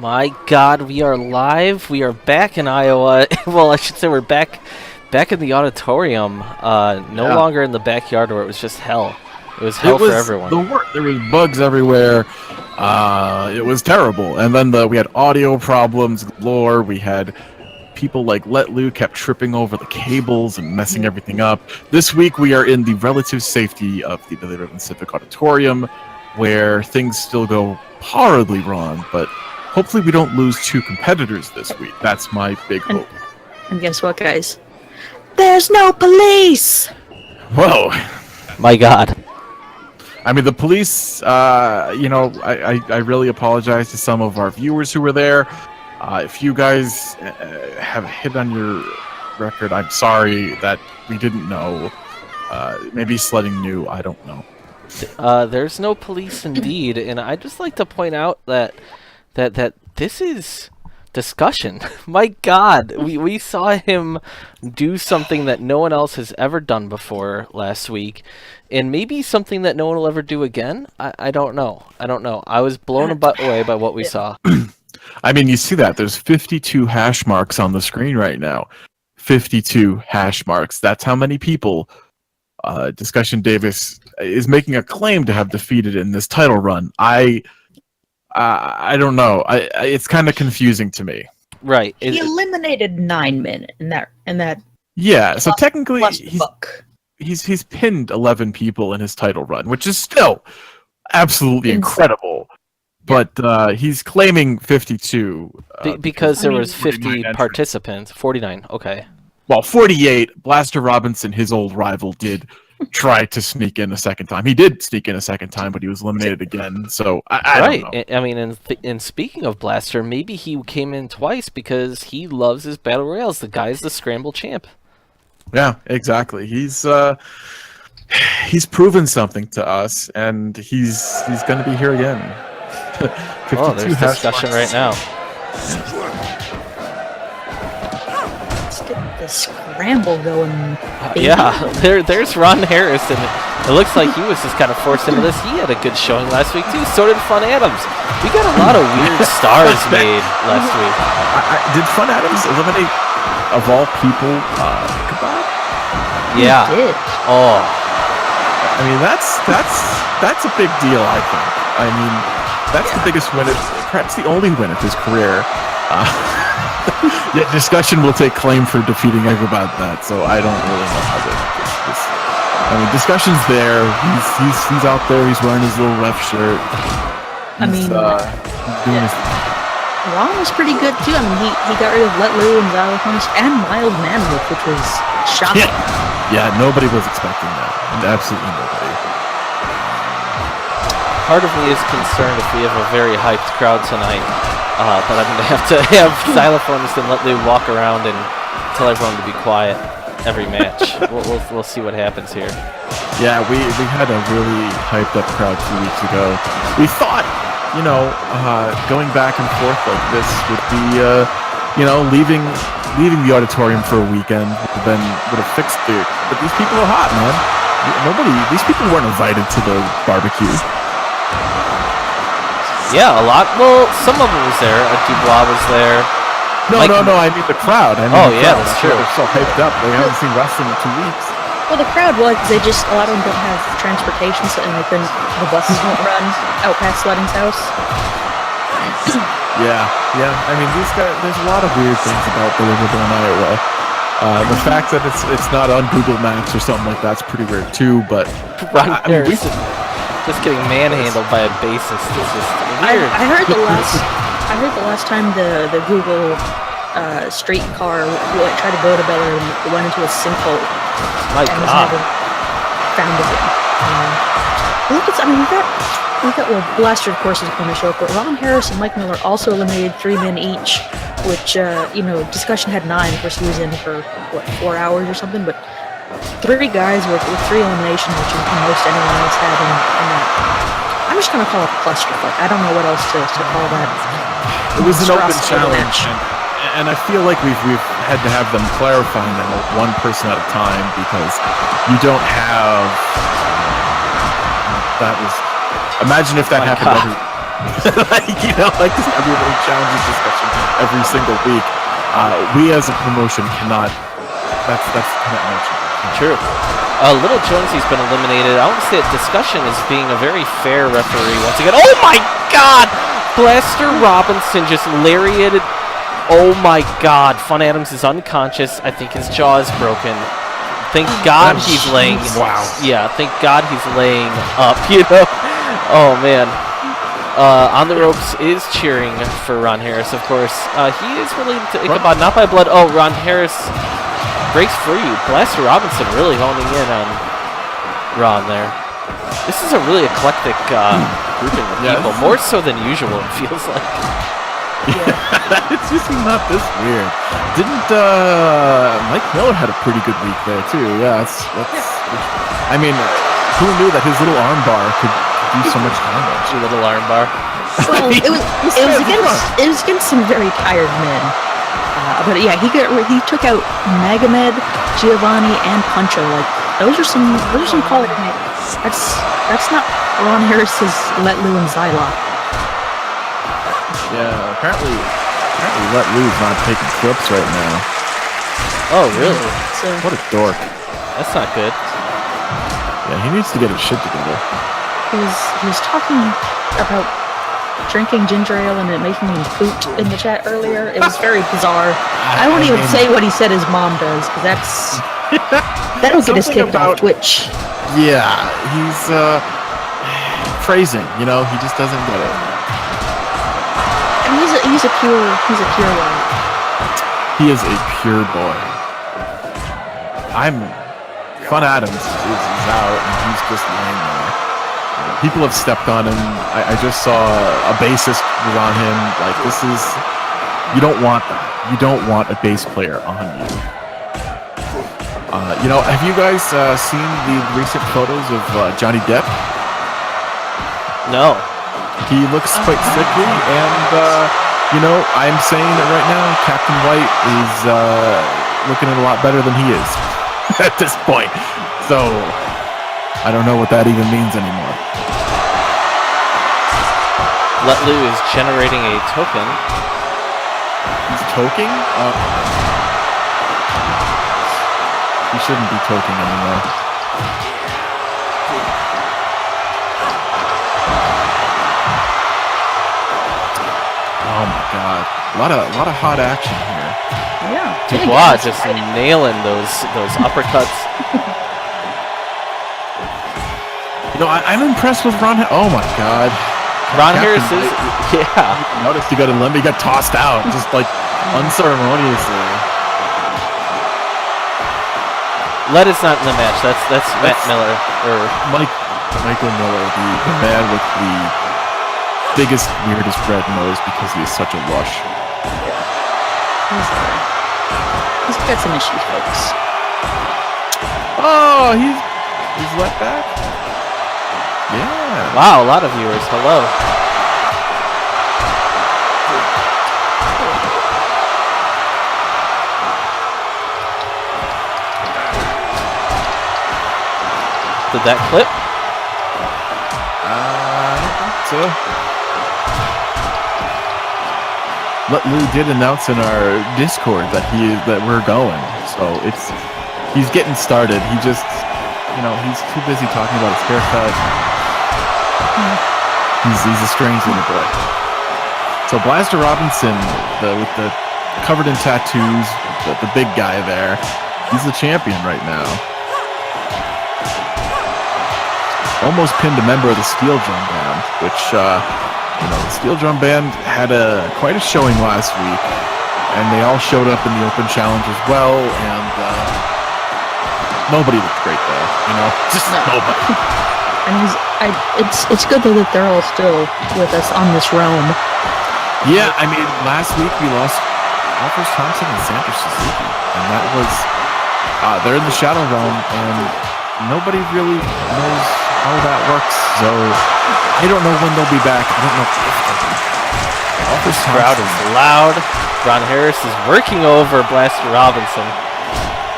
My God, we are live. We are back in Iowa. Well, I should say we're back in the auditorium. No longer in the backyard where it was just hell. It was hell for everyone. There was bugs everywhere. It was terrible. And then we had audio problems galore. We had people like Let Lou kept tripping over the cables and messing everything up. This week we are in the relative safety of the Billy Ribbon Civic Auditorium, where things still go horribly wrong, but hopefully we don't lose two competitors this week. That's my big hope. And guess what, guys? There's no police! Whoa. My God. I mean, the police, I really apologize to some of our viewers who were there. If you guys have hit on your record, I'm sorry that we didn't know. Maybe sledding knew, I don't know. There's no police indeed, and I'd just like to point out that this is discussion. My God, we saw him do something that no one else has ever done before last week, and maybe something that no one will ever do again. I don't know. I was blown away by what we saw. I mean, you see that. There's 52 hash marks on the screen right now. 52 hash marks. That's how many people Discussion Davis is making a claim to have defeated in this title run. I don't know. It's kind of confusing to me. Right. He eliminated 9 men in that. Yeah. So technically, he's he's pinned 11 people in his title run, which is still absolutely incredible. But he's claiming 52 because there was 50 participants. 49. Okay. Well, 48. Blaster Robinson, his old rival, did try to sneak in a second time. He did sneak in a second time, but he was eliminated again. So I don't know. I mean, and speaking of Blaster, maybe he came in twice because he loves his battle royales. The guy's the scramble champ. Yeah, exactly. He's proven something to us, and he's going to be here again. Oh, there's discussion right now. Let's get the scramble going. Yeah, there's Ron Harris, and it looks like he was just kind of forced into this. He had a good showing last week too. So did Fun Adams. We got a lot of weird stars made last week. Did Fun Adams eliminate, of all people, Kebab? Yeah. He did. Oh. I mean, that's a big deal, I think. I mean, that's the biggest win, perhaps the only win of his career. Yet Discussion will take claim for defeating Agrabah that, so I don't really know how this. I mean, Discussion's there. He's out there. He's wearing his little ref shirt. He's doing his thing. Ron was pretty good too. I mean, he got rid of Let Lou and Xylophone and Mild Manhood, which was shocking. Yeah, nobody was expecting that. Absolutely nobody. Part of me is concerned if we have a very hyped crowd tonight, that I'm going to have to have xylophones and let Lou walk around and tell everyone to be quiet every match. We'll see what happens here. Yeah, we had a really hyped up crowd 2 weeks ago. We thought, going back and forth like this would be, leaving the auditorium for a weekend would have fixed it. But these people are hot, man. These people weren't invited to the barbecue. Yeah, a lot. Well, some of them was there. Dubois was there. No. I mean the crowd. That's true. They're so hyped up. They haven't seen wrestling in 2 weeks. Well, the crowd was. A lot of them don't have transportation, so and the buses won't run out past Sledding's house. Yeah. I mean, these guys. There's a lot of weird things about the Riverborn Iowa. The fact that it's not on Google Maps or something like that's pretty weird too. But just getting manhandled by a bassist is just weird. I heard the last time the Google streetcar tried to go to Bel Air and it went into a sinkhole. My and God. was never found again. We've got Blaster, of course, is going to show up, but Ron Harris and Mike Miller also eliminated 3 men each, which Discussion had 9. Of course, he was in for 4 hours or something, but 3 guys with 3 eliminations, which is the most anyone else had in that. I'm just going to call it a clusterfuck. I don't know what else to call that. It was an open challenge, and I feel like we've had to have them clarifying that one person at a time because you don't have. That was. Imagine if that happened. like this everybody challenges discussion every single week. We as a promotion cannot. That's commitment. True. Little Jonesy's been eliminated. I want to say that Discussion is being a very fair referee once again. Oh my God! Blaster Robinson just lariated. Oh my God! Fun Adams is unconscious. I think his jaw is broken. Thank God he's laying. Wow. Yeah, thank God he's laying up. Oh man. On the ropes is cheering for Ron Harris, of course. He is related to Ichabod, not by blood. Oh, Ron Harris breaks free. Blaster Robinson really honing in on Ron there. This is a really eclectic grouping of people, more so than usual, it feels like. It's just not this weird. Didn't Mike Miller had a pretty good week there too? Yeah, that's. I mean, who knew that his little arm bar could do so much damage? Your little arm bar. Well, it was against some very tired men. But yeah, he took out Magomed, Giovanni, and Puncho. Like those are some quality. That's not Ron Harris's Let Lou and Zylock. Yeah, apparently Let Lou's not taking clips right now. Oh, really? So, What a dork. That's not good. Yeah, he needs to get his shit together. he was talking about drinking ginger ale and it making him poot in the chat earlier. It was very bizarre. I won't even say what he said his mom does, because that'll get us kicked off Twitch. Yeah, he's phrasing. He just doesn't get it. And he's a pure one. He is a pure boy. Fun Adams is out and he's just laying there. People have stepped on him. I just saw a bassist was on him. Like, you don't want that. You don't want a bass player on you. Have you guys seen the recent photos of Johnny Depp? No. He looks quite sickly, and I'm saying that right now, Captain White is looking a lot better than he is at this point. So I don't know what that even means anymore. Let Lou is generating a token. He's toking? He shouldn't be toking anymore. Oh my God! A lot of hot action here. Yeah. Dubois just nailing those uppercuts. I'm impressed with Ron. Oh my God! Ron Harris is, yeah. Noticed he got he got tossed out just like unceremoniously. Let is not in the match. That's Matt Miller or Michael Miller, the man with the biggest, weirdest red nose because he is such a lush. He's got some issues, folks. Oh, he's let back. Yeah. Wow, a lot of viewers. Hello. Did that clip? I don't think so. Let Lou did announce in our Discord that we're going, so he's getting started. He just, he's too busy talking about his haircut. He's a strange little boy. So Blaster Robinson, with the covered in tattoos, the big guy there, he's the champion right now. Almost pinned a member of the Steel Drum Band, which, the Steel Drum Band had quite a showing last week, and they all showed up in the Open Challenge as well, and nobody looked great though, just nobody. And it's good though that they're all still with us on this realm. Yeah, I mean, last week we lost Alphonse Thompson and Sandra Suzuki, and that was they're in the Shadow Realm, and nobody really knows how that works. So I don't know when they'll be back. I don't know if they'll be. This crowd is loud. Ron Harris is working over Blaster Robinson.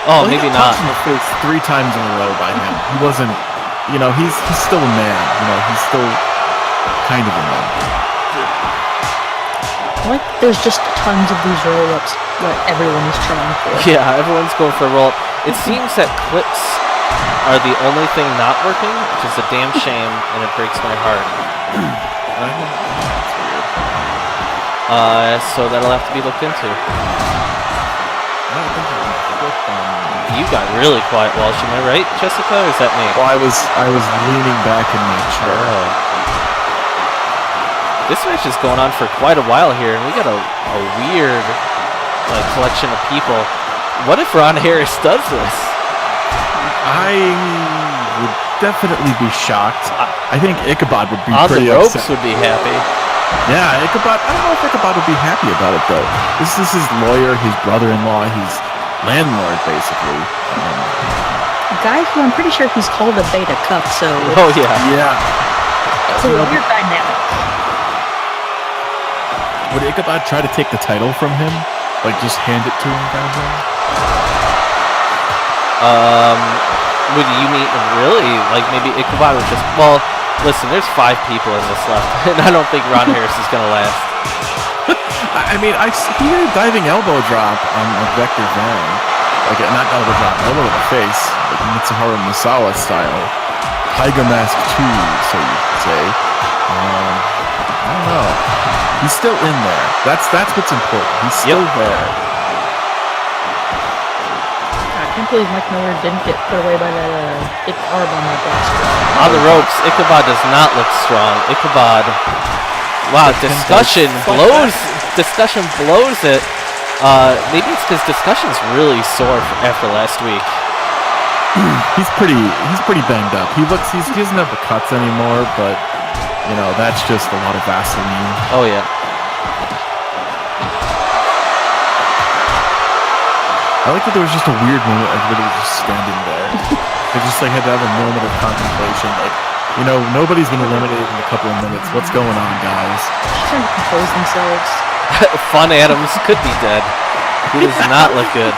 Oh, maybe not. He got punched in the face 3 times in a row by him. He wasn't. He's still a man. He's still kind of a man. Like, there's just tons of these roll-ups that everyone is trying for. Yeah, everyone's going for a roll. It seems that clips are the only thing not working, which is a damn shame, and it breaks my heart. So that'll have to be looked into. You got really quiet, Walsh. Am I right, Jessica, or is that me? Well, I was leaning back in my chair. This match is going on for quite a while here, and we got a weird collection of people. What if Ron Harris does this? I would definitely be shocked. I think Ichabod would be On pretty the ropes upset. would be happy. Yeah, Ichabod. I don't know if Ichabod would be happy about it though. This is his lawyer, his brother-in-law, his landlord, basically. A guy who I'm pretty sure he's called a beta cup, so Oh yeah. Yeah. it's a weird dynamic. Would Ichabod try to take the title from him? Like, just hand it to him, kind of thing? Would you mean really? Like maybe Ichabod would just listen, there's 5 people in this left, and I don't think Ron Harris is gonna last. I mean, I see a diving elbow drop on Vector Van. Like, not elbow drop, elbow to the face. Like Mitsuharu Misawa style. Tiger Mask 2, so you could say. I don't know. He's still in there. That's what's important. He's still there. I can't believe Mike Miller didn't get put away by that big arm on that blaster. On the ropes, Ichabod does not look strong. Ichabod, wow, Discussion blows it. Maybe it's because Discussion's really sore after last week. He's pretty banged up. He doesn't have the cuts anymore, but you know, that's just a lot of Vaseline. Oh yeah. I like that there was just a weird moment. Everybody was just standing there. They just had to have a moment of contemplation. Like, you know, nobody's been eliminated in a couple of minutes. What's going on, guys? Just trying to compose themselves. Fun Adams could be dead. He does not look good.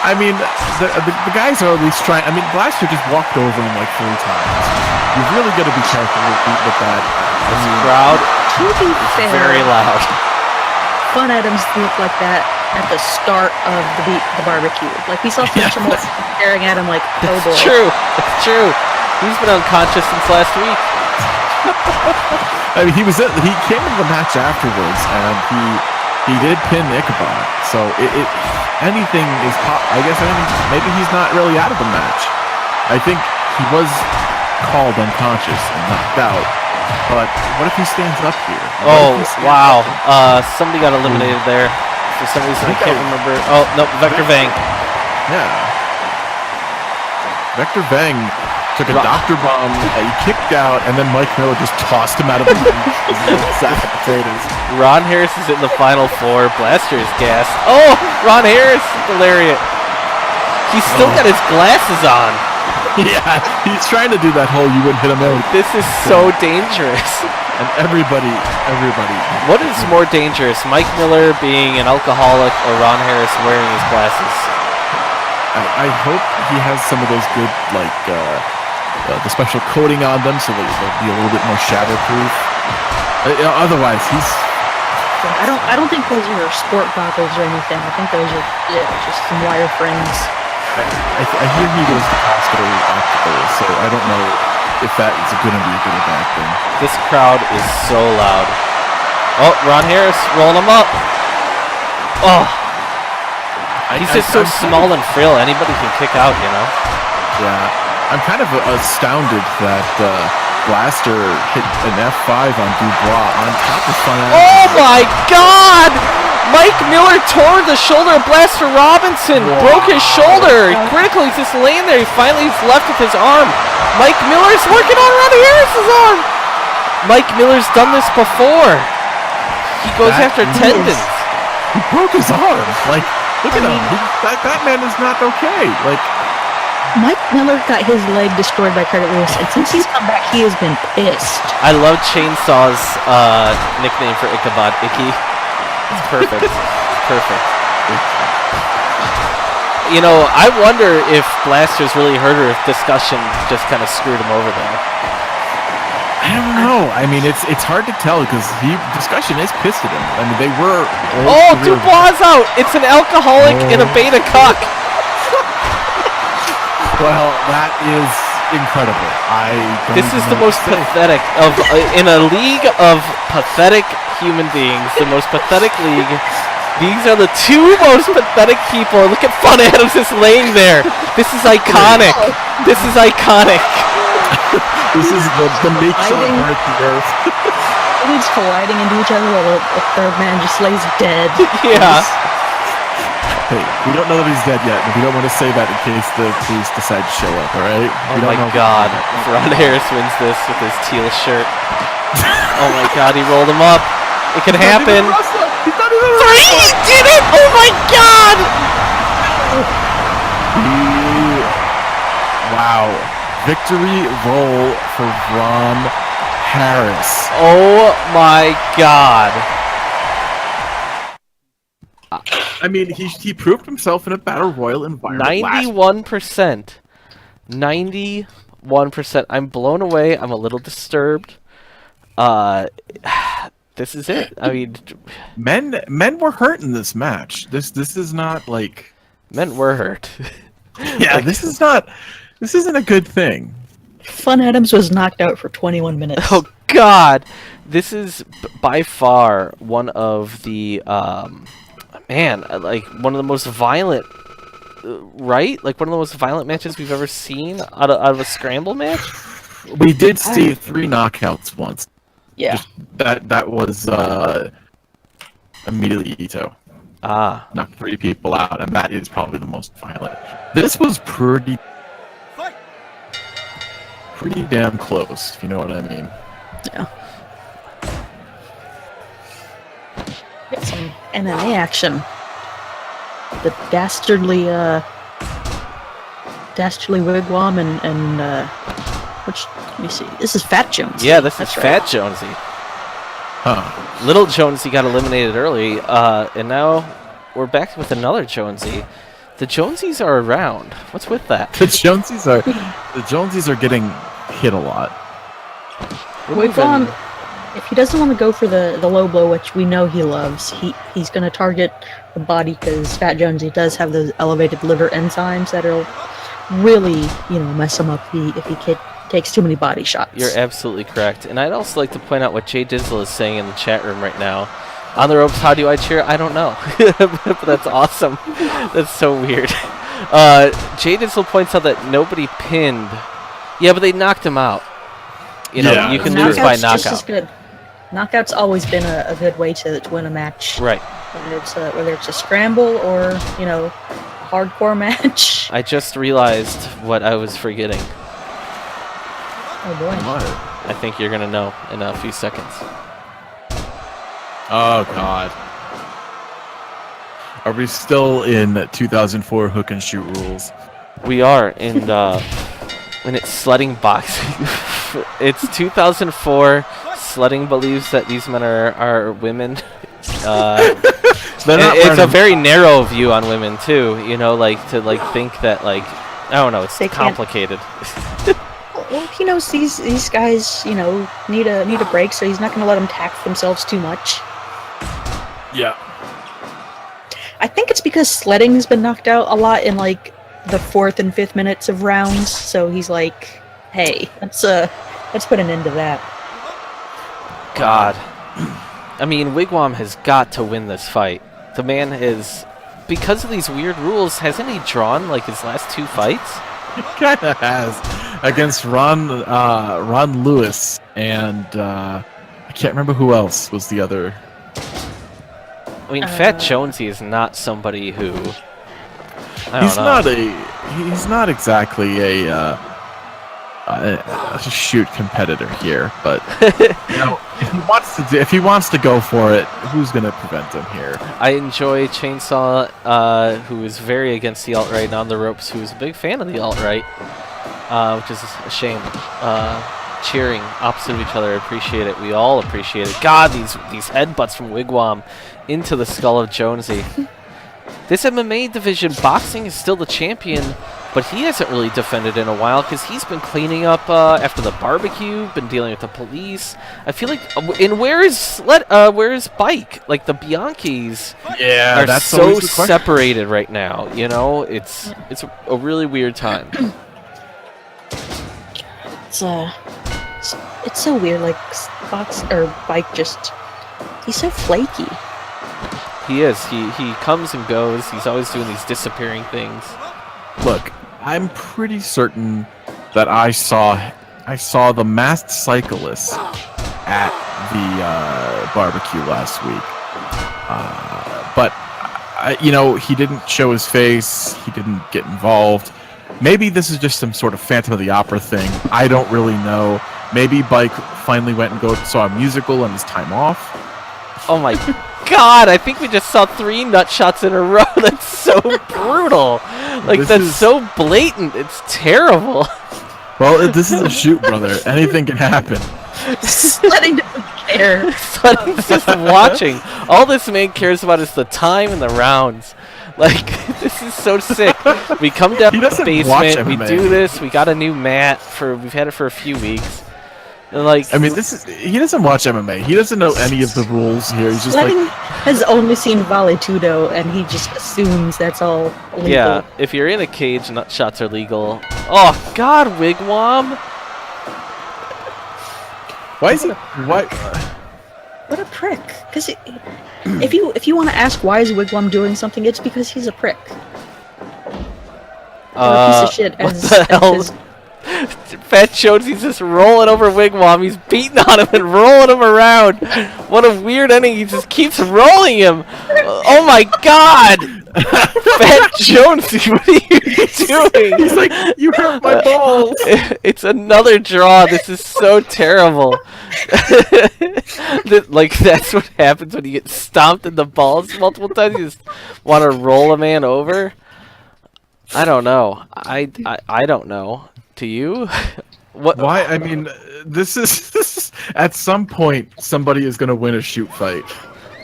I mean, the guys are at least trying. I mean, Blaster just walked over him like 3 times. You've really got to be careful with that. This crowd To be is fair, very loud. Fun Adams looked like that at the start of the barbecue. Like, we saw some staring at him like, oh boy. It's true. It's true. He's been unconscious since last week. I mean, he came into the match afterwards, and he did pin Ichabod. So anything is I guess maybe he's not really out of the match. I think he was called unconscious and knocked out. But what if he stands up here? Oh wow! Somebody got eliminated there. For some reason, I can't remember. Oh no, Vector Vang. Yeah. Vector Vang took a Dr. Bomb, he kicked out, and then Mike Miller just tossed him out of the ring. Sack of potatoes. Ron Harris is in the final 4. Blaster is gassed. Oh, Ron Harris is hilarious. He's still got his glasses on. Yeah, he's trying to do that whole you wouldn't hit him out. This is so dangerous. And everybody. What is more dangerous, Mike Miller being an alcoholic or Ron Harris wearing his glasses? I hope he has some of those good, the special coating on them so they'll be a little bit more shatterproof. Otherwise, he's... I don't think those are sport goggles or anything. I think those are just some wire frames. I hear he goes to hospital after, so I don't know if that is going to be a good or bad thing. This crowd is so loud. Oh, Ron Harris rolling him up. Oh. He's just so small and frail. Anybody can kick out, you know? Yeah. I'm kind of astounded that Blaster hit an F5 on Dubois on top of Fun Adams. Oh my God! Mike Miller tore the shoulder of Blaster Robinson. Wow. Broke his shoulder. Critical, he's just laying there. He finally is left with his arm. Mike Miller's working on Ron Harris's arm. Mike Miller's done this before. He goes after tendons. He broke his arm. Look at him. That man is not okay. Mike Miller got his leg destroyed by Curtis Lewis, and since he's come back, he has been pissed. I love Chainsaw's nickname for Ichabod, Icky. It's perfect. It's perfect. You know, I wonder if Blaster's really hurt or if Discussion just kind of screwed him over there. I don't know. I mean, it's hard to tell because discussion is pissed at him. I mean, they were. Oh, Dubois out! It's an alcoholic and a beta cuck. Well, that is incredible. This is the most pathetic of in a league of pathetic human beings. The most pathetic league. These are the two most pathetic people. Look at Fun Adams just laying there. This is iconic. This is iconic. This is the nature of the earth. They're just colliding into each other while the third man just lays dead. Yeah. Hey, we don't know that he's dead yet, but we don't want to say that in case the police decide to show up, alright? Oh my god. Ron Harris wins this with his teal shirt. Oh my god, he rolled him up. It could happen. He's not even Three! He did it! Oh my god! Wow. Victory roll for Ron Harris. Oh my god. I mean, he proved himself in a battle royal environment. 91%. 91%. I'm blown away. I'm a little disturbed. This is it. I mean, men were hurt in this match. This is not like men were hurt. Yeah, like, this isn't a good thing. Fun Adams was knocked out for 21 minutes. Oh god. This is by far one of the like one of the most violent right? Like one of the most violent matches we've ever seen out of a scramble match. We did see 3 knockouts once. Yeah. That was immediately Ito. Knocked 3 people out, and that is probably the most violent. This was pretty damn close, if you know what I mean. Yeah. Get some MMA action. The dastardly Wigwam and which, let me see. This is Fat Jonesy. Yeah, this is That's Fat right. Jonesy. Huh. Little Jonesy got eliminated early, and now we're back with another Jonesy. The Jonesies are around. What's with that? The Jonesies are getting hit a lot. Wigwam, if he doesn't want to go for the low blow, which we know he loves, he's going to target the body because Fat Jonesy does have those elevated liver enzymes that'll really, mess him up if he takes too many body shots. You're absolutely correct. And I'd also like to point out what Jay Dizzle is saying in the chat room right now. On the ropes, how do I cheer? I don't know. But that's awesome. That's so weird. Jay Dizzle points out that nobody pinned. Yeah, but they knocked him out. You can lose by knockout. Just as good. Knockout's always been a good way to win a match. Right. Whether it's a scramble or, hardcore match. I just realized what I was forgetting. Oh boy. I think you're going to know in a few seconds. Oh, God. Are we still in 2004 hook and shoot rules? We are, and it's sledding boxing. It's 2004. Sledding believes that these men are women. It's a very narrow view on women too. To think that I don't know. It's complicated. Well, he knows these guys, need a break, so he's not going to let them tax themselves too much. Yeah. I think it's because sledding has been knocked out a lot in the 4th and 5th minutes of rounds, so he's like, "Hey, let's put an end to that." God, I mean, Wigwam has got to win this fight. The man is, because of these weird rules, hasn't he drawn his last 2 fights? He kind of has against Ron Lewis and I can't remember who else was the other. I mean, Fat Jonesy is not somebody who. He's not exactly a shoot competitor here, but if he wants to go for it, who's gonna prevent him here? I enjoy Chainsaw, who is very against the alt-right, and On the Ropes, who's a big fan of the alt-right, which is a shame. Cheering opposite of each other, I appreciate it. We all appreciate it. God, these headbutts from Wigwam into the skull of Jonesy. This MMA division, boxing is still the champion, but he hasn't really defended in a while because he's been cleaning up after the barbecue, been dealing with the police. I feel like, and where's Bike? Like the Bianchis Yeah, are that's so always the question. separated right now. You know, it's a really weird time. It's so weird. Like Fox or Bike he's so flaky. He is. He comes and goes. He's always doing these disappearing things. Look, I'm pretty certain that I saw the masked cyclist at the barbecue last week. But he didn't show his face. He didn't get involved. Maybe this is just some sort of Phantom of the Opera thing. I don't really know. Maybe Bike finally went and saw a musical on his time off. Oh my God! I think we just saw 3 nut shots in a row. That's so brutal. Like that's so blatant. It's terrible. Well, this is a shoot, brother. Anything can happen. Sledding doesn't care. Sledding's just watching. All this man cares about is the time and the rounds. Like, this is so sick. We come down to the basement, we do this, we got a new mat, we've had it for a few weeks. And like, I mean, he doesn't watch MMA. He doesn't know any of the rules here. He's just Sledding has only seen Vale Tudo, and he just assumes that's all legal. Yeah, if you're in a cage, nut shots are legal. Oh God, Wigwam! Why is it? Why? What a prick! Because if you want to ask why is Wigwam doing something, it's because he's a prick. Or a piece of shit. What the hell? Fat Jonesy's just rolling over Wigwam. He's beating on him and rolling him around. What a weird ending. He just keeps rolling him. Oh my God! Fat Jonesy, what are you doing? He's like, you hurt my balls. It's another draw. This is so terrible. Like, that's what happens when you get stomped in the balls multiple times. You just want to roll a man over. I don't know. I don't know. To you? What? Why? I mean, this is at some point somebody is going to win a shoot fight,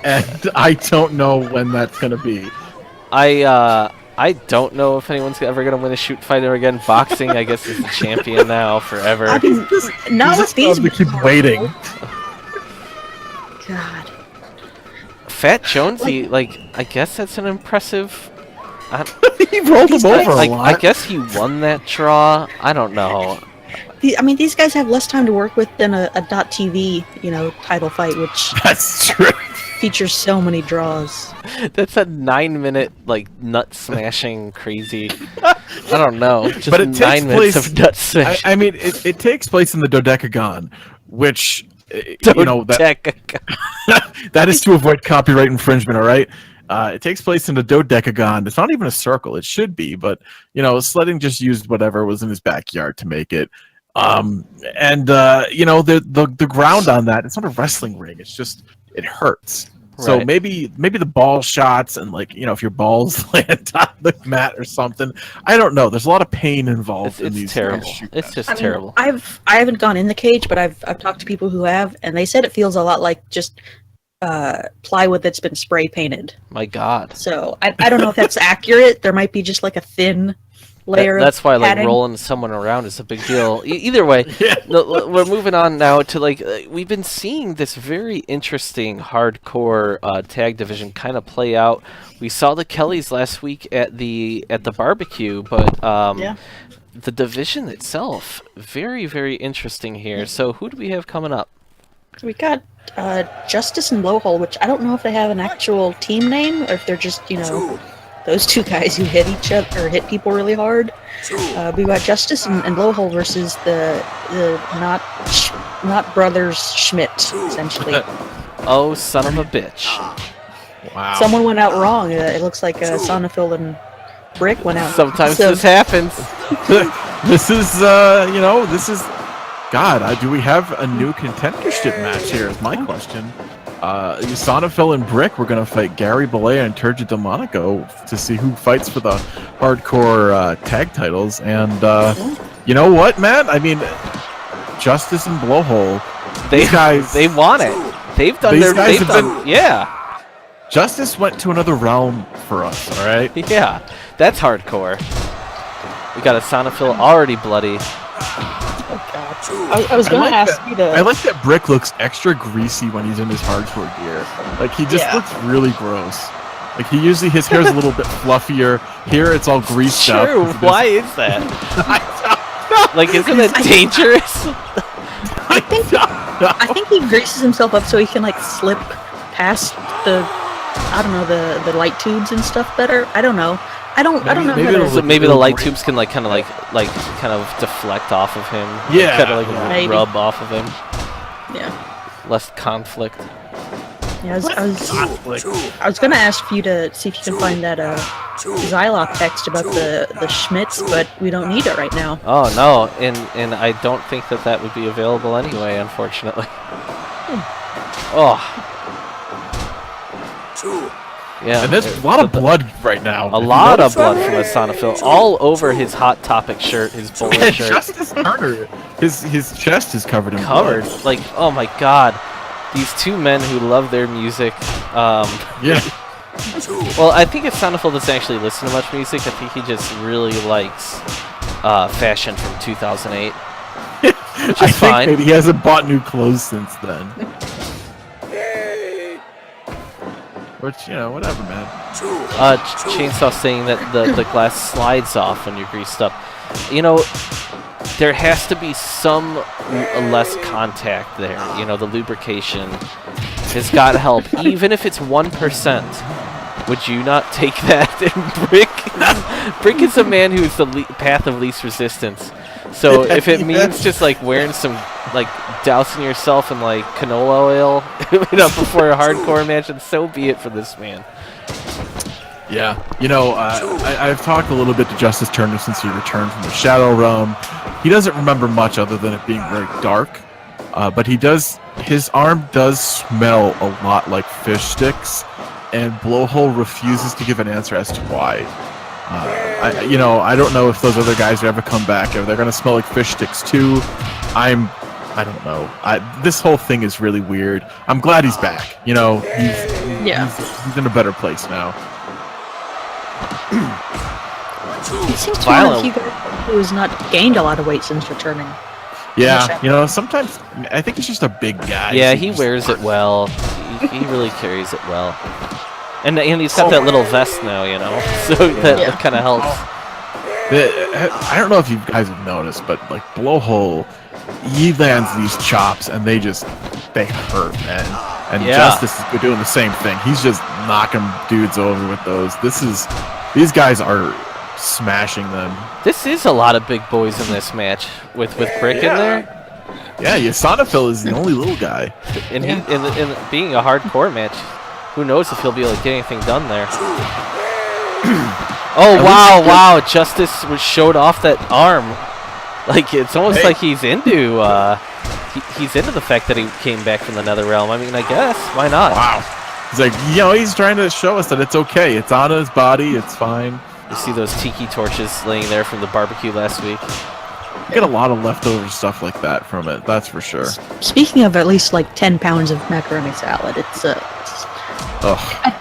and I don't know when that's going to be. I don't know if anyone's ever going to win a shoot fight ever again. Boxing, I guess, is the champion now forever. I mean, not with these. We keep waiting. God. Fat Jonesy, like, I guess that's an impressive. He rolled him over a lot. I guess he won that draw. I don't know. I mean, these guys have less time to work with than a .TV, title fight, which That's true. features so many draws. That's a 9-minute, like, nut smashing crazy. I don't know. Just But it 9 takes minutes place. of nut smashing. I mean, it takes place in the dodecagon, which that is to avoid copyright infringement. All right. It takes place in a dodecagon. It's not even a circle. It should be, but Sledding just used whatever was in his backyard to make it. The ground on that, it's not a wrestling ring. It's just it hurts. So Right. maybe the ball shots and if your balls land on the mat or something. I don't know. There's a lot of pain involved in It's these. terrible. shoot It's matches. just I mean, terrible. I haven't gone in the cage, but I've talked to people who have, and they said it feels a lot like just plywood that's been spray painted. My God. So I don't know if that's accurate. There might be just like a thin layer. That's why like padding. rolling someone around is a big deal. Either way, we're moving on now to we've been seeing this very interesting hardcore tag division kind of play out. We saw the Kellys last week at the barbecue, but the division itself very, very interesting here. So who do we have coming up? We got Justice and Blowhole, which I don't know if they have an actual team name or if they're just those two guys who hit each other or hit people really hard. We got Justice and Blowhole versus the not brothers Schmidt, essentially. Oh, son of a bitch! Wow. Someone went out wrong. It looks like Sonnenfeld and Brick went out. Sometimes So- this happens. This is God. Do we have a new contendership match here? Is my question. Sonnenfeld and Brick were going to fight Gary Balea and Turgid Delmonico to see who fights for the hardcore tag titles. And you know what, man? I mean, Justice and Blowhole. These guys, They want it. They've done These their. guys They've have done. Yeah. Justice went to another realm for us. All right. Yeah. That's hardcore. We got a Sonophil already bloody. Oh god. I was gonna ask you to. I like that Brick looks extra greasy when he's in his hardcore gear. Like he just looks really gross. Like his hair's a little bit fluffier. Here it's all greased up. True. Why is that? Like, isn't it dangerous? I think he greases himself up so he can like slip past the light tubes and stuff better. I don't know. I don't know. Maybe the light tubes can kind of deflect off of him. Yeah. Kind of like rub off of him. Yeah. Less conflict. Yeah, I was gonna ask you to see if you can find that Zylok text about the Schmitz, but we don't need it right now. Oh no, and I don't think that would be available anyway, unfortunately. Oh. Yeah. And there's a lot of blood right now. A lot of blood from Sonophil all over his Hot Topic shirt, his bowler shirt. Justice Turner, his chest is covered in blood. Like, oh my god. These two men who love their music. Yeah. Well, I think if Sonophil doesn't actually listen to much music, I think he just really likes fashion from 2008. Which is fine. Maybe he hasn't bought new clothes since then. Which, whatever, man. Chainsaw saying that the glass slides off when you're greased up. There has to be some less contact there. The lubrication has got to help. Even if it's 1%, would you not take that? And Brick is a man who's the path of least resistance. So if it means just like wearing some, like dousing yourself in like canola oil before a hardcore match, and so be it for this man. Yeah, I've talked a little bit to Justice Turner since he returned from the Shadow Realm. He doesn't remember much other than it being very dark, but his arm does smell a lot like fish sticks, and Blowhole refuses to give an answer as to why. I don't know if those other guys ever come back, if they're going to smell like fish sticks too. I don't know. This whole thing is really weird. I'm glad he's back. He's in a better place now. He seems to be one of the few guys who has not gained a lot of weight since returning. Yeah, sometimes I think he's just a big guy. Yeah, he wears it well. He really carries it well. And he's got that little vest now, so that kind of helps. I don't know if you guys have noticed, but like Blowhole, he lands these chops and they hurt, man. And Justice is doing the same thing. He's just knocking dudes over with those. These guys are smashing them. This is a lot of big boys in this match with Brick in there. Yeah, Sonophil is the only little guy. And he in being a hardcore match, who knows if he'll be able to get anything done there. Oh wow! Justice showed off that arm. Like it's almost like he's into the fact that he came back from the Nether Realm. I mean, I guess why not? Wow. He's like, he's trying to show us that it's okay. It's on his body. It's fine. You see those tiki torches laying there from the barbecue last week. You get a lot of leftover stuff like that from it. That's for sure. Speaking of at least like 10 pounds of macaroni salad,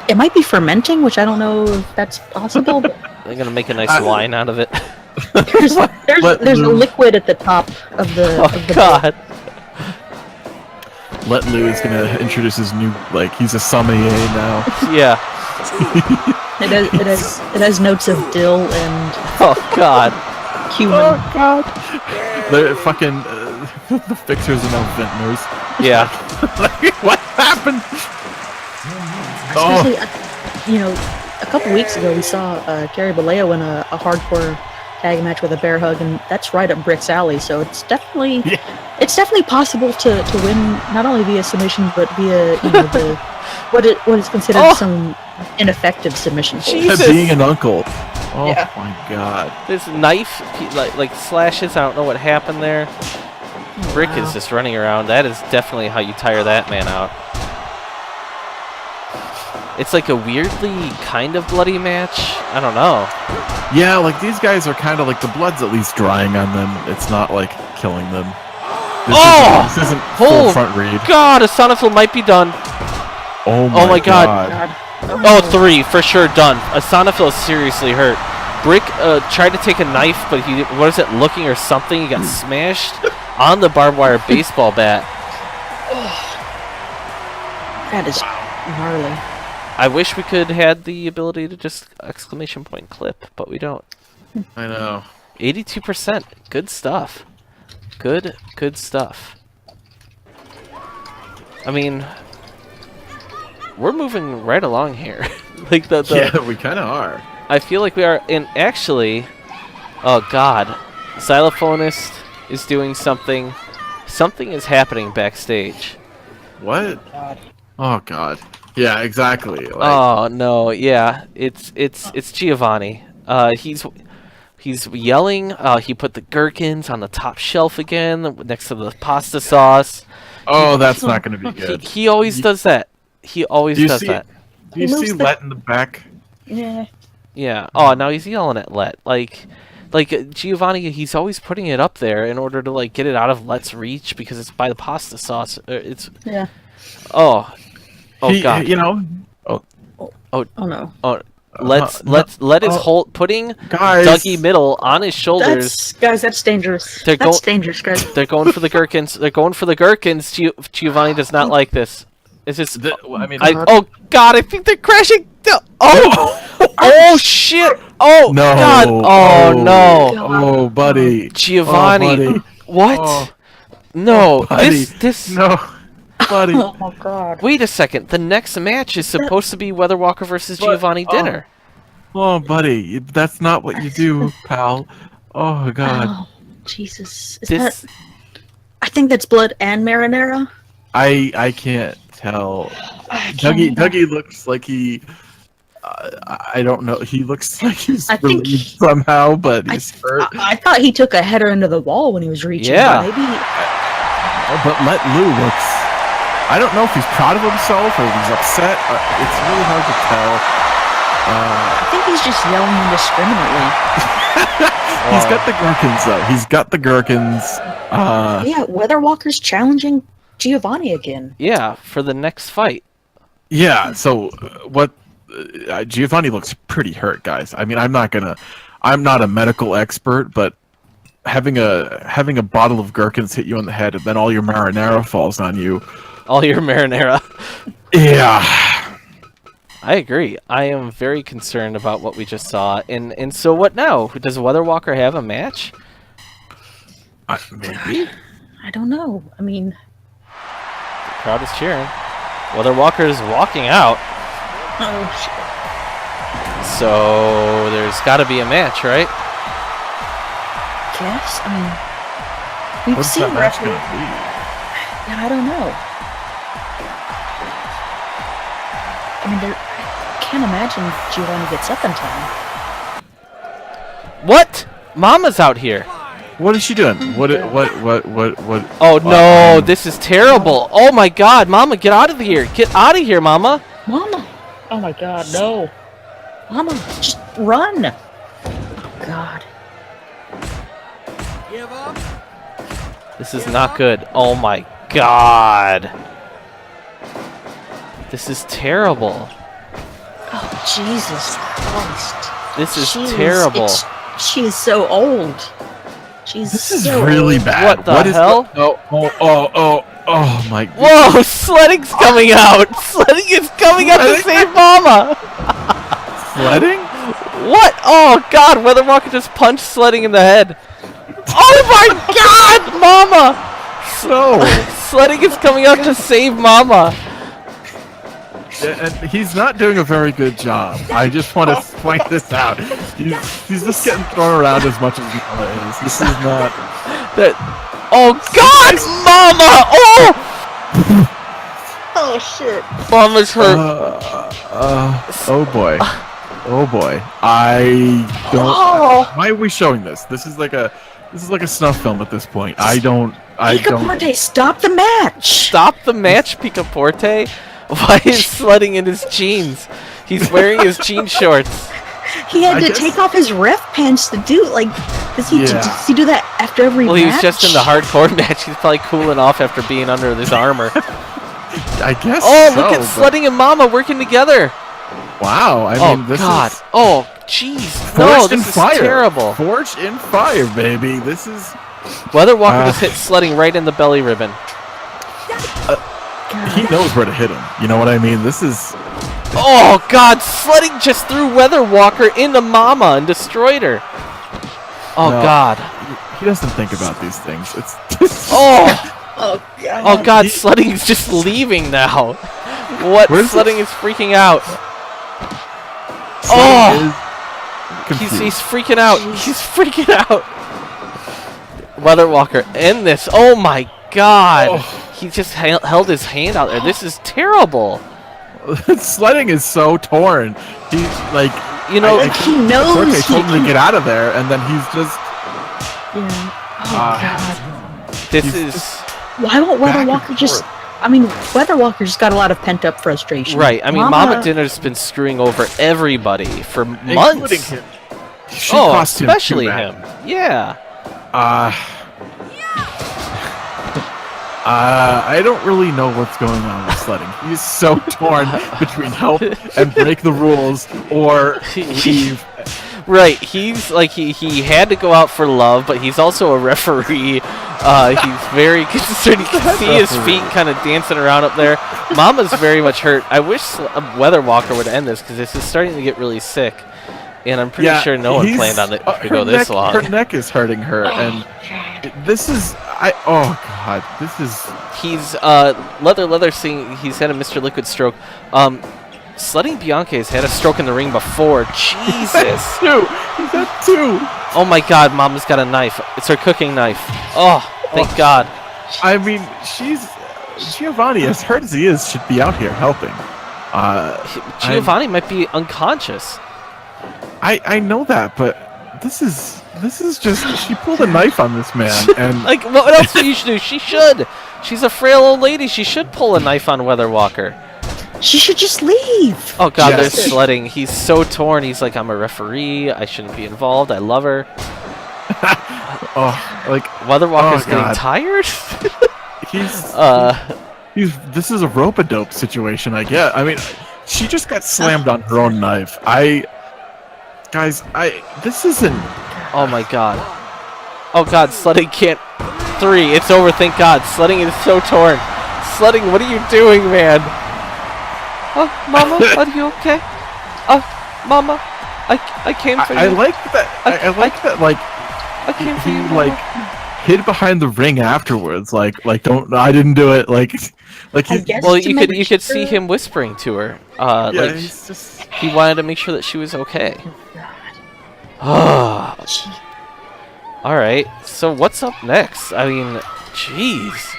it might be fermenting, which I don't know if that's possible. But they're gonna make a nice wine out of it. There's a liquid at the top of the. Oh God. Let Lou is gonna introduce his new, he's a sommelier now. Yeah. It has notes of dill and. Oh God. Cumin. Oh God. The fucking the fixers are now vintners. Yeah. What happened? Especially, a couple weeks ago we saw Gary Baleo win a hardcore tag match with a bear hug, and that's right up Brick's alley. So it's definitely possible to win not only via submission but via what is considered some ineffective submission. Being an uncle. Oh yeah. My God. This knife like slashes. I don't know what happened there. Brick is just running around. That is definitely how you tire that man out. It's like a weirdly kind of bloody match. I don't know. Yeah, these guys are kind of the blood's at least drying on them. It's not killing them. This isn't full front read. God, a Sonophil might be done. Oh my God. Oh, 3 for sure done. A Sonophil is seriously hurt. Brick tried to take a knife, but he was it looking or something. He got smashed on the barbed wire baseball bat. That is gnarly. I wish we could had the ability to just exclamation point clip, but we don't. I know. 82%. Good stuff. Good stuff. I mean, we're moving right along here. Like Yeah, we kind of are. I feel like we are. And actually, oh god, Xylophonist is doing something. Something is happening backstage. What? Oh god. Yeah, exactly. Like, Oh no, yeah, it's Giovanni. He's yelling. He put the gherkins on the top shelf again, next to the pasta sauce. oh, that's not going to be good. He always does that. He always does that. Do you see Let in the back? Yeah. Yeah. Oh, now he's yelling at Let. Like Giovanni, he's always putting it up there in order to like get it out of Let's reach because it's by the pasta sauce. It's Yeah. oh god. You know. Oh no. Oh, let his whole putting Guys. Dougie Middle on his shoulders. That's dangerous. They're That's dangerous, guys. They're going for the gherkins. They're going for the gherkins. Giovanni does not like this. It's just. Oh god! I think they're crashing. Oh shit! Oh No. god! Oh no! Oh, buddy. Giovanni. Oh, buddy. What? Oh. No. Buddy. This. No. Buddy. Oh my god. Wait a second. The next match is supposed to be Weather Walker versus Giovanni Dinner. Oh, buddy. That's not what you do, pal. Oh, God. Oh, Jesus. This. I think that's blood and marinara. I can't tell. Dougie looks like he... I don't know. He looks like he's relieved somehow, but he's hurt. I thought he took a header into the wall when he was reaching. Yeah. But maybe. But Let Lou looks... I don't know if he's proud of himself or if he's upset. It's really hard to tell. I think he's just yelling indiscriminately. He's got the gherkins, though. He's got the gherkins. Yeah, Weather Walker's challenging Giovanni again. Yeah, for the next fight. Yeah, so what... Giovanni looks pretty hurt, guys. I mean, I'm not a medical expert, but having a bottle of gherkins hit you on the head and then all your marinara falls on you. All your marinara. Yeah. I agree. I am very concerned about what we just saw. And so what now? Does Weather Walker have a match? Maybe. I don't know. I mean, The crowd is cheering. Weather Walker is walking out. oh shit. So there's got to be a match, right? Guess. I mean, we've What's seen that match wrestling. gonna be? Yeah, I don't know. I mean, I can't imagine Giovanni gets up in time. What? Mama's out here. What is she doing? What? Oh no, this is terrible. Oh my god, Mama, get out of here. Get out of here, Mama. Mama! Oh my god, no. Mama, just run! Oh god. This is not good. Oh my god. This is terrible. Oh, Jesus Christ. This is terrible. She is so old. She's This is so really old. bad. What the hell? Oh my god. Whoa, Sledding's coming out. Sledding is coming out to save Mama. Sledding? What? Oh god, Weather Walker just punched Sledding in the head. Oh my god, Mama. No. Sledding is coming out to save Mama. And he's not doing a very good job. I just want to point this out. He's just getting thrown around as much as Mama is. This is not... Oh God, Mama! Oh! Oh shit. Mama's hurt. Oh boy. Oh boy. I don't... Oh. Why are we showing this? This is like a snuff film at this point. I Picaporte, don't... stop the match! Stop the match, Picaporte. Why is Sledding in his jeans? He's wearing his jean shorts. He had to take off his ref pants to do does he do that after every match? Well, he was just in the hardcore match. He's probably cooling off after being under this armor. I guess Oh, so, look at but- Sledding and Mama working together. Wow, I Oh mean, this God! is Oh jeez! No, forged in this is fire. terrible. Forged in fire, baby. This is. Weather Walker just hit sledding right in the belly ribbon. He knows where to hit him. You know what I mean? This is. Oh God! Sledding just threw Weather Walker into Mama and destroyed her. Oh No. God! He doesn't think about these things. It's. Oh! Oh god. Oh God! Sledding is just leaving now. What? Where's Sledding is freaking out. Sledding Oh! is confused. He's freaking out. He's freaking out. Weather Walker, end this. Oh my God! Oh. He just held his hand out there. This is terrible. Sledding is so torn. He's like, You know, he knows Jorge he told him to can- get out of there, and then he's just. Yeah. Oh Ah. god. this he's is Why won't back Weather and Walker just? forth. I mean, Weather Walker's got a lot of pent up frustration. right. I mean, Mama Dinner's been screwing over everybody for Including months. him. She Oh, cost him especially too bad. him. Yeah. I don't really know what's going on with Sledding. He's so torn between help and break the rules or leave. Right, he's like he had to go out for love, but he's also a referee. He's very concerned. You can see his feet kind of dancing around up there. Mama's very much hurt. I wish Weather Walker would end this because this is starting to get really sick, and I'm pretty sure no one planned on it to her go this long. Her neck is hurting her, and this is oh god, this is. He's Leather saying he's had a Mr. Liquid stroke. Sledding Bianca has had a stroke in the ring before. Jesus. Two. He's at two. Oh my God, Mama's got a knife. It's her cooking knife. Oh, thank God. I mean, Giovanni, as hurt as he is, should be out here helping. Giovanni might be unconscious. I know that, but this is just she pulled a knife on this man, and Like, what else would you should do? She should. She's a frail old lady. She should pull a knife on Weather Walker. She should just leave. Oh God, Yes. there's Sledding. He's so torn. He's like, I'm a referee. I shouldn't be involved. I love her. oh, like Weather Walker's getting God. tired. he's this is a rope-a-dope situation, I guess. I mean, she just got slammed on her own knife. This isn't. Oh my God. Oh God, Sledding can't. 3. It's over. Thank God. Sledding is so torn. Sledding, what are you doing, man? Oh, Mama, are you okay? Oh, Mama, I came for you. I like that. I like that. Like I came for he you, Mama. like hid behind the ring afterwards. Like don't. I didn't do it. Like I he, guess Well, to you make could see sure- him whispering to her. yeah, Like he's just. he wanted to make sure that she was okay. Gee. All right. So what's up next? I mean, jeez.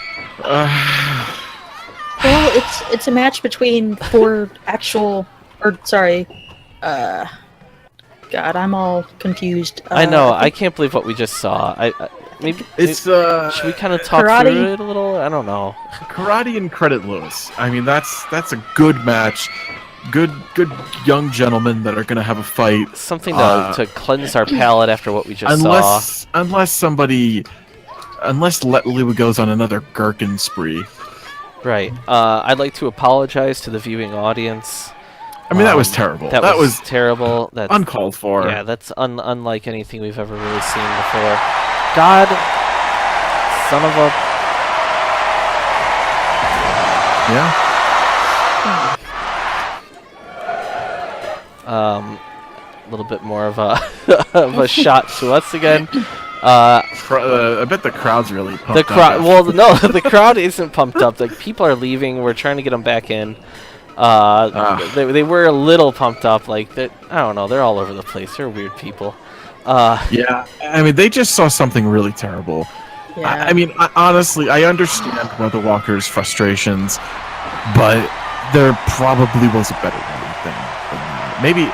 Well, it's a match between 4 actual, or sorry, God, I'm all confused. I know. I think can't believe what we just saw. Maybe It's should we kind of talk Karate. through it a little? I don't know. karate and credit Lewis. I mean, that's a good match. Good young gentlemen that are gonna have a fight. Something to cleanse our palate after what we just saw. Unless Let Lou goes on another gherkin spree. Right. I'd like to apologize to the viewing audience. I mean, that was terrible. That was terrible. That's uncalled for. Yeah, that's unlike anything we've ever really seen before. God, son of a. Yeah. A little bit more of a of a shot to us again. I bet the crowd's really pumped The up crowd. after- Well, no, the crowd isn't pumped up. Like people are leaving. We're trying to get them back in. They were a little pumped up. Like I don't know. They're all over the place. They're weird people. Yeah, I mean, they just saw something really terrible. Yeah. I mean, honestly, I understand Weather Walker's frustrations, but there probably was a better way than that. Maybe,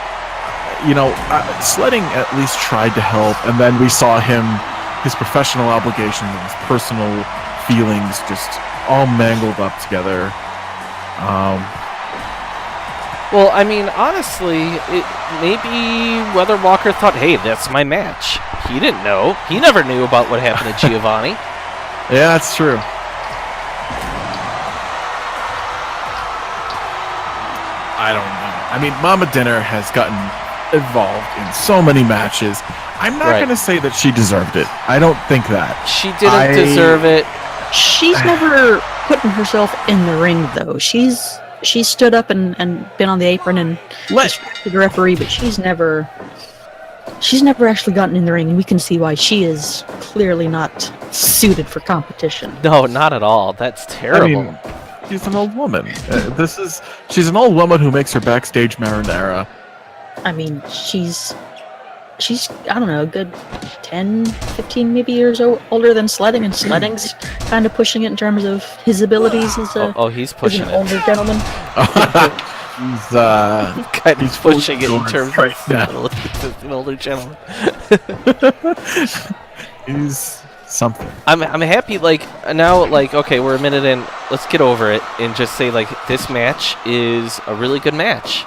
Sledding at least tried to help, and then we saw his professional obligations and his personal feelings just all mangled up together. Well, I mean, honestly, maybe Weather Walker thought, "Hey, that's my match." He didn't know. He never knew about what happened to Giovanni. Yeah, that's true. I don't know. I mean, Mama Dinner has gotten involved in so many matches. I'm not going to say that she deserved it. I don't think that. She didn't deserve it. She's never putting herself in the ring, though. She's stood up and been on the apron and distracted the referee, but she's never actually gotten in the ring, and we can see why. She is clearly not suited for competition. No, not at all. That's terrible. I mean, she's an old woman. She's an old woman who makes her backstage marinara. I mean, she's I don't know, a good 10, 15 maybe years older than Sledding, and Sledding's kind of pushing it in terms of his abilities as he's pushing as an older gentleman. He's pushing it in terms of an older gentleman. He's something. I'm happy, like, now, like, okay, we're a minute in, let's get over it and just say, like, this match is a really good match.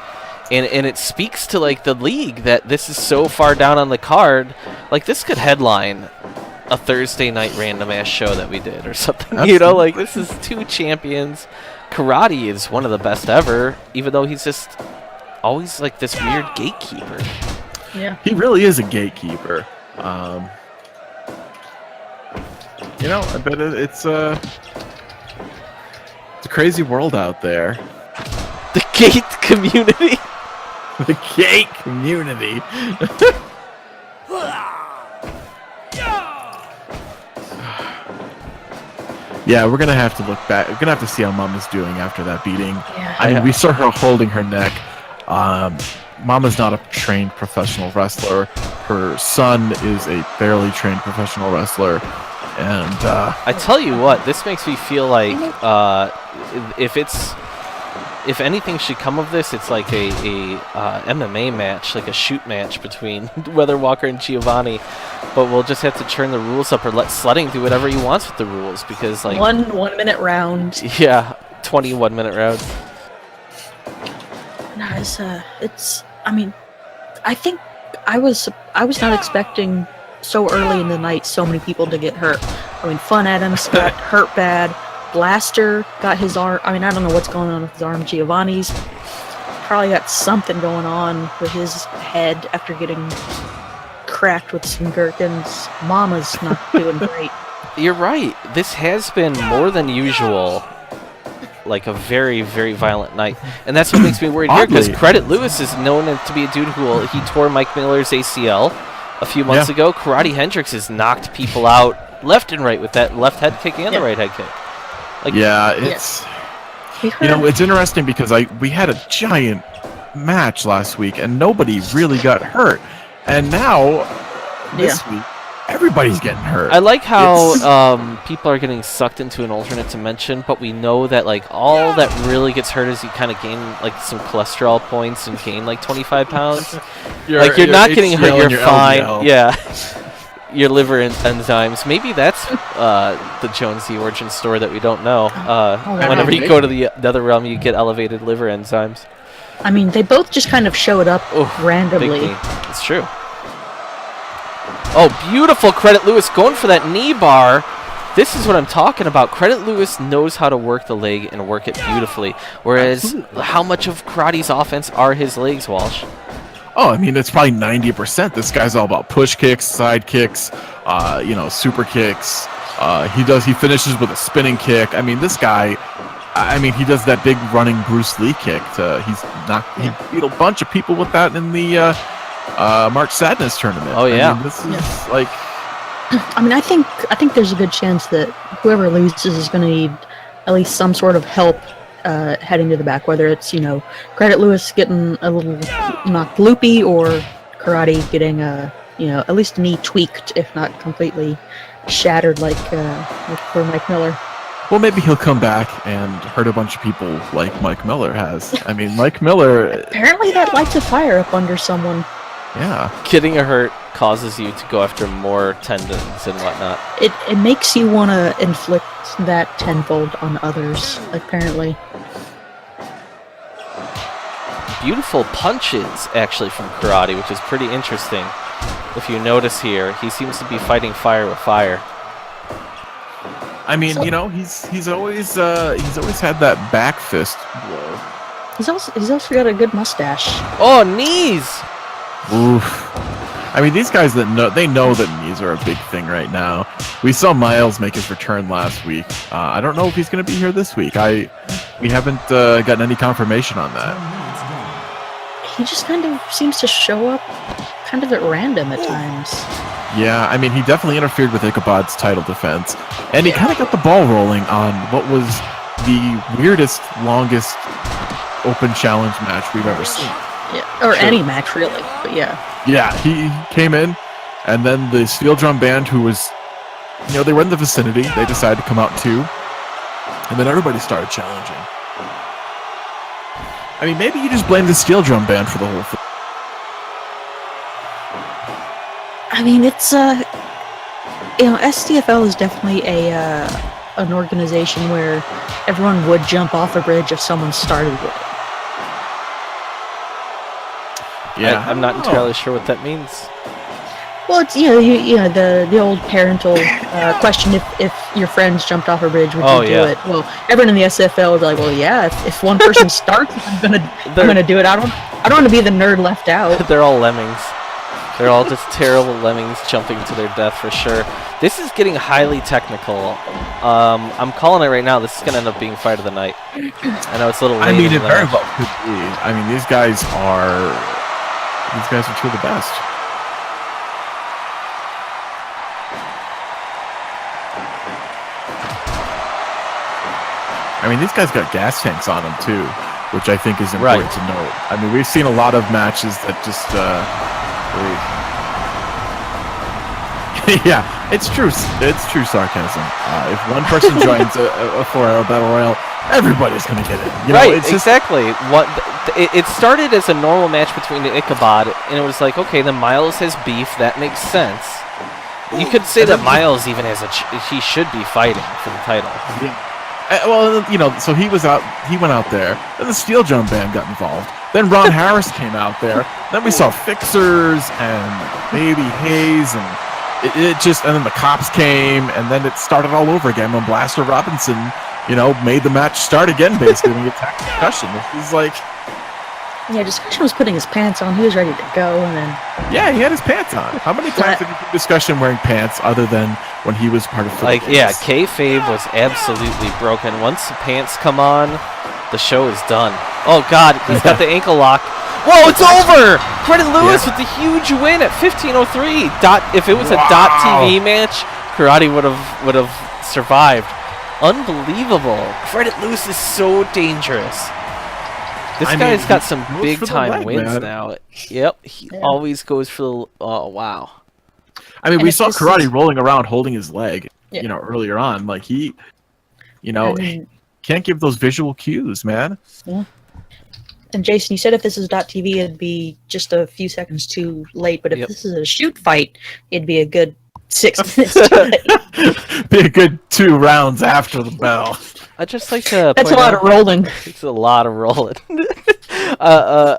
And it speaks to, like, the league that this is so far down on the card. Like, this could headline a Thursday night random ass show that we did or something. Absolutely. You know, like, this is two champions. Karate is one of the best ever, even though he's just always, like, this weird gatekeeper. Yeah. He really is a gatekeeper. You know, I bet it's a crazy world out there. The gate community. The gate community. Yeah, we're gonna have to look back. We're gonna have to see how Mama's doing after that beating. Yeah. I mean, we saw her holding her neck. Mama's not a trained professional wrestler. Her son is a fairly trained professional wrestler, and I tell you what, this makes me feel like if anything should come of this, it's like a MMA match, like a shoot match between Weather Walker and Giovanni. But we'll just have to turn the rules up or let Sledding do whatever he wants with the rules, because, like, 1 minute round. Yeah, 21-minute round. No, it's. I mean, I think I was not expecting so early in the night so many people to get hurt. I mean, Fun Adams got hurt bad. Blaster got his arm. I mean, I don't know what's going on with his arm. Giovanni's probably got something going on with his head after getting cracked with some gherkins. Mama's not doing great. You're right. This has been more than usual, like a very, very violent night. And that's what makes me worried here, because Credit Lewis is known to be a dude he tore Mike Miller's ACL a few months ago. Karate Hendrix has knocked people out left and right with that left head kick and the right head kick. Like, it's it's interesting because we had a giant match last week and nobody really got hurt, and now this week everybody's getting hurt. I like how people are getting sucked into an alternate dimension, but we know that, like, all that really gets hurt is you kind of gain, like, some cholesterol points and gain like 25 pounds. You're not getting hurt. You're fine. LDL. Yeah. Your liver enzymes. Maybe that's the Jonesy origin story that we don't know. Whenever you go to the other realm, you get elevated liver enzymes. I mean, they both just kind of showed up randomly. It's true. Oh, beautiful. Credit Lewis going for that knee bar. This is what I'm talking about. Credit Lewis knows how to work the leg and work it beautifully. Whereas, how much of Karate's offense are his legs, Walsh? Oh, I mean, it's probably 90%. This guy's all about push kicks, side kicks, super kicks. He finishes with a spinning kick. I mean, this guy, he does that big running Bruce Lee kick. He beat a bunch of people with that in the March Sadness tournament. Oh yeah. I mean, this is like. I mean, I think there's a good chance that whoever loses is going to need at least some sort of help heading to the back, whether it's, Credit Lewis getting a little knocked loopy or Karate getting at least a knee tweaked, if not completely shattered like for Mike Miller. Well, maybe he'll come back and hurt a bunch of people like Mike Miller has. I mean, Mike Miller... Apparently that lights a fire up under someone. Yeah. Getting a hurt causes you to go after more tendons and whatnot. It makes you want to inflict that tenfold on others, apparently. Beautiful punches, actually, from Karate, which is pretty interesting. If you notice here, he seems to be fighting fire with fire. I mean, he's always had that back fist blow. He's also got a good mustache. Oh, knees! Oof. I mean, these guys they know that knees are a big thing right now. We saw Miles make his return last week. I don't know if he's going to be here this week. We haven't gotten any confirmation on that. He just kind of seems to show up kind of at random at times. Yeah, I mean, he definitely interfered with Ichabod's title defense, and he kind of got the ball rolling on what was the weirdest, longest open challenge match we've ever seen. Yeah, or any match really, but yeah. Yeah, he came in, and then the steel drum band, who was, they were in the vicinity, they decided to come out too, and then everybody started challenging. I mean, maybe you just blame the steel drum band for the whole thing. I mean, it's SCFL is definitely an organization where everyone would jump off a bridge if someone started with it. Yeah, I'm not entirely sure what that means. Well, it's the old parental question: if your friends jumped off a bridge, would you do it? Well, everyone in the SFL would be like, well, yeah. If one person starts, I'm gonna do it. I don't want to be the nerd left out. They're all lemmings. They're all just terrible lemmings jumping to their death for sure. This is getting highly technical. I'm calling it right now. This is gonna end up being fight of the night. I know it's a little late. I mean, it very well could be. I mean, these guys are two of the best. I mean, these guys got gas tanks on them too, which I think is important to note. I mean, we've seen a lot of matches that just yeah, it's true. It's true sarcasm. If one person joins a 4-hour battle royale, everybody's gonna get it. It's exactly. It started as a normal match between the Ichabod, and it was like, okay, then Miles has beef. That makes sense. You could say that Miles even has he should be fighting for the title. Yeah. So he went out there, then the Steel Drum Band got involved, then Ron Harris came out there, then we saw Fixers and Baby Hayes, and and then the cops came, and then it started all over again when Blaster Robinson, made the match start again, basically, when he attacked Discussion. This is like... Yeah, Discussion was putting his pants on, he was ready to go, and then... Yeah, he had his pants on. How many times did you do Discussion wearing pants other than when he was part of Philippines? kayfabe was absolutely broken. Once the pants come on, the show is done. Oh, God, he's got the ankle lock. Whoa, it's over! Credit Lewis with the huge win at 15:03. If it was a .TV match, Karate would have survived. Unbelievable. Credit Lewis is so dangerous. This guy's got some big time wins now. Yep, he always goes for the... Oh, wow. I mean, we saw Karate rolling around holding his leg, earlier on. Like, he, can't give those visual cues, man. Yeah. And Jason, you said if this is .TV, it'd be just a few seconds too late. But if this is a shoot fight, it'd be a good 6 minutes too late. Be a good 2 rounds after the bell. I'd just like to That's a lot of rolling. It's a lot of rolling. I'd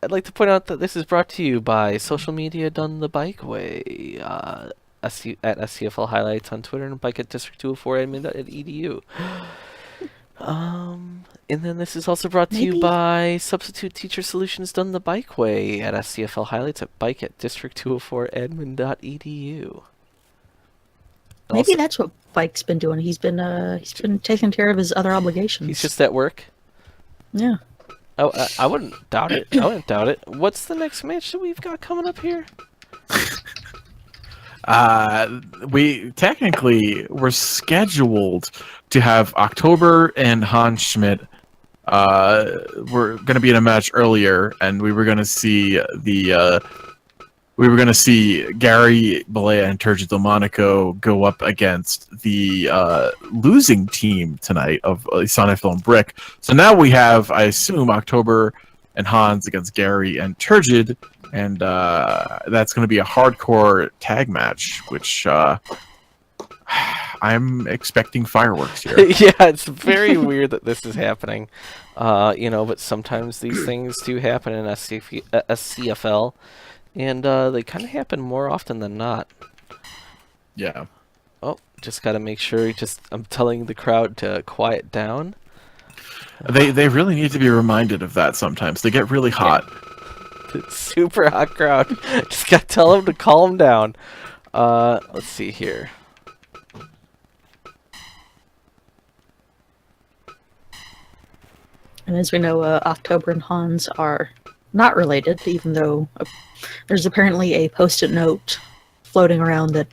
like to point out that this is brought to you by social media done the bike way. At SCFL Highlights on Twitter and bike at district204admin.edu. And then this is also brought to you by Substitute Teacher Solutions done the bike way at SCFL Highlights at bike at district204admin.edu. Maybe that's what Bike's been doing. He's been taking care of his other obligations. He's just at work. Yeah. Oh, I wouldn't doubt it. I wouldn't doubt it. What's the next match that we've got coming up here? We're scheduled to have October and Hans Schmidt. We're going to be in a match earlier, and we were going to see Gary Balea and Turgid Delmonico go up against the losing team tonight of SCFL and Brick. So now we have, I assume, October and Hans against Gary and Turgid, and that's going to be a hardcore tag match, which I'm expecting fireworks here. Yeah, it's very weird that this is happening. But sometimes these things do happen in SCFL. And they kind of happen more often than not. Yeah. Oh, just got to make sure. I'm telling the crowd to quiet down. They really need to be reminded of that sometimes. They get really hot. Super hot crowd. Just gotta tell them to calm down. Let's see here. And as we know, October and Hans are not related, even though there's apparently a post-it note floating around that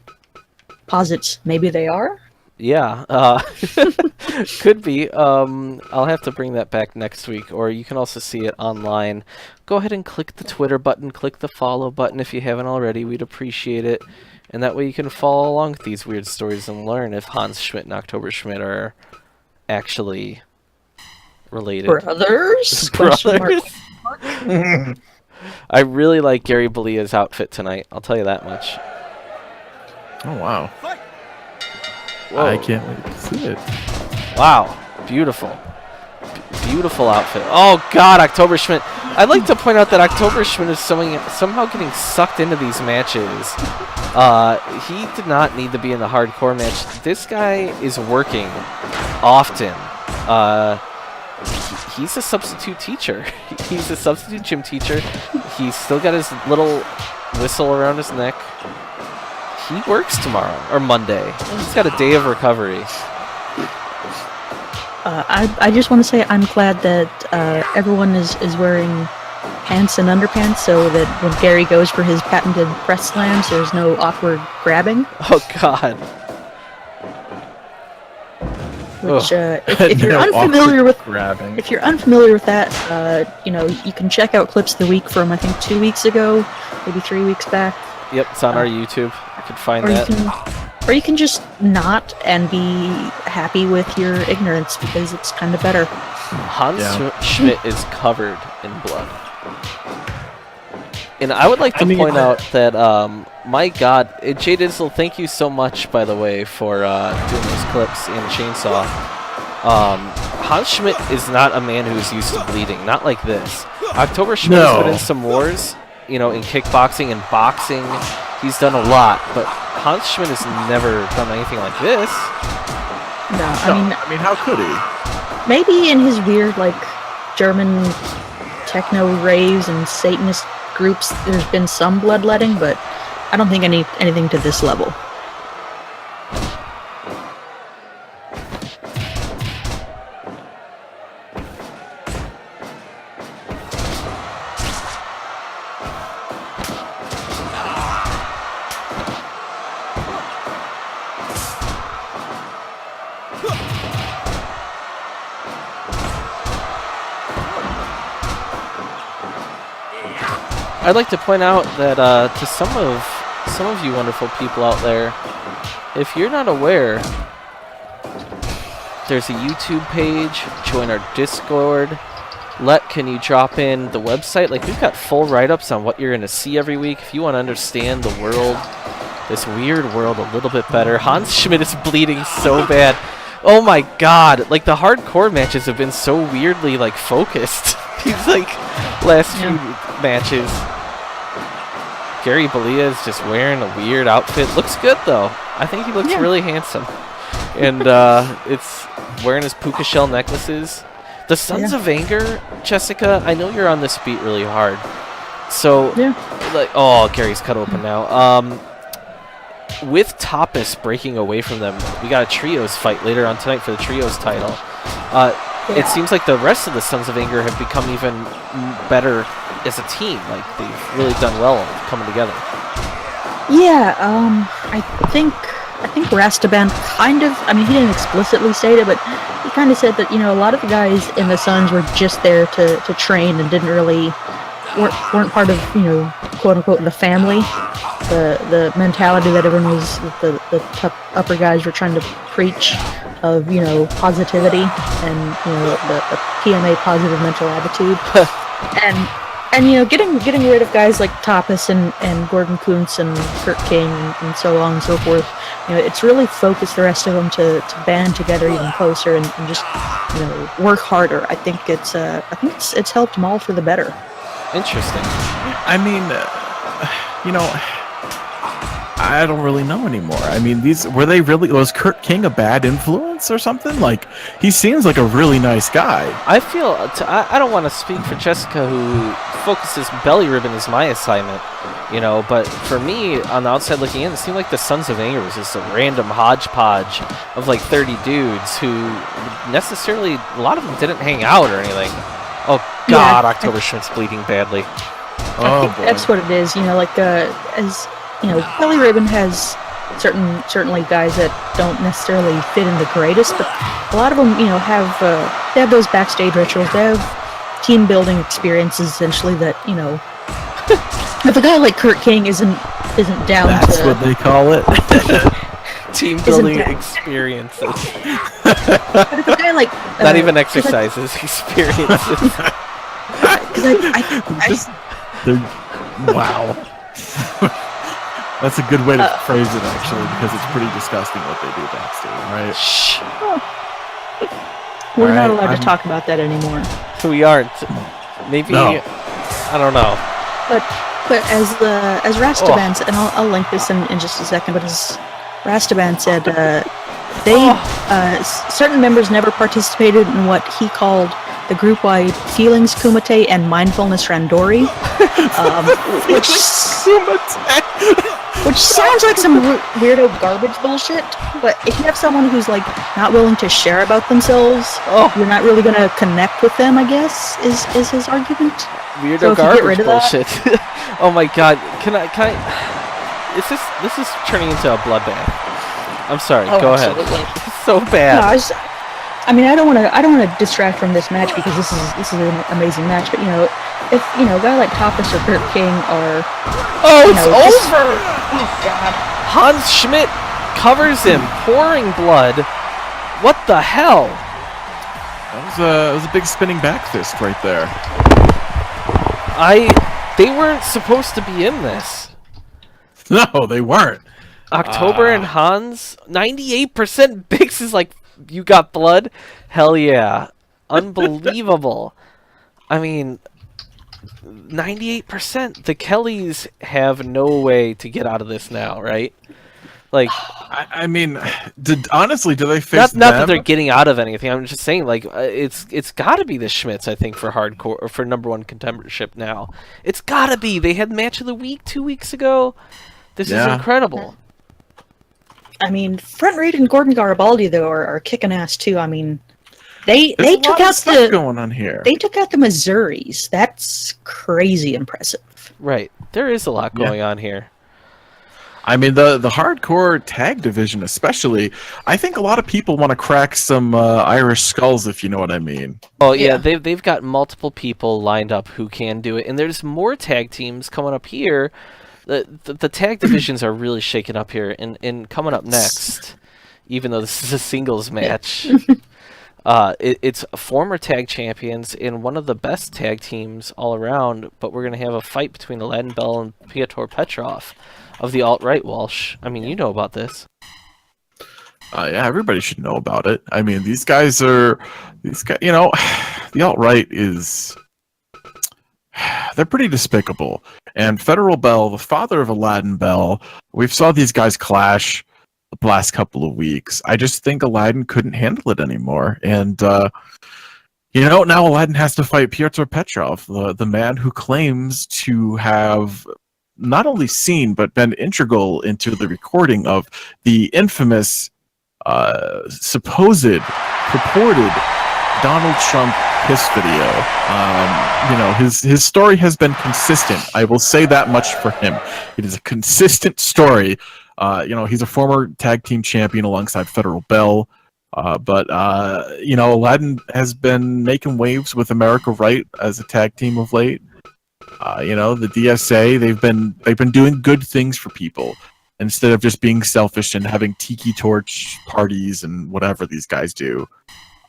posits maybe they are. Yeah, could be. I'll have to bring that back next week, or you can also see it online. Go ahead and click the Twitter button, click the follow button if you haven't already. We'd appreciate it. And that way you can follow along with these weird stories and learn if Hans Schmidt and October Schmidt are actually related. Brothers? Brothers? I really like Gary Balia's outfit tonight. I'll tell you that much. Oh, wow. Whoa. I can't wait to see it. Wow. Beautiful. Beautiful outfit. Oh, God, October Schmidt. I'd like to point out that October Schmidt is somehow getting sucked into these matches. He did not need to be in the hardcore match. This guy is working often. He's a substitute teacher. He's a substitute gym teacher. He's still got his little whistle around his neck. He works tomorrow, or Monday. He's got a day of recovery. I just want to say I'm glad that everyone is wearing pants and underpants so that when Gary goes for his patented press slams, there's no awkward grabbing. Oh, God. Which, if you're unfamiliar with grabbing. if you're unfamiliar with that, you can check out clips of the week from I think 2 weeks ago, maybe 3 weeks back. Yep, it's on our YouTube. You can find that. Or you can just not and be happy with your ignorance because it's kind of better. Hans Schmidt is covered in blood. And I would like to point out that, my God, Jay Dizzle, thank you so much, by the way, for doing those clips in Chainsaw. Hans Schmidt is not a man who's used to bleeding, not like this. October Schmidt has been in some wars, in kickboxing and boxing. He's done a lot, but Hans Schmidt has never done anything like this. No, I mean, how could he? Maybe in his weird, German techno raves and Satanist groups, there's been some bloodletting, but I don't think anything to this level. I'd like to point out that to some of you wonderful people out there, if you're not aware, there's a YouTube page. Join our Discord. Can you drop in the website? We've got full write-ups on what you're going to see every week. If you want to understand the world, this weird world a little bit better. Hans Schmidt is bleeding so bad. Oh my God! The hardcore matches have been so weirdly focused. These last few matches. Gary Balia is just wearing a weird outfit. Looks good though. I think he looks really handsome. And it's wearing his puka shell necklaces. The Sons of Anger, Jessica, I know you're on this beat really hard. So, oh, Gary's cut open now. With Tapas breaking away from them, we got a trios fight later on tonight for the trios title. It seems like the rest of the Sons of Anger have become even better as a team. They've really done well coming together. Yeah, I think Rastaban he didn't explicitly state it, but he kind of said that, a lot of the guys in the Sons were just there to train and weren't part of, quote unquote, the family. The mentality that everyone was, the upper guys were trying to preach of, positivity and, the PMA positive mental attitude. and getting rid of guys like Tapas and Gordon Kuntz and Kurt King and so on and so forth, it's really focused the rest of them to band together even closer and just, work harder. I think it's helped them all for the better. Interesting. I mean, I don't really know anymore. I mean, was Kurt King a bad influence or something? Like, he seems like a really nice guy. I feel I don't want to speak for Jessica, who focuses belly ribbon as my assignment, but for me, on the outside looking in, it seemed like the Sons of Anger was just a random hodgepodge of like 30 dudes who necessarily, a lot of them didn't hang out or anything. Oh God, Yeah, October Schmidt's bleeding badly. Oh, I think that's what it is. Belly Ribbon has certainly guys that don't necessarily fit in the greatest, but a lot of them, they have those backstage rituals. They have team building experiences, essentially. That if a guy like Kurt King isn't down That's to, what they call it. Team building experiences. but if a guy like Not even exercises, experiences. Wow. That's a good way to phrase it, actually, because it's pretty disgusting what they do backstage, right? Shh. We're not allowed to talk about that anymore. We aren't. Maybe. No. I don't know. But as Rastaban said, and I'll link this in just a second, but as Rastaban said, certain members never participated in what he called the group-wide Feelings Kumite and Mindfulness Randori, which sounds like some weirdo garbage bullshit, but if you have someone who's like not willing to share about themselves, you're not really going to connect with them, I guess, is his argument. Weirdo So if you get garbage rid of bullshit. Oh my God! Can I? This is turning into a bloodbath. I'm sorry. Go ahead. It's so bad. No, I don't want to distract from this match because this is an amazing match. But if a guy like Tapas or Kurt King are it's over. Oh God! Hans Schmidt covers him, pouring blood. What the hell? That was a big spinning back fist right there. They weren't supposed to be in this. No, they weren't. October and Hans, 98%. Biggs is like, you got blood? Hell yeah. Unbelievable. I mean, 98%. The Kellys have no way to get out of this now, right? Like, I mean, do they face not that them? they're getting out of anything. I'm just saying, like, it's got to be the Schmitz, I think, for hardcore or for number 1 contendership now. It's got to be. They had match of the week 2 weeks ago. This is incredible. I mean, Front Rate and Gordon Garibaldi though are kicking ass too. I mean, they took out going on here. They took out the Missouris. That's crazy impressive. Right. There is a lot going on here. I mean, the hardcore tag division especially, I think a lot of people want to crack some Irish skulls, if you know what I mean. Oh, yeah, they've got multiple people lined up who can do it, and there's more tag teams coming up here. The tag divisions are really shaking up here, and coming up next, even though this is a singles match, it's former tag champions and one of the best tag teams all around, but we're going to have a fight between Aladdin Bell and Piotr Petrov of the alt-right Walsh. I mean, you know about this. Yeah, everybody should know about it. I mean, these guys, the alt-right is... They're pretty despicable. And Federal Bell, the father of Aladdin Bell, we've saw these guys clash the last couple of weeks. I just think Aladdin couldn't handle it anymore. And, now Aladdin has to fight Piotr Petrov, the man who claims to have not only seen, but been integral into the recording of the infamous, purported Donald Trump piss video. His story has been consistent. I will say that much for him. It is a consistent story. He's a former tag team champion alongside Federal Bell. But Aladdin has been making waves with America Right as a tag team of late. The DSA, they've been doing good things for people instead of just being selfish and having tiki torch parties and whatever these guys do.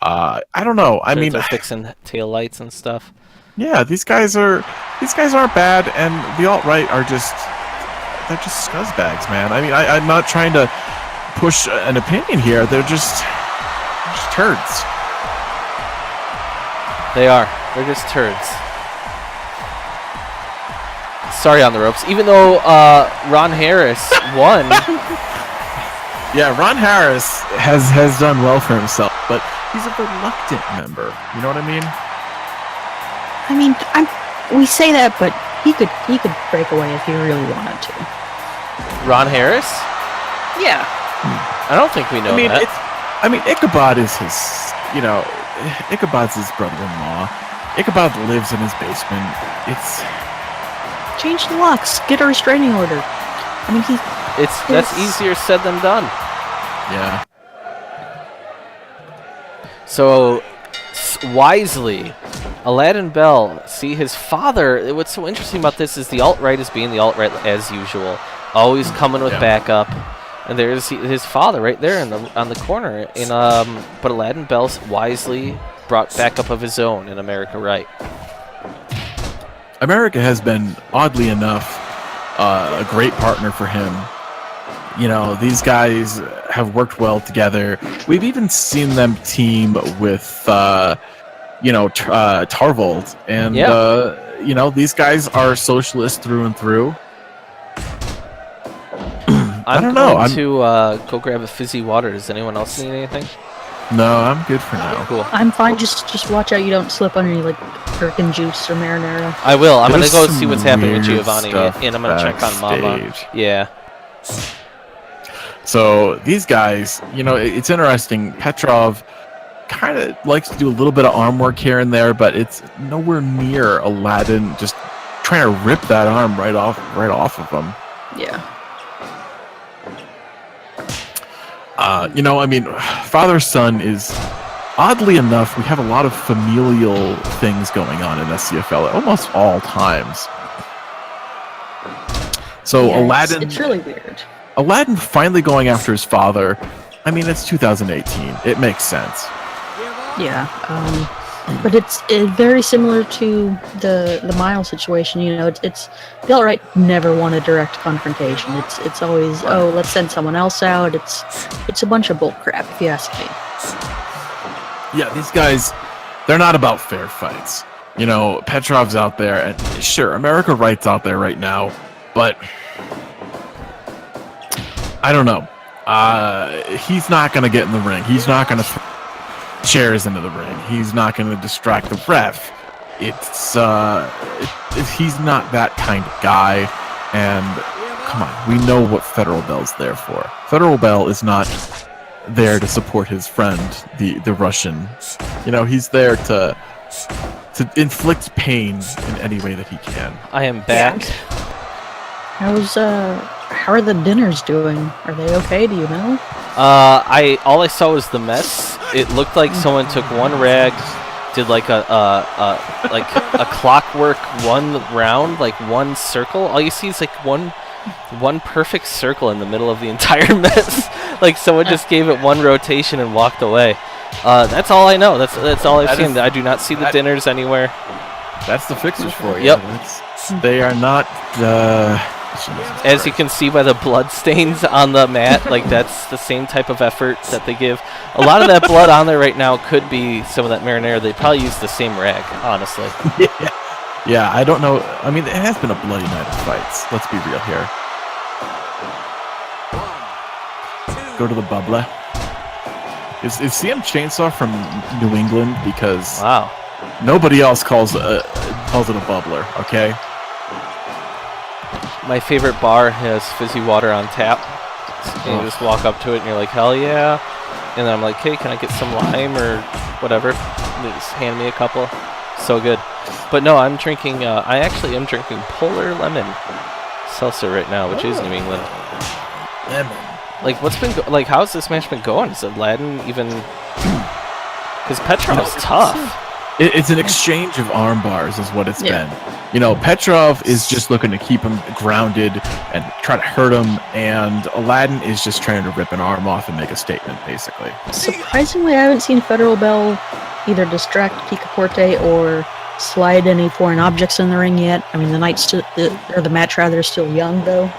I don't know. I mean, they're fixing tail lights and stuff. Yeah, these guys aren't bad, and the alt-right they're just scuzbags, man. I mean, I'm not trying to push an opinion here. They're just turds. They are. They're just turds. sorry, on the ropes. Even though Ron Harris won. Yeah, Ron Harris has done well for himself, but he's a reluctant member. You know what I mean? I mean, we say that, but he could break away if he really wanted to. Ron Harris? Yeah. I don't think we know that. Ichabod is his, Ichabod's his brother-in-law. Ichabod lives in his basement. It's... Change the locks. Get a restraining order. I mean, That's easier said than done. Yeah. So, wisely, Aladdin Bell, see his father. What's so interesting about this is the alt-right is being the alt-right as usual. Always coming with backup. And there's his father right there on the corner. But Aladdin Bell wisely brought backup of his own in America Right. America has been, oddly enough, a great partner for him. These guys have worked well together. We've even seen them team with, Tarvold. And, these guys are socialists through and through. I'm going to go grab a fizzy water. Does anyone else need anything? No, I'm good for now. Cool. I'm fine. Just watch out you don't slip on any gherkin juice or marinara. I will. I'm going to There's go see what's happening with weird Giovanni, stuff and I'm going to check on Mama. backstage. Yeah. So these guys, it's interesting. Petrov kind of likes to do a little bit of arm work here and there, but it's nowhere near Aladdin just trying to rip that arm right off of him. Yeah. Father-son is, oddly enough, we have a lot of familial things going on in SCFL at almost all times. So Yeah, Aladdin... It's really weird. Aladdin finally going after his father, it's 2018. It makes sense. Yeah. But it's very similar to the Miles situation. It's the alt-right never want a direct confrontation. It's always, let's send someone else out. It's a bunch of bull crap, if you ask me. Yeah, these guys, they're not about fair fights. Petrov's out there, and sure, America Right's out there right now, but I don't know. He's not going to get in the ring. He's not going to chairs into the ring. He's not going to distract the ref. He's not that kind of guy. And come on, we know what Federal Bell's there for. Federal Bell is not there to support his friend, the Russian. He's there to inflict pain in any way that he can. I am back. How are the dinners doing? Are they okay? Do you know? All I saw was the mess. It looked like someone took one rag, did like a clockwork one round, like one circle. All you see is like one perfect circle in the middle of the entire mess. Like someone just gave it one rotation and walked away. That's all I know. That's all I've seen. I do not see the dinners anywhere. That's the fixers for you. Yep. They are not. As you can see by the blood stains on the mat, that's the same type of effort that they give. A lot of that blood on there right now could be some of that marinara. They probably use the same rag, honestly. Yeah, I don't know. It has been a bloody night of fights. Let's be real here. Go to the bubbler. Is CM Chainsaw from New England? Because nobody else calls it a bubbler, okay? My favorite bar has fizzy water on tap. And you just walk up to it and you're like, hell yeah. And then I'm like, hey, can I get some lime or whatever? And they just hand me a couple. So good. But no, I'm drinking, I actually am drinking Polar Lemon Seltzer right now, which is New England. Lemon. How's this match been going? Is Aladdin even... Because Petrov's tough. It's an exchange of arm bars is what it's been. Petrov is just looking to keep him grounded and try to hurt him, and Aladdin is just trying to rip an arm off and make a statement, basically. Surprisingly, I haven't seen Federal Bell either distract Picaporte or slide any foreign objects in the ring yet. The the match rather is still young, though.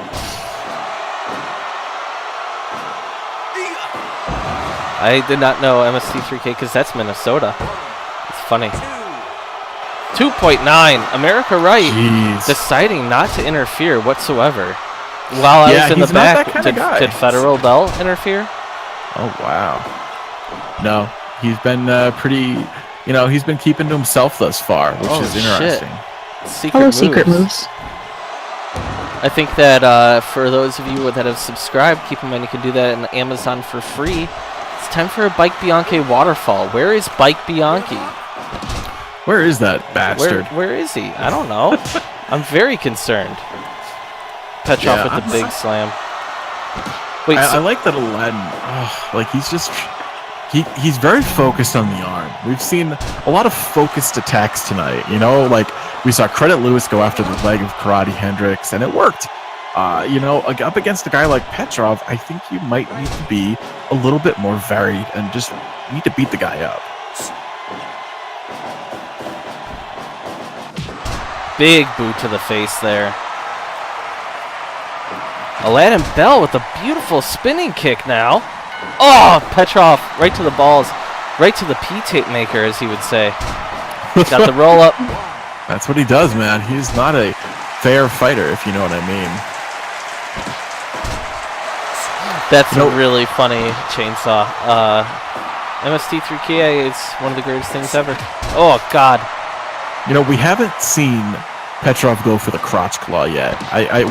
I did not know MST3K because that's Minnesota. It's funny. 2.9. America Right Jeez. deciding not to interfere whatsoever. While I was in the he's not that back, kinda guy. did Federal Bell interfere? Oh, wow. No, he's been pretty, he's been keeping to himself thus far, which is interesting. Hello, secret moves. I think that for those of you that have subscribed, keep in mind you can do that on Amazon for free. It's time for a Bike Bianchi waterfall. Where is Bike Bianchi? Where is that bastard? Where is he? I don't know. I'm very concerned. Petrov Yeah, with the big slam. Wait, I like that Aladdin. He's very focused on the arm. We've seen a lot of focused attacks tonight. We saw Credit Lewis go after the leg of Karate Hendrix, and it worked. Up against a guy like Petrov, I think you might need to be a little bit more varied and just need to beat the guy up. big boot to the face there. Aladdin Bell with a beautiful spinning kick now. Oh, Petrov right to the balls. Right to the P-tape maker, as he would say. Got the roll up. That's what he does, man. He's not a fair fighter, if you know what I mean. That's a really funny chainsaw. MST3K is one of the greatest things ever. Oh, God. We haven't seen Petrov go for the crotch claw yet.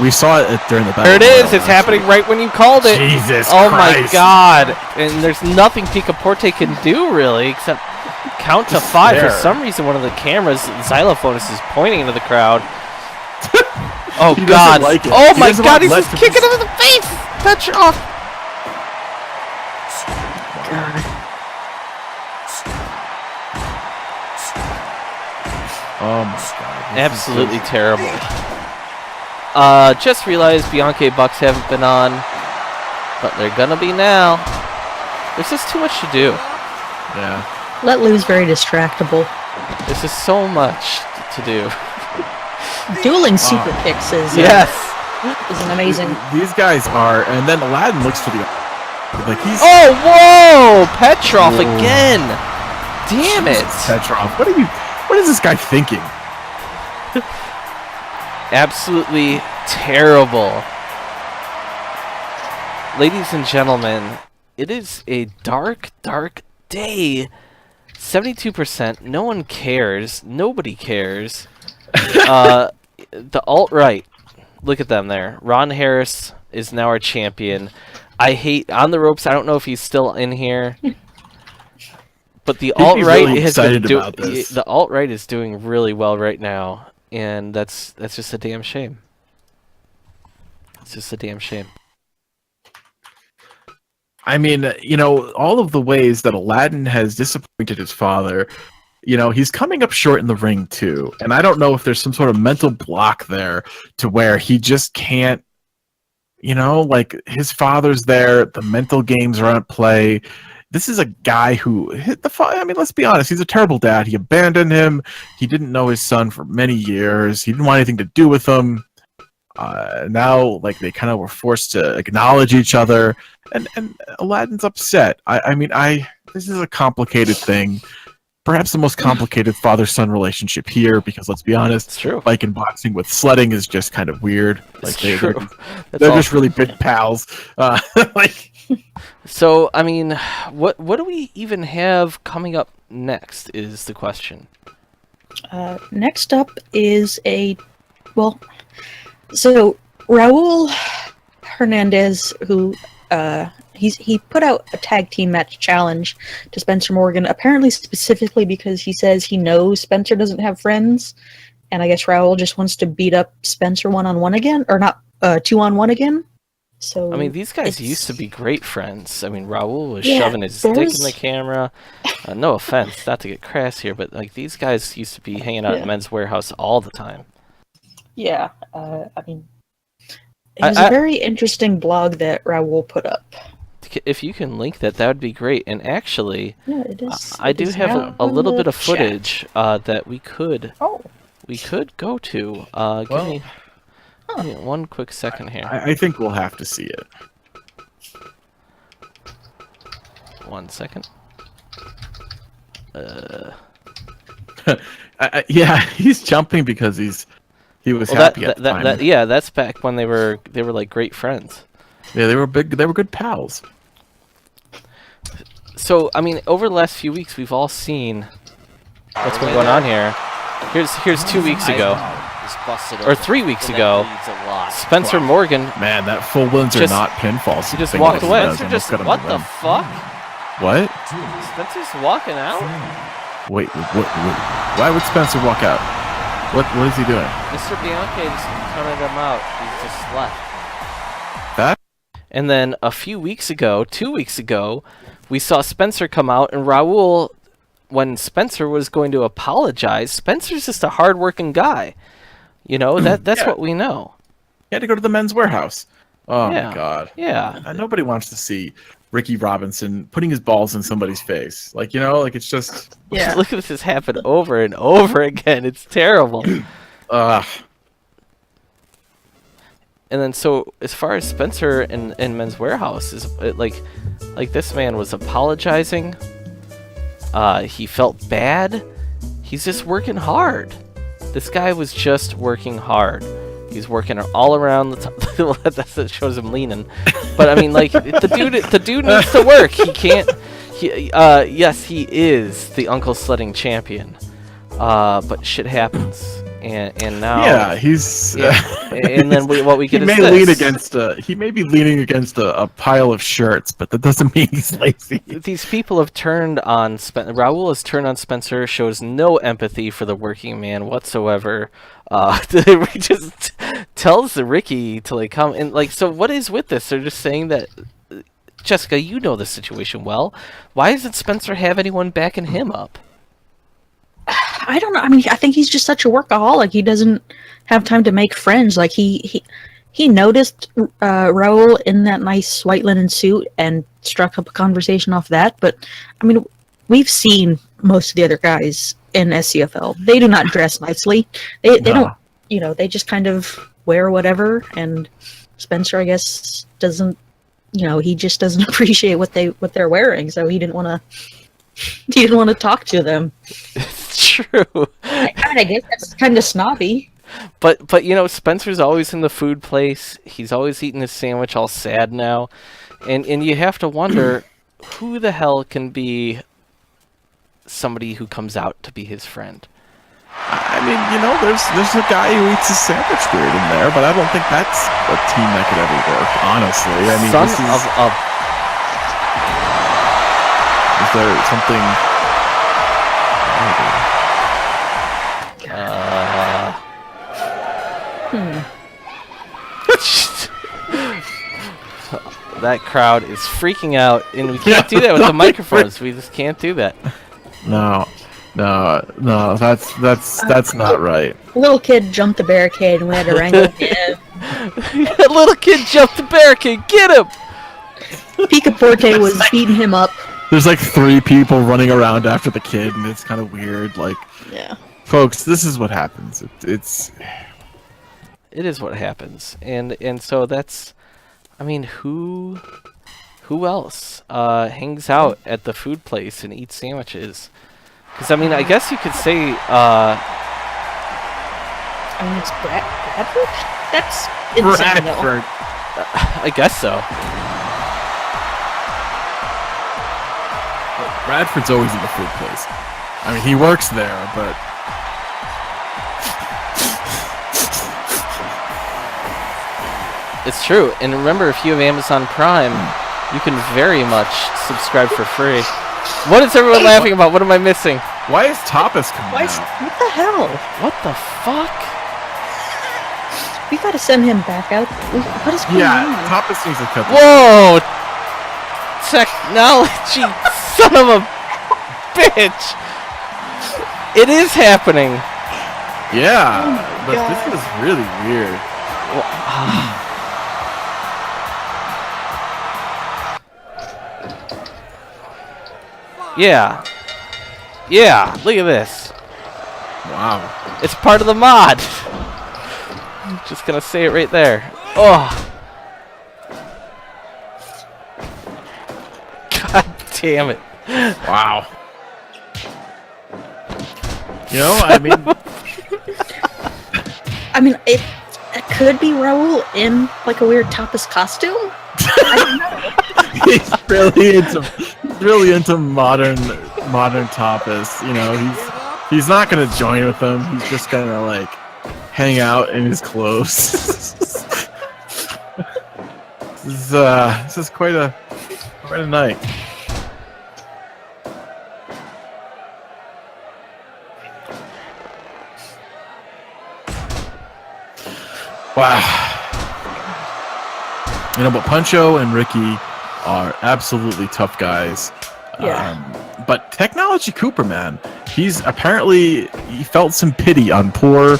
We saw it during the battle. There it is. It's happening right when you called it. Jesus Oh, Christ. my God. And there's nothing Picaporte can do, really, except count to 5. There. For some reason, one of the cameras, xylophonist, is pointing into the crowd. Oh, He God. doesn't like it. Oh, He my doesn't God. want He's left just to kicking him in the face. Petrov. God. Oh, my God. Absolutely terrible. Just realized Bianchi Bucks haven't been on, but they're gonna be now. There's just too much to do. Yeah. Let Lou's very distractible. There's just so much to do. Dueling super kicks is Yes. is an amazing. These guys are, and then Aladdin looks for the, like he's. Oh, whoa! Petrov Whoa. again. Damn it. Jesus, Petrov, what is this guy thinking? Absolutely terrible. Ladies and gentlemen, it is a dark, dark day. 72%. No one cares. Nobody cares. The alt-right. Look at them there. Ron Harris is now our champion. I hate On the Ropes. I don't know if he's still in here. But the alt-right really has been excited about this. the alt-right is doing really well right now, and that's just a damn shame. It's just a damn shame. I mean, all of the ways that Aladdin has disappointed his father, he's coming up short in the ring too. And I don't know if there's some sort of mental block there to where he just can't, like his father's there, the mental games are at play. This is a guy who hit the father. I mean, let's be honest. He's a terrible dad. He abandoned him. He didn't know his son for many years. He didn't want anything to do with him. Now, like, they kind of were forced to acknowledge each other. And Aladdin's upset. This is a complicated thing. Perhaps the most complicated father-son relationship here, because let's be honest, It's true. bike and boxing with sledding is just kind of weird. Like It's true. they're just really big pals. So, I mean, what do we even have coming up next is the question. Next up is so Raul Hernandez, who he put out a tag team match challenge to Spencer Morgan, apparently specifically because he says he knows Spencer doesn't have friends, and I guess Raul just wants to beat up Spencer 1-on-1 again, or not 2-on-1 again. So I mean, these guys used to be great friends. I mean, Raul was Yeah, shoving his stick in there's- the camera. No offense, not to get crass here, but like these guys used to be hanging out at Yeah. Men's Warehouse all the time. Yeah, it was a very interesting blog that Raul put up. If you can link that, that would be great. And actually, Yeah, it is. I it do is have now a on little the bit of chat. footage that we could go to. Give me one quick second here. I think we'll have to see it. 1 second. Yeah, he's jumping because he was Well, happy at the time. yeah, that's back when they were like great friends. Yeah, they were good pals. So, I mean, over the last few weeks, we've all seen what's been going on here. Here's 2 weeks ago, or 3 weeks ago. Spencer Morgan. Man, that full wins are not pinfalls. He just walked away. Spencer Just what the fuck? What? Spencer's walking out. Wait, why would Spencer walk out? What is he doing? Mr. Bianchi just counted him out. He's just left. That? And then a few weeks ago, 2 weeks ago, we saw Spencer come out, and Raul, when Spencer was going to apologize, Spencer's just a hardworking guy. You know, that's what we know. He had to go to the Men's Warehouse. Oh Yeah. my god. Yeah. Nobody wants to see Ricky Robinson putting his balls in somebody's face. Like, you know, like it's just Yeah. Look at this happen over and over again. It's terrible. ugh. And then, so as far as Spencer and Men's Warehouse is like this man was apologizing. He felt bad. He's just working hard. This guy was just working hard. He's working all around the top. Well, that shows him leaning. But I mean, like the dude needs to work. He can't. Yes, he is the Uncle Sledding champion. But shit happens. And now, yeah, he's. And then what we get he is may lean this. against he may be leaning against a pile of shirts, but that doesn't mean he's lazy. These people have turned on Spencer. Raul has turned on Spencer. Shows no empathy for the working man whatsoever. He just tells Ricky to like come and like. So what is with this? They're just saying that. Jessica, you know the situation well. Why doesn't Spencer have anyone backing him up? I don't know. I mean, I think he's just such a workaholic. He doesn't have time to make friends. Like he noticed Raul in that nice white linen suit and struck up a conversation off that. But I mean, we've seen most of the other guys in SCFL. They do not dress nicely. They don't. You know, they just kind of wear whatever. And Spencer, I guess, doesn't. You know, he just doesn't appreciate what they're wearing. So he didn't want to. He didn't want to talk to them. It's true. I guess that's kind of snobby. But you know, Spencer's always in the food place. He's always eating his sandwich, all sad now, and you have to wonder who the hell can be somebody who comes out to be his friend. I mean, you know, there's a guy who eats his sandwich weird in there, but I don't think that's a team that could ever work. Honestly, I mean, Son this is. of a. Is there something? That crowd is freaking out, and we can't do that with the microphones. We just can't do that. No, that's not right. A little kid jumped the barricade and we had to wrangle him. A little kid jumped the barricade. Get him! Picaporte was beating him up. There's like 3 people running around after the kid, and it's kind of weird. Like, Yeah. folks, this is what happens. It is what happens, and so that's. I mean, who else hangs out at the food place and eats sandwiches? Because I mean, I guess you could say. I mean, it's Bradford? That's insane, though. Bradford. I guess so. Bradford's always in the food place. I mean, he works there, but. It's true. And remember, if you have Amazon Prime, you can very much subscribe for free. What is everyone laughing about? What am I missing? Why is Tapas coming out? What the hell? What the fuck? We gotta send him back out. What is going Yeah, on? Tapas needs to cut this. Whoa! Technology, son of a bitch! It is happening. Yeah, but God. this is really weird. Yeah. Yeah, look at this. Wow. It's part of the mod. I'm just gonna say it right there. Oh. God damn it. Wow. You know, I mean, it could be Raul in like a weird tapas costume. I don't know. he's really into modern tapas. You know, he's not gonna join with them. He's just gonna like hang out in his clothes. This is quite a night. Wow. You know, but Puncho and Ricky are absolutely tough guys. Yeah. But Technology Cooper, man, he felt some pity on poor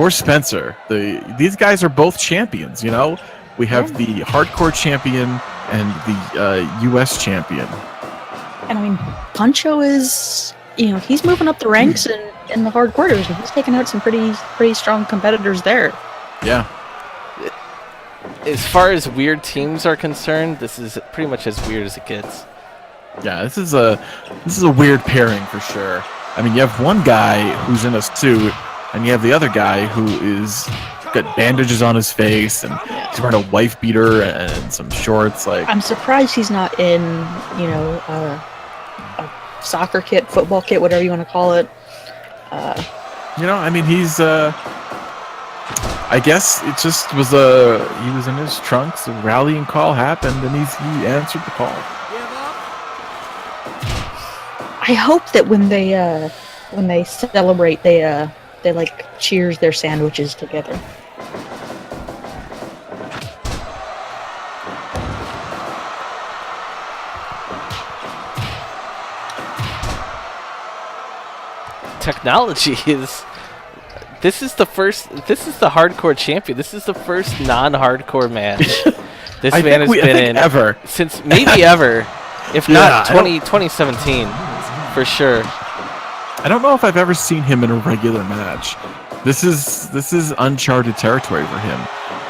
Spencer. These guys are both champions, you know? We have the hardcore champion and the US champion. And I mean, Puncho is, he's moving up the ranks in the hardcore division. He's taking out some pretty strong competitors there. Yeah. As far as weird teams are concerned, this is pretty much as weird as it gets. Yeah, this is a weird pairing for sure. I mean, you have one guy who's in a suit, and you have the other guy who is got bandages on his face, and he's wearing a wife beater and some shorts. Like, I'm surprised he's not in, a soccer kit, football kit, whatever you want to call it. I mean, he's. I guess it just was he was in his trunks. A rallying call happened, and he answered the call. I hope that when they celebrate, they like cheers their sandwiches together. Technology is. This is the hardcore champion. This is the first non-hardcore match this man has been in ever. Since maybe ever, if not 2017, for sure. I don't know if I've ever seen him in a regular match. This is uncharted territory for him.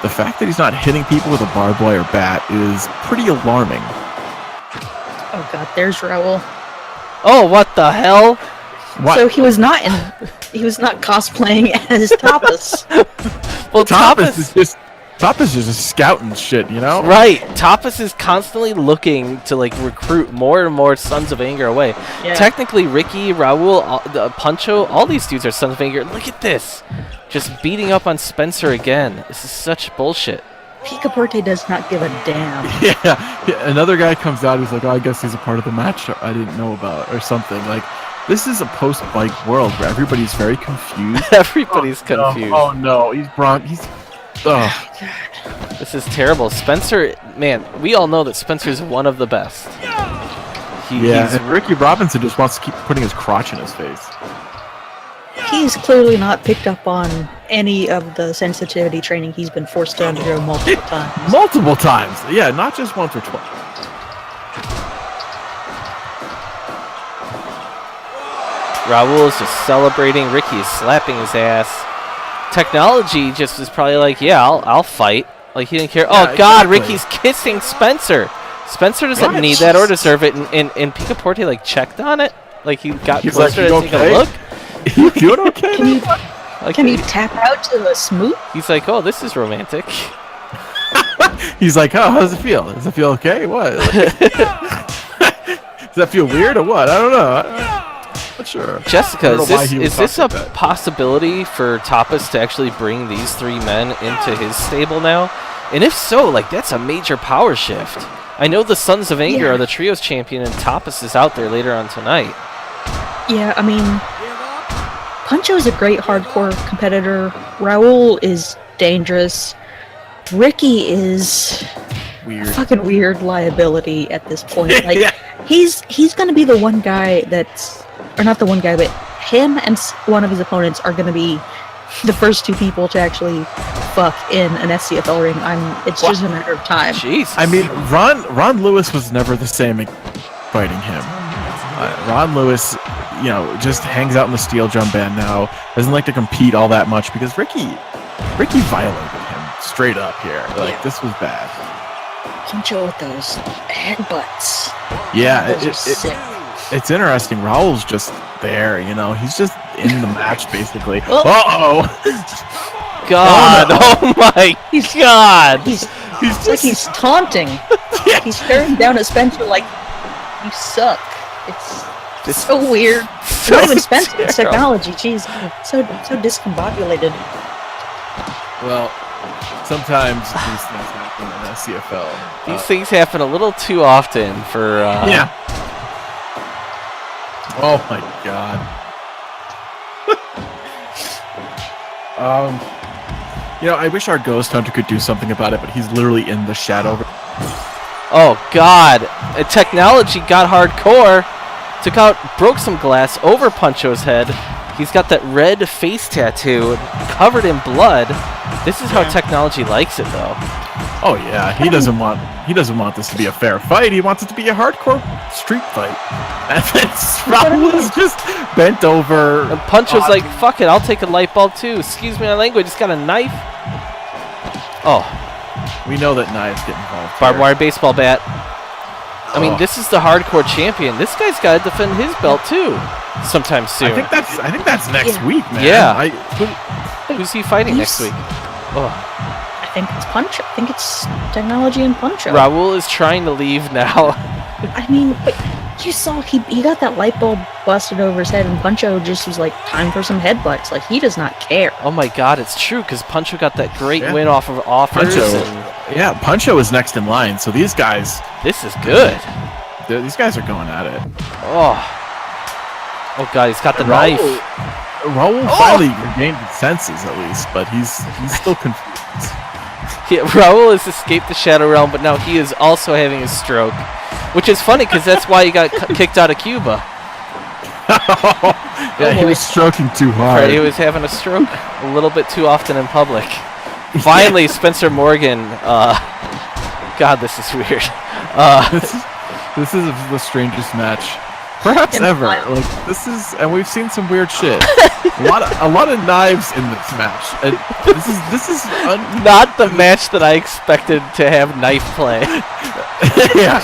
The fact that he's not hitting people with a barbed wire bat is pretty alarming. Oh god, there's Raul. Oh, what the hell? What? So he was not cosplaying as Tapas. Well, Tapas is just scouting shit, you know? Right. Tapas is constantly looking to like recruit more and more Sons of Anger away. Yeah. Technically, Ricky, Raul, Puncho, all these dudes are Sons of Anger. Look at this. Just beating up on Spencer again. This is such bullshit. Picaporte does not give a damn. Yeah. Another guy comes out who's like, oh, I guess he's a part of the match I didn't know about or something. Like, this is a post-bike world where everybody's very confused. Everybody's confused. Oh no, he's. This is terrible. Spencer, man, we all know that Spencer's one of the best. And Ricky Robinson just wants to keep putting his crotch in his face. He's clearly not picked up on any of the sensitivity training he's been forced to undergo multiple times. Multiple times, yeah, not just once or twice. Raul is just celebrating. Ricky is slapping his ass. Technology just is probably like, yeah, I'll fight. Like, he didn't care. Yeah, oh, God, exactly. Ricky's kissing Spencer. Spencer doesn't need that or deserve it. And Picaporte, like, checked on it. Like, he got closer to take a look. You doing okay? Can you tap out to a smooth? He's like, oh, this is romantic. He's like, oh, how does it feel? Does it feel okay? What? Does that feel weird or what? I don't know. Not sure. Jessica, is this a possibility for Tapas to actually bring these three men into his stable now? And if so, like, that's a major power shift. I know the Sons of Anger are the trios champion, and Tapas is out there later on tonight. Yeah, I mean, Puncho is a great hardcore competitor. Raul is dangerous. Ricky is weird. Fucking weird liability at this point. Like, he's gonna be the one guy that's, or not the one guy, but him and one of his opponents are gonna be the first two people to actually fuck in an SCFL ring. It's just a matter of time. Jesus. I mean, Ron Lewis was never the same fighting him. Ron Lewis, just hangs out in the steel drum band now. Doesn't like to compete all that much because Ricky violated him straight up here. Like, this was bad. Puncho with those headbutts. Yeah, Those are sick. it's interesting. Raul's just there. He's just in the match basically. Oh. God! Oh my God! He's like he's taunting. He's staring down at Spencer like, "You suck." It's so weird. It's not even Spencer. It's technology. Jeez, so discombobulated. Well, sometimes these things happen in SCFL. These things happen a little too often for. Yeah. Oh my God. I wish our ghost hunter could do something about it, but he's literally in the shadow. Oh God! Technology got hardcore. Broke some glass over Puncho's head. He's got that red face tattoo covered in blood. This is how technology likes it, though. Oh yeah, he doesn't want this to be a fair fight. He wants it to be a hardcore street fight. And then Raul is just bent over. And Puncho's like, "Fuck it, I'll take a light bulb too." Excuse me my language. He's got a knife. Oh, we know that knives get involved. barbed wire baseball bat. I mean, this is the hardcore champion. This guy's got to defend his belt too, sometime soon. I think that's next week, man. Yeah. Who's he fighting next week? Oh. I think it's Puncho. I think it's technology and Puncho. Raul is trying to leave now. I mean, but you saw he got that light bulb busted over his head, and Puncho just was like, "Time for some headbutts." Like, he does not care. Oh my God, it's true because Puncho got that great win off of offers. Puncho is next in line. So these guys, this is good. These guys are going at it. Oh God, he's got the knife. Raul finally regained his senses at least, but he's still confused. Yeah, Raul has escaped the Shadow Realm, but now he is also having a stroke, which is funny because that's why he got kicked out of Cuba. Yeah, he was stroking too hard. Right, he was having a stroke a little bit too often in public. Finally, Spencer Morgan. God, this is weird. This is the strangest match, perhaps ever. Like and we've seen some weird shit. a lot of knives in this match. And this is not the match that I expected to have knife play. Yeah,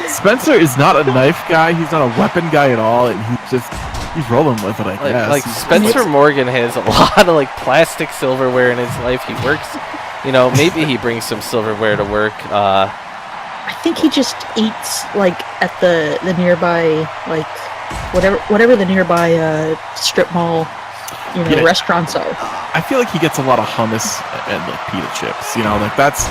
Spencer is not a knife guy. He's not a weapon guy at all, and he's rolling with it. I guess. Like Spencer Morgan has a lot of plastic silverware in his life. He works. Maybe he brings some silverware to work. I think he just eats at the nearby whatever the nearby strip mall restaurants are. I feel like he gets a lot of hummus and pita chips. That's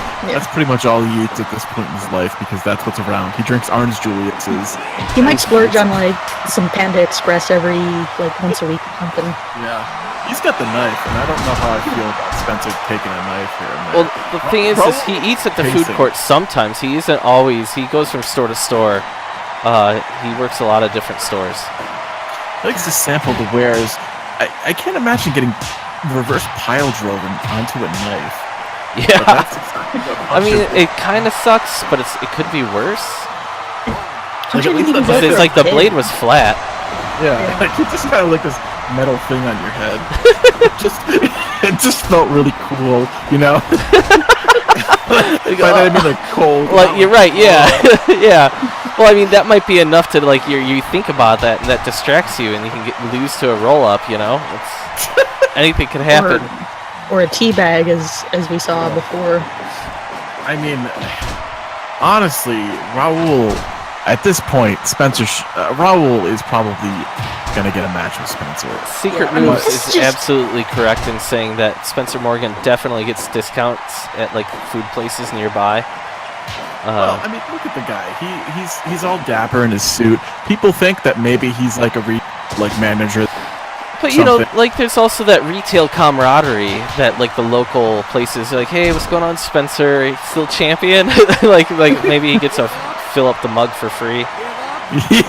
pretty much all he eats at this point in his life because that's what's around. He drinks Orange Julius's. He might splurge on some Panda Express every once a week or something. Yeah. He's got the knife, and I don't know how I feel about Spencer taking a knife here. Well, the thing is he eats at the food court sometimes. He isn't always. He goes from store to store. He works a lot of different stores. He likes to sample the wares. I can't imagine getting reverse pile driven onto a knife. Yeah. I mean, it kind of sucks, but it could be worse. It's like the blade was flat. Yeah. You just kind of this metal thing on your head. It just felt really cool, By that I mean cold. You're right, yeah. Yeah. Well, I mean that might be enough to you think about that and that distracts you and you can lose to a roll up, anything can happen. Or a tea bag as we saw before. I mean, honestly, Raul at this point, Raul is probably going to get a match with Spencer. Secret Moves is absolutely correct in saying that Spencer Morgan definitely gets discounts at food places nearby. Well, I mean, look at the guy. He's all dapper in his suit. People think that maybe he's a manager. But there's also that retail camaraderie that the local places are "Hey, what's going on, Spencer? You still champion?" Maybe he gets to fill up the mug for free.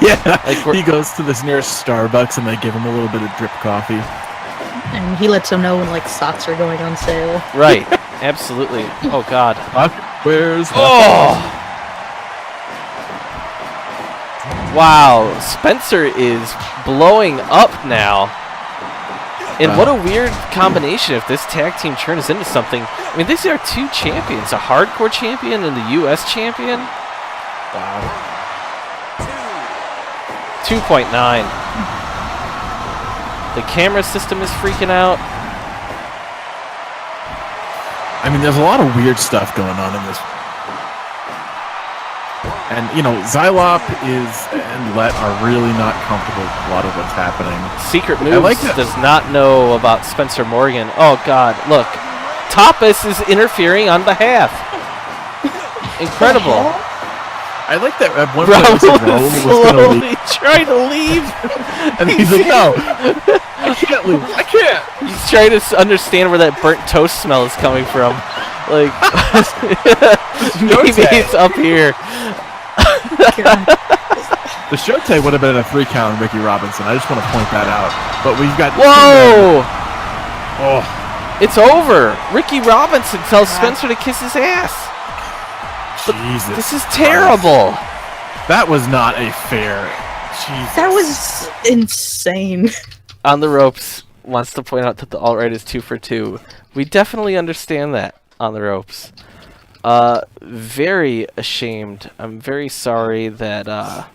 Yeah, he goes to this nearest Starbucks and they give him a little bit of drip coffee. And he lets them know when socks are going on sale. Right, absolutely. Oh God. Where's Wow, Spencer is blowing up now. And what a weird combination if this tag team turns into something. I mean, these are two champions, a hardcore champion and the U.S. champion. Wow. 2.9. The camera system is freaking out. I mean, there's a lot of weird stuff going on in this. And, you know, Xylop and Let are really not comfortable with a lot of what's happening. Secret Moves does not know about Spencer Morgan. Oh, God. Look. Tapas is interfering on behalf. Incredible. I like that at one Raul point Raul is was going to slowly leave. trying to leave. And he's like, no, I can't leave. I can't. He's trying to understand where that burnt toast smell is coming from. Like, maybe it's up here. The Shote would have been a 3 count on Ricky Robinson. I just want to point that out. But we've got... Whoa! Oh. It's over. Ricky Robinson tells Spencer to kiss his ass. Jesus. This is terrible. That was not a fair... Jesus. That was insane. On the Ropes wants to point out that the alt-right is 2 for 2. We definitely understand that on the Ropes. Very ashamed. I'm very sorry that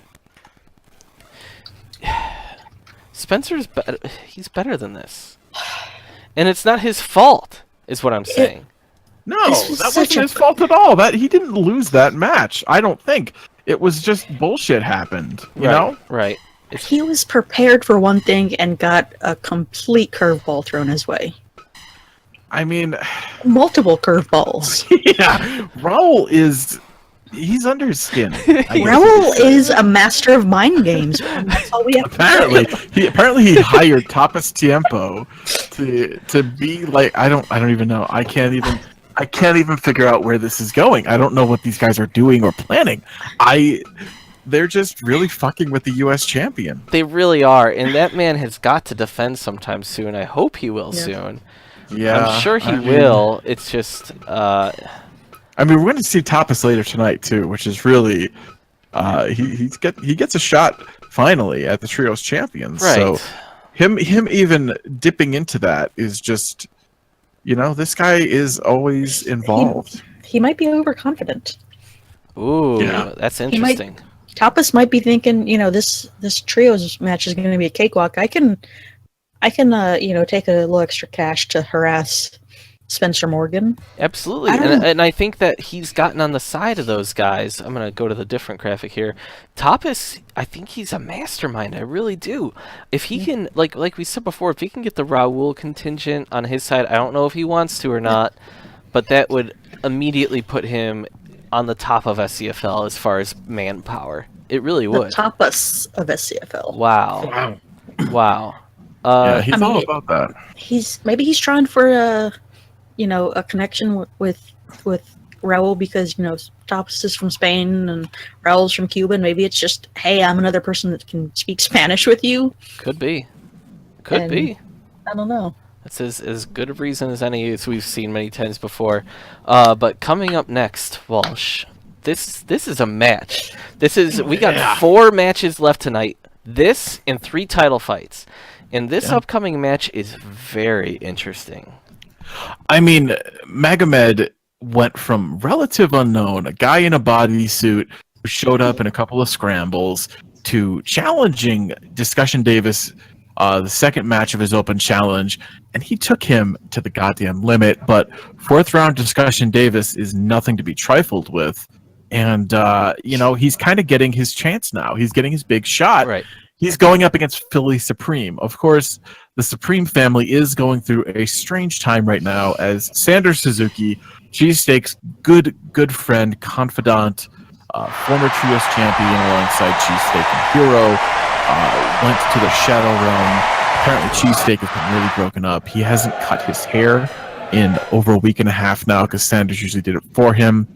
Spencer's better. He's better than this. And it's not his fault, is what I'm saying. No, that wasn't his fault at all. He didn't lose that match. I don't think. It was just bullshit happened, you know? Right. He was prepared for one thing and got a complete curveball thrown his way. I mean... Multiple curveballs. Yeah, Raul is... He's under his skin. Raul is a master of mind games. That's all we have apparently, he hired Tapas Tiempo to be like... I don't even know. I can't even figure out where this is going. I don't know what these guys are doing or planning. They're just really fucking with the U.S. champion. They really are, and that man has got to defend sometime soon. I hope he will soon. Yeah, I'm sure he will. It's just... I mean, we're going to see Tapas later tonight, too, which is really... he gets a shot, finally, at the Trios Champions. Right. So him even dipping into that is just... You know, this guy is always involved. He might be overconfident. Ooh, that's interesting. Tapas might be thinking, you know, this trios match is going to be a cakewalk. I can, you know, take a little extra cash to harass Spencer Morgan. Absolutely, and I think that he's gotten on the side of those guys. I'm going to go to the different graphic here. Tapas, I think he's a mastermind. I really do. If he can, like we said before, if he can get the Raul contingent on his side, I don't know if he wants to or not, but that would immediately put him on the top of SCFL as far as manpower. It really would. The Tapas of SCFL. Wow. Yeah, he's all about that. Maybe he's trying for a connection with Raul because, you know, Tapas is from Spain and Raul's from Cuba, and maybe it's just, hey, I'm another person that can speak Spanish with you. Could be. I don't know. That's as good a reason as any as we've seen many times before. But coming up next, Walsh, this is a match. We got 4 matches left tonight. This and 3 title fights. And this upcoming match is very interesting. I mean, Magomed went from relative unknown, a guy in a bodysuit who showed up in a couple of scrambles, to challenging Discussion Davis, the second match of his open challenge, and he took him to the goddamn limit. But 4th round Discussion Davis is nothing to be trifled with, and you know, he's kind of getting his chance now. He's getting his big shot. Right. He's going up against Philly Supreme. Of course, the Supreme family is going through a strange time right now as Sanders Suzuki, Cheesesteak's good friend, confidant, former Trios champion alongside Cheesesteak and Hero, went to the Shadow Realm. Apparently Cheesesteak has been really broken up. He hasn't cut his hair in over a week and a half now because Sanders usually did it for him.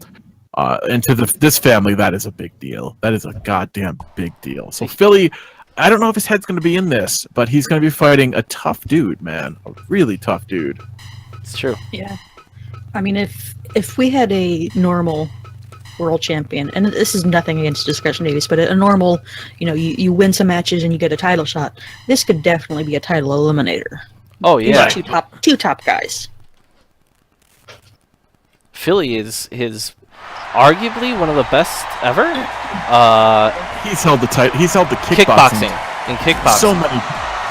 And to this family, that is a big deal. That is a goddamn big deal. So Philly... I don't know if his head's going to be in this, but he's going to be fighting a tough dude, man. A really tough dude. It's true. Yeah. I mean, if we had a normal world champion, and this is nothing against Discussion Davis, but a normal, you know, you win some matches and you get a title shot, this could definitely be a title eliminator. Oh, yeah. Two top guys. Philly is arguably one of the best ever. He's held the title. He's held the kickboxing. In kickboxing.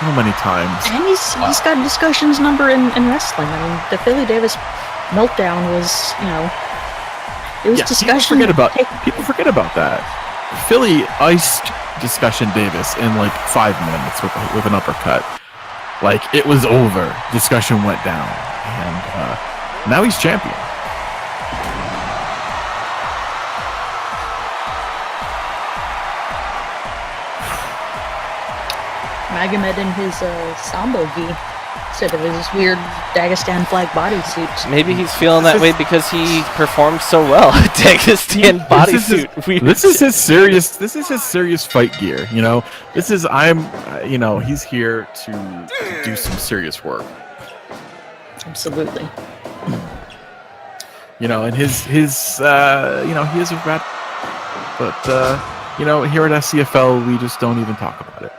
so many times. And he's got discussions number in wrestling. I mean, the Philly Davis meltdown was, it was discussion. People forget about that. Philly iced Discussion Davis in like 5 minutes with an uppercut. Like, it was over. Discussion went down, and now he's champion. Magomed in his Sambo gi instead of his weird Dagestan flag bodysuit. Maybe he's feeling that way because he performed so well at Dagestan bodysuit. This is his serious fight gear. He's here to do some serious work. Absolutely. And his he is a rat, but here at SCFL we just don't even talk about it.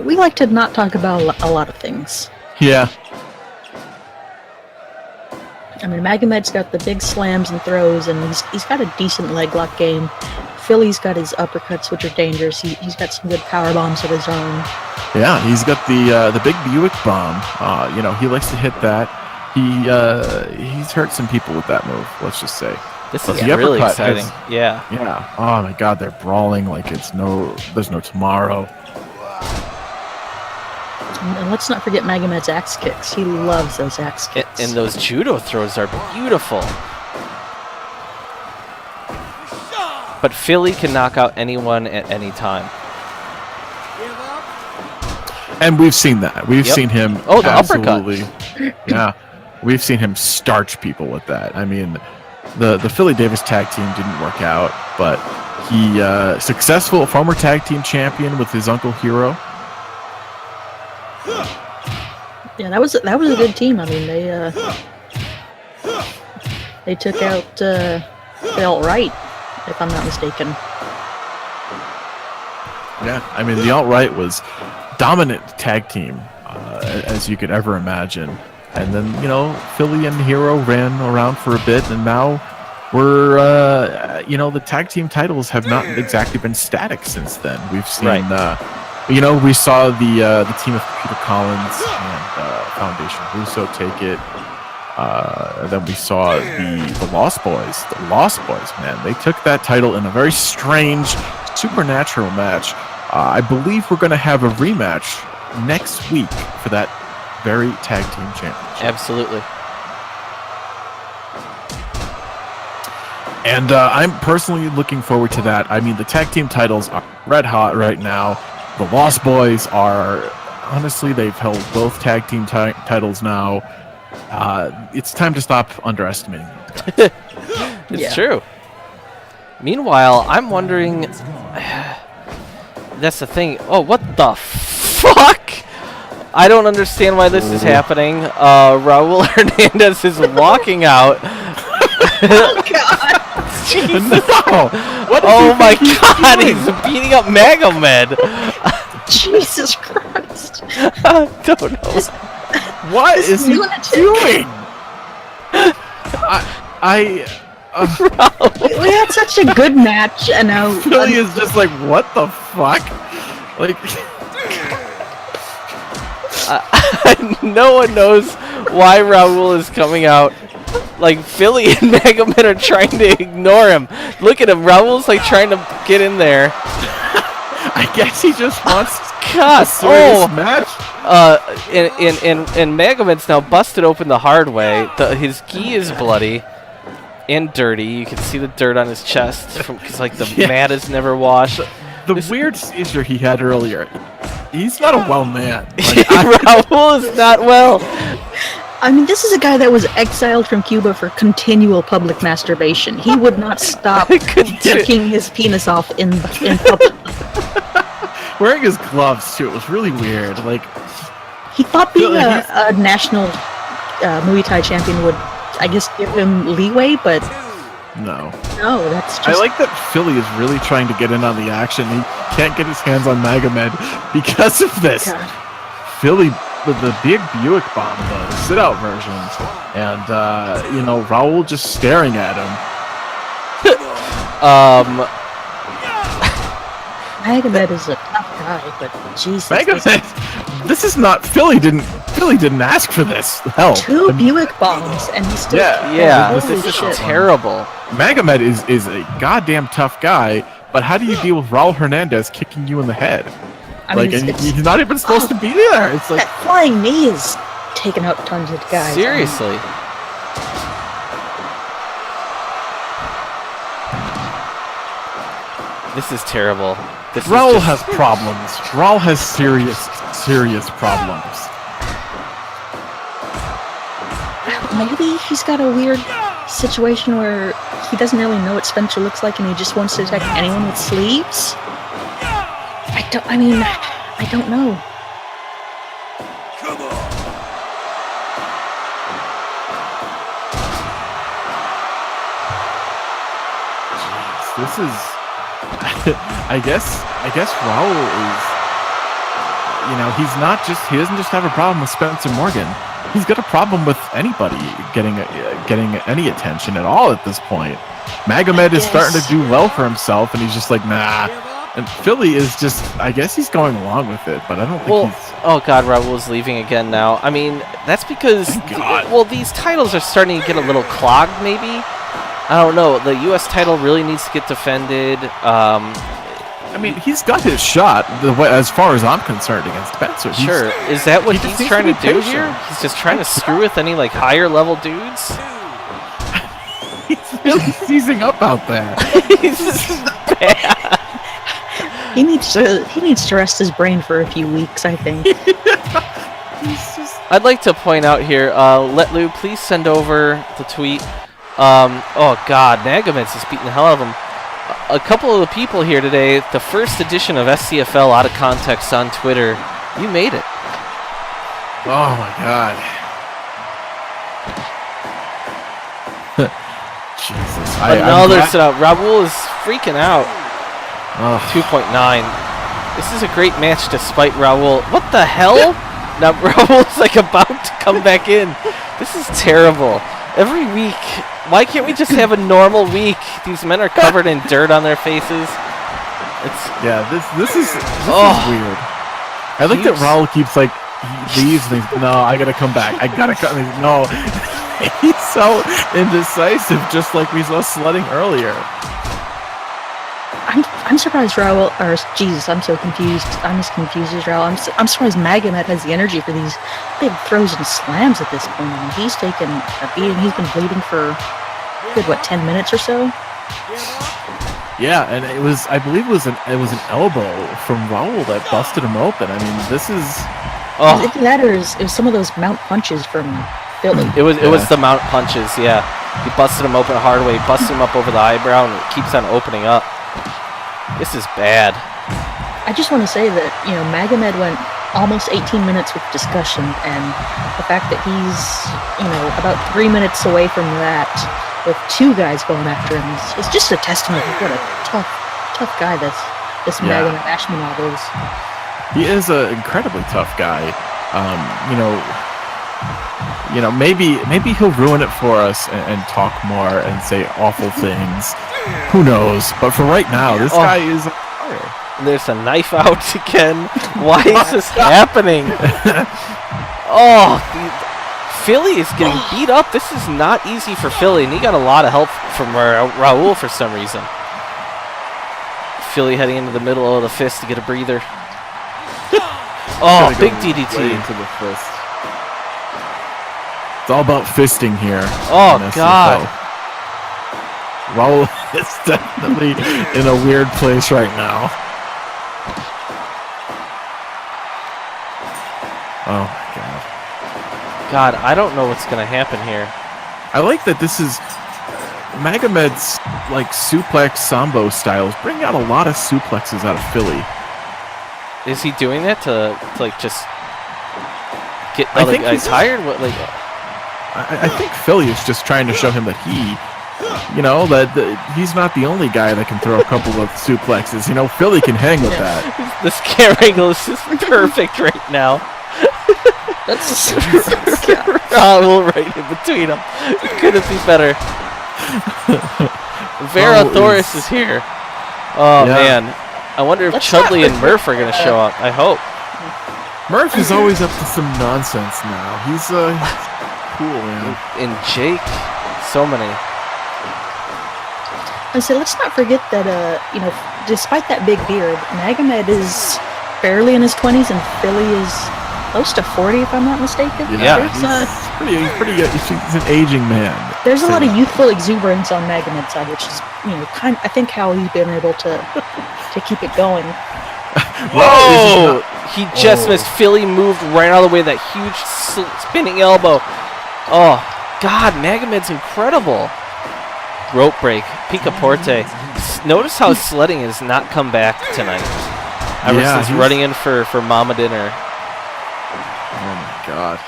We like to not talk about a lot of things. Yeah. I mean, Magomed's got the big slams and throws, and he's got a decent leg lock game. Philly's got his uppercuts, which are dangerous. He's got some good power bombs of his own. Yeah, he's got the big Buick bomb. He likes to hit that. He's hurt some people with that move. Let's just say. This is really exciting. Yeah. Oh my God, they're brawling like there's no tomorrow. And let's not forget Magomed's axe kicks. He loves those axe kicks. And those judo throws are beautiful. But Philly can knock out anyone at any time. And we've seen that. We've seen him. Oh, the uppercut. Yeah. We've seen him starch people with that. I mean, the Philly Davis tag team didn't work out, but he successful former tag team champion with his uncle Hero. Yeah, that was a good team. I mean, they took out the Alt-Right, if I'm not mistaken. Yeah, I mean, the Alt-Right was dominant tag team as you could ever imagine, and then Philly and Hero ran around for a bit, and now we're the tag team titles have not exactly been static since then. We've seen. We saw the team of Peter Collins and Foundation Russo take it. Then we saw the Lost Boys. The Lost Boys, man, they took that title in a very strange, supernatural match. I believe we're going to have a rematch next week for that very tag team championship. Absolutely. And I'm personally looking forward to that. I mean, the tag team titles are red hot right now. The Lost Boys are, honestly, they've held both tag team titles now. It's time to stop underestimating them. It's true. Meanwhile, I'm wondering... That's the thing. Oh, what the fuck? I don't understand why this is happening. Raul Hernandez is walking out. Oh, God. Jesus. No! Oh my God, he's beating up Magomed. Jesus Christ. I don't know. What is he doing? We had such a good match, and now Philly is just like, what the fuck? Like, no one knows why Raul is coming out. Like, Philly and Magomed are trying to ignore him. Look at him. Raul's like trying to get in there. I guess he just wants God, a serious match. And Magomed's now busted open the hard way. His gi is bloody and dirty. You can see the dirt on his chest because like the mat is never washed. The weird seizure he had earlier. He's not a well man. Like, Raul is not well. I mean, this is a guy that was exiled from Cuba for continual public masturbation. He would not stop taking his penis off in public. Wearing his gloves too. It was really weird. Like, he thought being a national Muay Thai champion would, I guess, give him leeway, but no, that's just... I like that Philly is really trying to get in on the action. He can't get his hands on Magomed because of this. God. Philly with the big Buick bomb, the sit-out versions, and Raul just staring at him. Magomed is a tough guy. guy, but Jesus. Magomed, this is not Philly. Didn't ask for this. Hell, Two Buick bombs, and he's still. Yeah, Holy this is shit. terrible. Magomed is a goddamn tough guy. But how do you deal with Raul Hernandez kicking you in the head? I mean, and he's not even supposed to be there. It's like that flying knee is taking out tons of guys. Seriously. This is terrible. Raul has problems. Raul has serious problems. Maybe he's got a weird situation where he doesn't really know what Spencer looks like and he just wants to attack anyone with sleeves. I don't know. Come on. Jeez, this is. I guess Raul is. He doesn't just have a problem with Spencer Morgan. He's got a problem with anybody getting any attention at all at this point. Magomed is starting to do well for himself, and he's just like, nah. And Philly is just, I guess he's going along with it, but I don't think he's... Oh god, Raul's leaving again now. I mean, that's because, these titles are starting to get a little clogged, maybe? I don't know. The U.S. title really needs to get defended. I mean, he's got his shot, as far as I'm concerned, against Spencer. Sure. Is that what he's trying to do here? He's just trying to screw with any, higher level dudes? He's really seizing up out there. He's just bad. He needs to rest his brain for a few weeks, I think. I'd like to point out here, Let Lou, please send over the tweet. Oh god, Magomed's just beating the hell out of him. A couple of the people here today, the first edition of SCFL Out of Context on Twitter, you made it. Oh my god. Jesus. Another setup. Raul is freaking out. 2.9. This is a great match despite Raul. What the hell? Now Raul's about to come back in. This is terrible. Every week, why can't we just have a normal week? These men are covered in dirt on their faces. This is weird. I like that Raul keeps he leaves and he's, no, I gotta come back. I gotta come. No, he's so indecisive, just like we saw sledding earlier. I'm surprised Raul, or Jesus, I'm so confused. I'm as confused as Raul. I'm surprised Magomed has the energy for these big throws and slams at this point. I mean, he's taken a beating. He's been bleeding for, 10 minutes or so? Yeah, and I believe it was an elbow from Raul that busted him open. I mean, this is... Either that or it was some of those mount punches from Philly. It was the mount punches, yeah. He busted him open a hard way, busted him up over the eyebrow, and it keeps on opening up. This is bad. I just want to say that, Magomed went almost 18 minutes with discussion, and the fact that he's, about 3 minutes away from that with two guys going after him is just a testament of what a tough guy this Magomed Ashmanov is. He is an incredibly tough guy. Maybe he'll ruin it for us and talk more and say awful things. Who knows? But for right now, this guy is on fire. There's a knife out again. Why is this happening? Philly is getting beat up. This is not easy for Philly, and he got a lot of help from Raul for some reason. Philly heading into the middle of the fist to get a breather. Big DDT. Right into the fist. It's all about fisting here. Oh, God. Raul is definitely in a weird place right now. Oh, my God. God, I don't know what's going to happen here. I like that this is Magomed's, suplex sambo styles. Bring out a lot of suplexes out of Philly. Is he doing that to just get other guys tired? I think Philly is just trying to show him that he's not the only guy that can throw a couple of suplexes. Philly can hang with that. This camera angle is just perfect right now. That's Raul right in between them. It couldn't be better. Vera Thoris is here. Oh, man. I wonder if Let's Chudley not and Murph are going to show up. I hope. Murph is always up to some nonsense now. He's cool, man. And Jake, so many. I said, let's not forget that, despite that big beard, Magomed is barely in his 20s, and Philly is close to 40, if I'm not mistaken. Yeah. He's pretty good. He's an aging man. There's a lot of youthful exuberance on Magomed's side, which is, I think how he's been able to keep it going. Whoa! He just missed. Philly moved right out of the way. That huge spinning elbow. Oh, God, Magomed's incredible. Rope break. Picaporte. Notice how sledding has not come back tonight. Ever since running in for mama dinner. Oh, my God.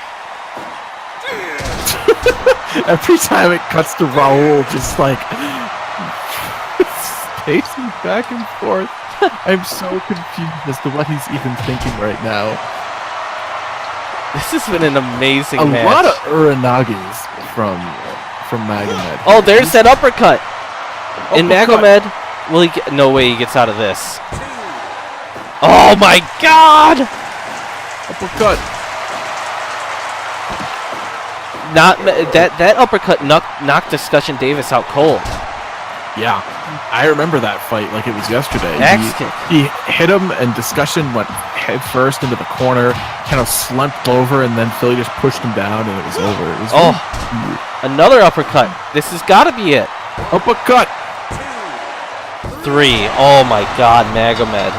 Every time it cuts to Raul, just like pacing back and forth. I'm so confused as to what he's even thinking right now. This has been an amazing match. A lot of Uranagis from Magomed. Oh, there's that uppercut. And Magomed, no way he gets out of this. Oh my God! Uppercut. That uppercut knocked Discussion Davis out cold. Yeah, I remember that fight like it was yesterday. Axe kick. He hit him, and Discussion went head first into the corner, kind of slumped over, and then Philly just pushed him down, and it was over. It was another uppercut. This has got to be it. Uppercut. 3. Oh my God, Magomed.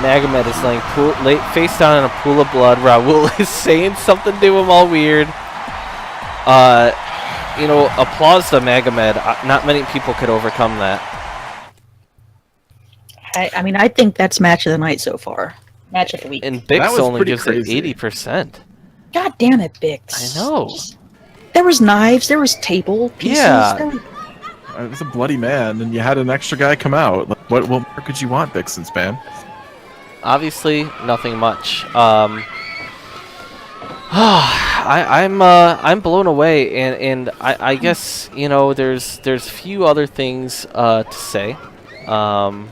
Magomed is laying face down in a pool of blood. Raul is saying something to him all weird. Applause to Magomed. Not many people could overcome that. I think that's match of the night so far. Match of the week. And Bix only gives it 80%. God damn it, Bix. I know. There was knives. There was table pieces. Yeah. It was a bloody man, and you had an extra guy come out. Like, what more could you want, Bixen's man? Obviously, nothing much. I'm blown away, and I guess there's few other things to say, and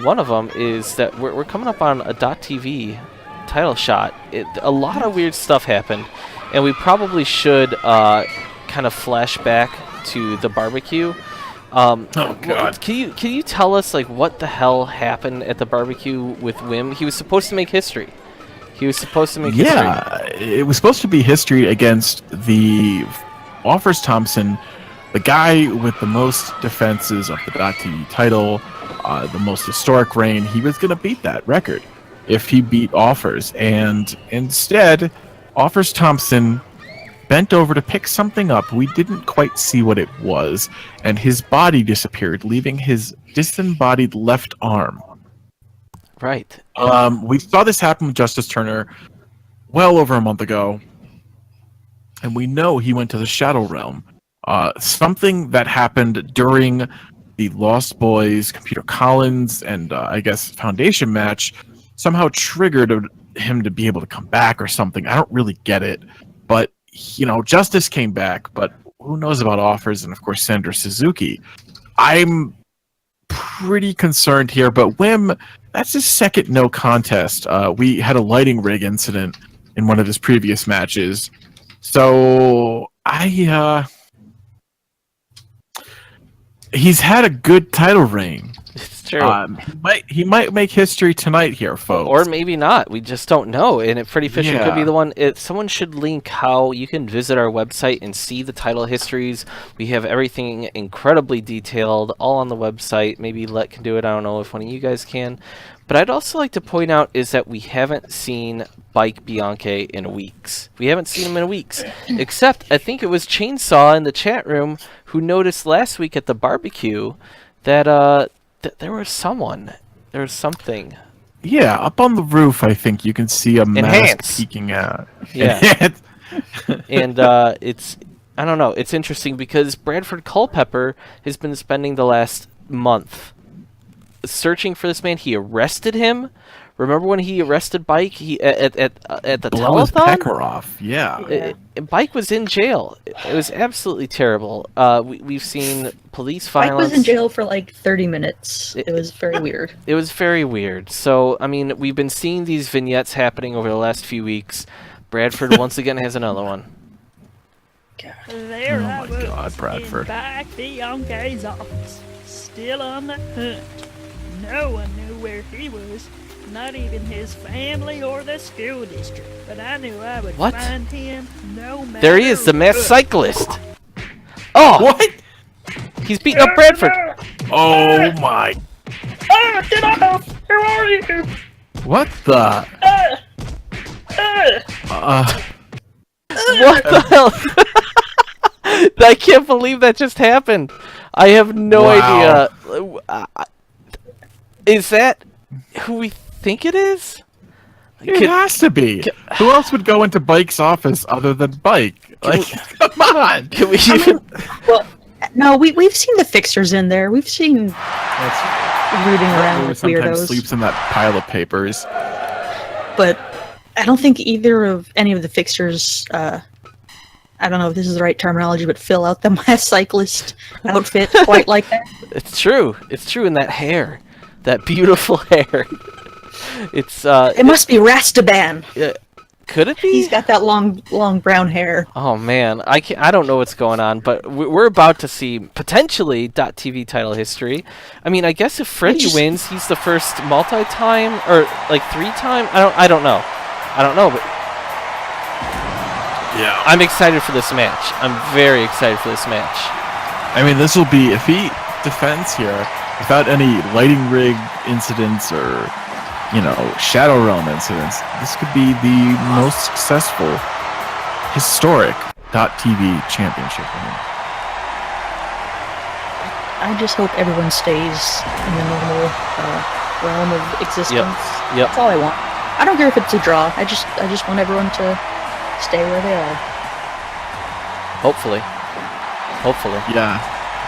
one of them is that we're coming up on a .TV title shot. A lot of weird stuff happened, and we probably should kind of flash back to the barbecue. Oh God! Can you tell us what the hell happened at the barbecue with Wim? He was supposed to make history. He was supposed to make history. Yeah, it was supposed to be history against the Offers Thompson, the guy with the most defenses of the .TV title, the most historic reign. He was going to beat that record if he beat Offers, and instead, Offers Thompson bent over to pick something up. We didn't quite see what it was, and his body disappeared, leaving his disembodied left arm. Right. We saw this happen with Justice Turner well over a month ago, and we know he went to the Shadow Realm. Something that happened during the Lost Boys, Computer Collins, and I guess Foundation match somehow triggered him to be able to come back or something. I don't really get it, but Justice came back, but who knows about Offers and of course Sandra Suzuki. I'm pretty concerned here, but Wim, that's his second no contest. We had a lighting rig incident in one of his previous matches. So he's had a good title reign. It's true. He might make history tonight here, folks. Or maybe not. We just don't know. And Freddy Fisher could be the one. Someone should link how you can visit our website and see the title histories. We have everything incredibly detailed, all on the website. Maybe Let can do it. I don't know if one of you guys can. But I'd also like to point out is that we haven't seen Bike Bianchi in weeks. We haven't seen him in weeks. Except, I think it was Chainsaw in the chat room who noticed last week at the barbecue that there was someone. There was something. Yeah, up on the roof, I think you can see a Enhance. mask peeking out. Yeah. And it's, I don't know, it's interesting because Bradford Culpepper has been spending the last month searching for this man. He arrested him Remember when he arrested Bike? He at the Blow his telethon. pecker off. Yeah. Bike was in jail. It was absolutely terrible. We've seen police Mike violence. was in jail for like 30 minutes. It was very weird. It was very weird. So, I mean, we've been seeing these vignettes happening over the last few weeks. Bradford once again has another one. There Oh I my was God, Bradford. in back Bianche's office, still on the hunt. No one knew where he was, not even his family or the school district. But I knew I would What? find him no matter There he is, the masked what. cyclist. Oh, What? he's beating up Bradford. Oh my. Ah, get off! Who are you? What the? What the hell? I can't believe that just happened. I have no Wow. idea. Is that who we think it is? It has to be. Who else would go into Bike's office other than Bike? Like, come on. Can we even? Well, no, we've seen the fixers in there. We've seen That's rooting around who with sometimes weirdos. sleeps in that pile of papers. But I don't think either of any of the fixers. I don't know if this is the right terminology, but fill out the masked cyclist outfit quite like that. It's true. It's true. In that hair, that beautiful hair. It's It must be Rastaban. Could it be? He's got that long brown hair. Oh man, I don't know what's going on, but we're about to see potentially .TV title history. I mean, I guess if Freddie wins, he's the first multi-time or like 3-time. I don't know, but Yeah. I'm excited for this match. I'm very excited for this match. I mean, this will be, if he defends here without any lighting rig incidents or, Shadow Realm incidents, this could be the most successful, historic .TV championship win. I just hope everyone stays in the normal realm of existence. Yep. That's all I want. I don't care if it's a draw. I just want everyone to stay where they are. Hopefully. Yeah.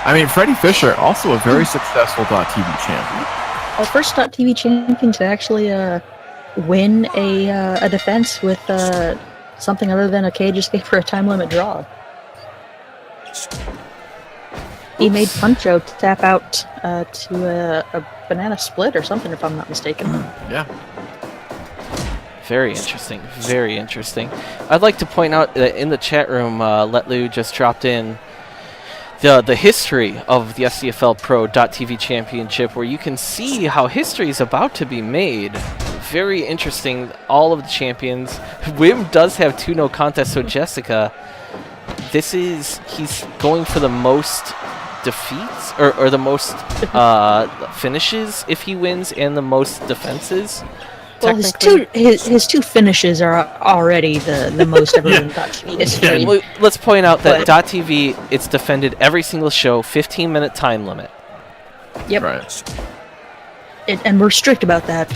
I mean, Freddie Fisher, also a very successful .TV champion. Our first .TV champion to actually win a defense with something other than a cage escape or a time limit draw. He made Puncho tap out to a banana split or something, if I'm not mistaken. Yeah. Very interesting. Very interesting. I'd like to point out that in the chat room, Letlu just dropped in the history of the SCFL Pro .TV Championship, where you can see how history is about to be made. Very interesting. All of the champions. Wim does have 2 no contests, so Jessica, he's going for the most defeats or the most finishes if he wins, and the most defenses. Well, his two finishes are already the most ever in .TV history. Well, let's point out that But- .TV, it's defended every single show, 15-minute time limit. Yep. Right. And we're strict about that.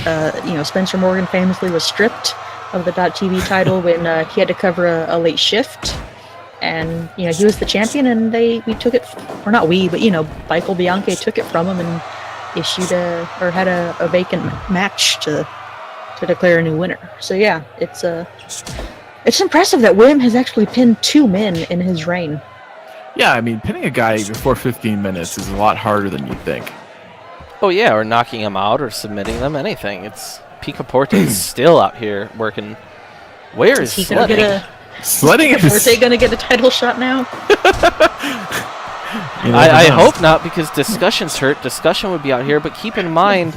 Spencer Morgan famously was stripped of the .TV title when he had to cover a late shift, and he was the champion, and we took it, or not we, but Michael Bianchi took it from him and issued had a vacant match to declare a new winner. So yeah, it's impressive that Wim has actually pinned 2 men in his reign. Yeah, I mean, pinning a guy before 15 minutes is a lot harder than you'd think. Oh yeah, or knocking them out or submitting them, anything. It's Pika Porte's still out here working. Where is He gonna Sledding? Sledding Are is... they gonna get a title shot now? I hope not, because Discussion's hurt. Discussion would be out here, but keep in mind,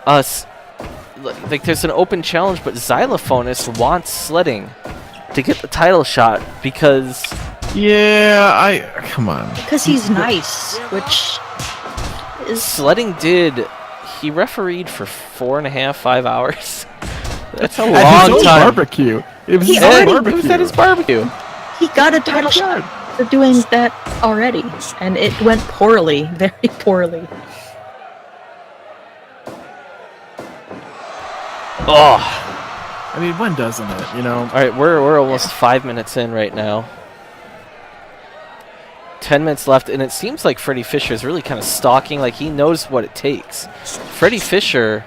there's an open challenge, but Xylophonist wants Sledding to get the title shot because... Yeah, come on. Because he's nice, which is Sledding he refereed for 4.5, 5 hours. That's a At his long own time. barbecue. It was He his already- own It barbecue. was at his barbecue. he got a title shot for doing that already, and it went poorly, very poorly. Oh. I mean, when doesn't it, All right, we're almost 5 minutes in right now. 10 minutes left, and it seems like Freddie Fisher is really kind of stalking, like he knows what it takes. Freddie Fisher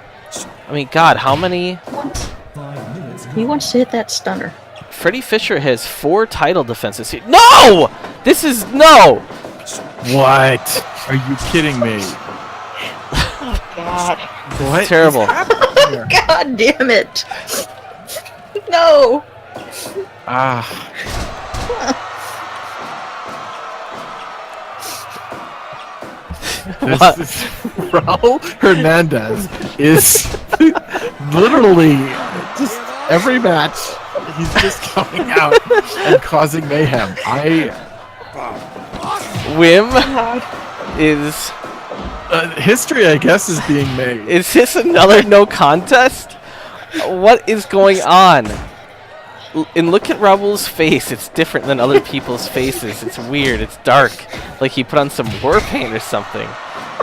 I mean, God, how many? He wants to hit that stunner. Freddie Fisher has 4 title defenses here. No! This is no! What? Are you kidding me? God. What is Terrible. happening here? God damn it. No. Ah. What? Raul Hernandez is literally just every match he's just coming out and causing mayhem. Wim is... History, I guess, is being made. Is this another no contest? What is going on? And look at Raul's face. It's different than other people's faces. It's weird. It's dark. Like he put on some war paint or something.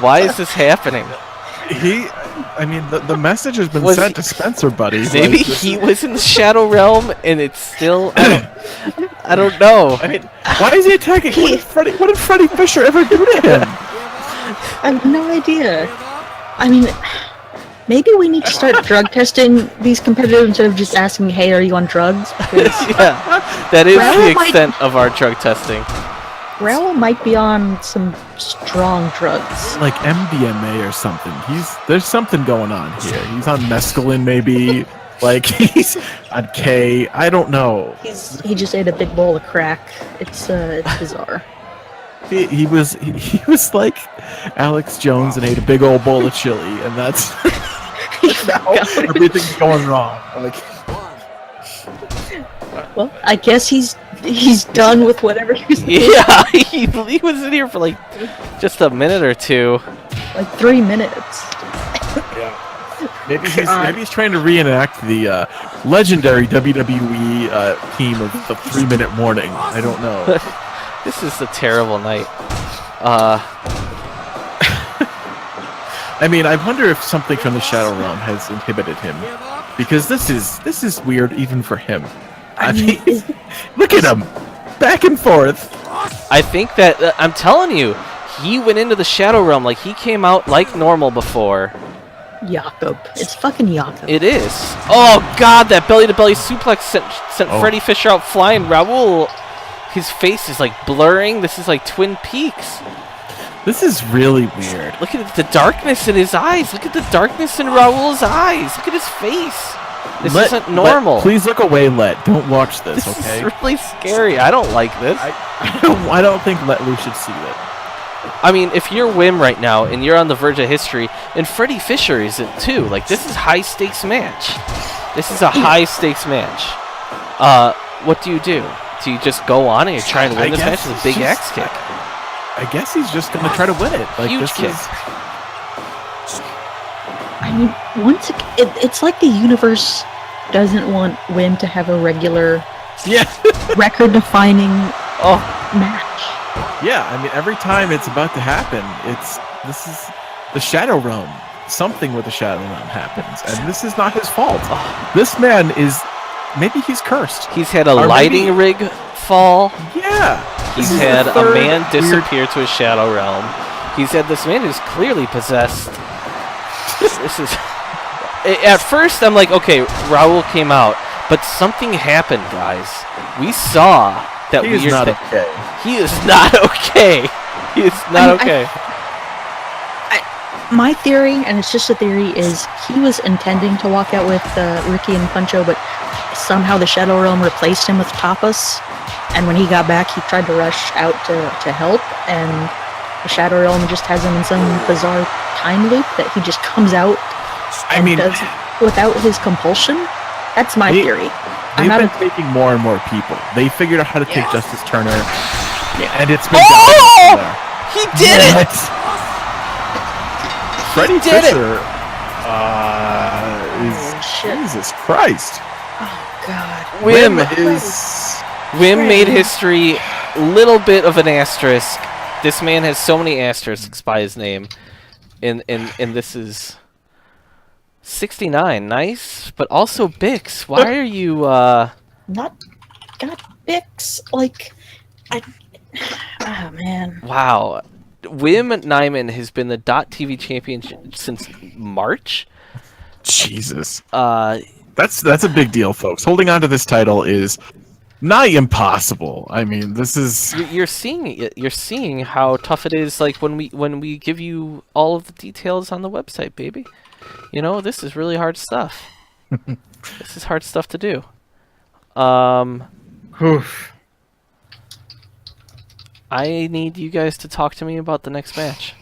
Why is this happening? I mean, the message has been Was sent he- to Spencer, buddy. Maybe Like, this he is- was in the Shadow Realm and it's still... I don't know. I mean, why is he attacking? What did Freddie Fisher ever do to him? I have no idea. I mean, maybe we need to start drug testing these competitors instead of just asking, hey, are you on drugs? Because Yeah, that is Raul the might- extent of our drug testing. Raul might be on some strong drugs. Like MDMA or something. There's something going on here. He's on mescaline, maybe. Like he's on K. I don't know. He just ate a big bowl of crack. It's bizarre. He was like Alex Jones and ate a big old bowl of chili, and that's now everything's going wrong. Like, Well, I guess he's done with whatever he was doing. Yeah, he was in here for like just a minute or two. Like 3 minutes. maybe he's trying to reenact the legendary WWE team of the 3-minute warning. I don't know. This is a terrible night. I mean, I wonder if something from the Shadow Realm has inhibited him, because this is weird even for him. I mean, look at him, back and forth. I think that I'm telling you, he went into the Shadow Realm like he came out like normal before. Jakob. It's fucking Jakob. It is. Oh God, that belly-to-belly suplex sent Oh. Freddie Fisher out flying. Raul, his face is like blurring. This is like Twin Peaks. This is really weird. Look at the darkness in his eyes. Look at the darkness in Raul's eyes. Look at his face. This isn't normal. Please look away, Let. Don't watch this, This okay? is really scary. I don't like this. I don't think Let Lou should see it. I mean, if you're Wim right now and you're on the verge of history, and Freddie Fisher is it too. Like, this is high stakes match. This is a high stakes match. What do? Do you just go on and you try and win I this match guess with a it's big just- axe kick? I guess he's just gonna try to win it. Like, Huge this kick. is- I mean, it's like the universe doesn't want Wim to have a regular Yeah. record-defining Oh, match. Yeah, I mean, every time it's about to happen, this is the Shadow Realm. Something with the Shadow Realm happens, and this is not his fault. This man maybe he's cursed. he's had a Or lighting maybe- rig fall. Yeah. He's This is had the a third man weird- disappear to a Shadow Realm. He's had this man who's clearly possessed. This is... At first, I'm like, okay, Raul came out, but something happened, guys. We saw that He is weird not thing. okay. He is not okay. He is not I- okay. My theory, and it's just a theory, is he was intending to walk out with Ricky and Puncho, but somehow the Shadow Realm replaced him with Tapas. And when he got back, he tried to rush out to help, and the Shadow Realm just has him in some bizarre time loop that he just comes out I and mean, does without his compulsion. That's my They- theory. they've I'm not been taking more and more people. They figured out how to take Justice Turner, and it's been Oh! downhill from there. He did it! What? Freddie did it! Fisher is shit. Jesus Christ. Oh God. Wim is made history. Little bit of an asterisk. This man has so many asterisks by his name, and this is 69. Nice, but also Bix. Why are you? Not got Bix. Like, oh man. Wow. Wim Nyman has been the .TV champion since March. Jesus. Uh, That's a big deal, folks. Holding on to this title is not impossible. I mean, this is you're seeing it. You're seeing how tough it is. Like when we give you all of the details on the website, baby. You know, this is really hard stuff. This is hard stuff to do. oof. I need you guys to talk to me about the next match.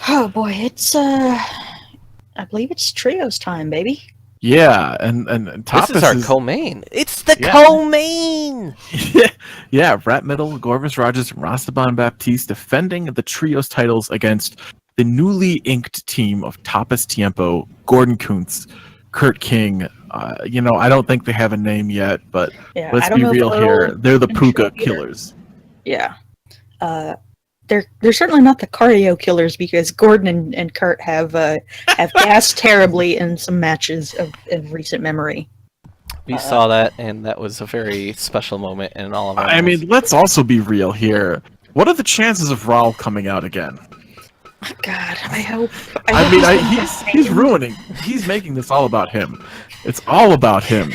Oh boy, it's I believe it's trios time, baby. Yeah, and Tapas This is our co-main. It's the Yeah. co-main. yeah, Rat Middle, Gorvis Rogers, and Rastaban Baptiste defending the trios titles against the newly inked team of Tapas Tiempo, Gordon Kuntz, Kurt King. You know, I don't think they have a name yet, but Yeah, let's I don't be know if real Earl here. They're the and Puka Schroeder. Killers. Yeah. They're certainly not the cardio killers because Gordon and Kurt have gassed terribly in some matches in recent memory. We saw that, and that was a very special moment in all of our I lives. mean, let's also be real here. What are the chances of Raul coming out again? God, I hope. I mean, he's ruining. He's making this all about him. It's all about him.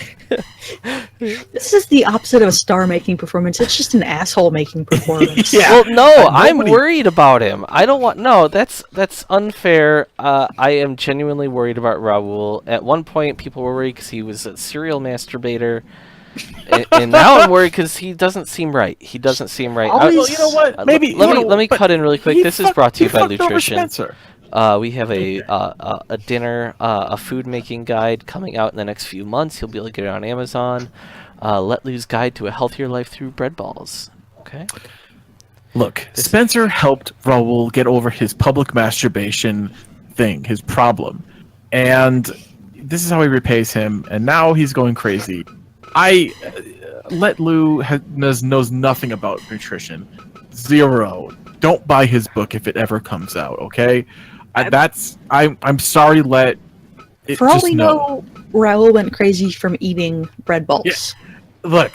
This is the opposite of a star-making performance. It's just an asshole-making performance. Yeah. Well, no, I'm nobody- worried about him. I don't want. No, that's unfair. I am genuinely worried about Raul. At one point, people were worried because he was a serial masturbator, and now I'm worried because he doesn't seem right. He doesn't seem right. Always- Well, you know what? Maybe let me cut in really quick. he This is fucked- brought to you he by fucked over Nutrition. Spencer. We have a dinner, a food making guide coming out in the next few months. You'll be able to get it on Amazon. Let Lou's Guide to a Healthier Life Through Bread Balls. Okay. Look, Spencer helped Raul get over his public masturbation thing, his problem, and this is how he repays him. And now he's going crazy. Let Lou knows nothing about nutrition. Zero. Don't buy his book if it ever comes out. Okay, I'm sorry. Let it For all just we know, Raul went crazy from eating bread balls. Yeah. Look,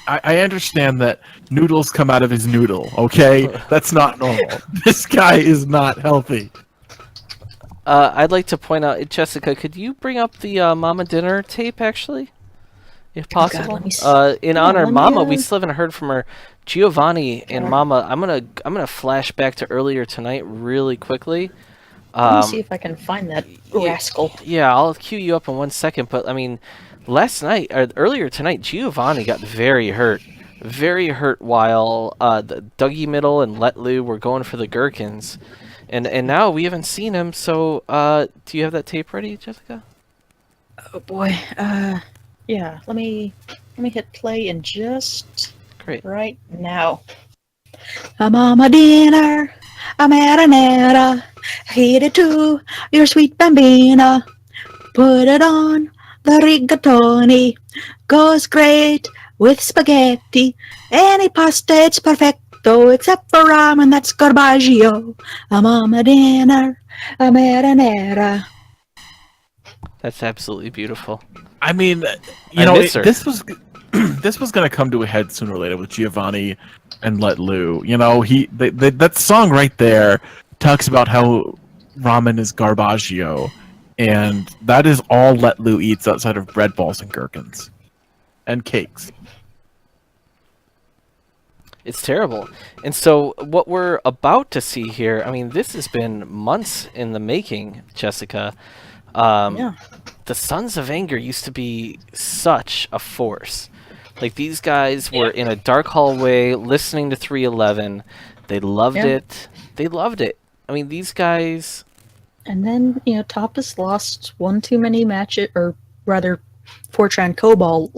I understand that noodles come out of his noodle, okay? That's not normal. This guy is not healthy. I'd like to point out, Jessica, could you bring up the Mama Dinner tape, actually? If possible. let me see. In Yeah, honor of let me, Mama, we still haven't heard from her. Giovanni and Okay. Mama, I'm gonna flash back to earlier tonight really quickly. Let me see if I can find that rascal. Yeah, I'll cue you up in 1 second, but I mean, last night, or earlier tonight, Giovanni got very hurt while the Dougie Middle and Let Lou were going for the gherkins, and now we haven't seen him. So, do you have that tape ready, Jessica? Oh boy. Yeah. Let me hit play in just Great. right now. I'm on my dinner. A marinara. Hit it to your sweet bambina. Put it on the rigatoni. Goes great with spaghetti. Any pasta, it's perfecto. Except for ramen, that's garbaggio. I'm on my dinner. A marinara. That's absolutely beautiful. I mean, I miss her. this was this was gonna come to a head sooner or later with Giovanni and Let Lou. You know, that song right there talks about how ramen is garbaggio, and that is all Let Lou eats outside of bread balls and gherkins and cakes. It's terrible. And so what we're about to see here, I mean, this has been months in the making, Jessica. Yeah. The Sons of Anger used to be such a force. Like, these guys were in a dark hallway listening to 311. They loved Yeah. it. They loved it. I mean, these guys... And then, Tapas lost one too many matches, or rather, Fortran Cobalt,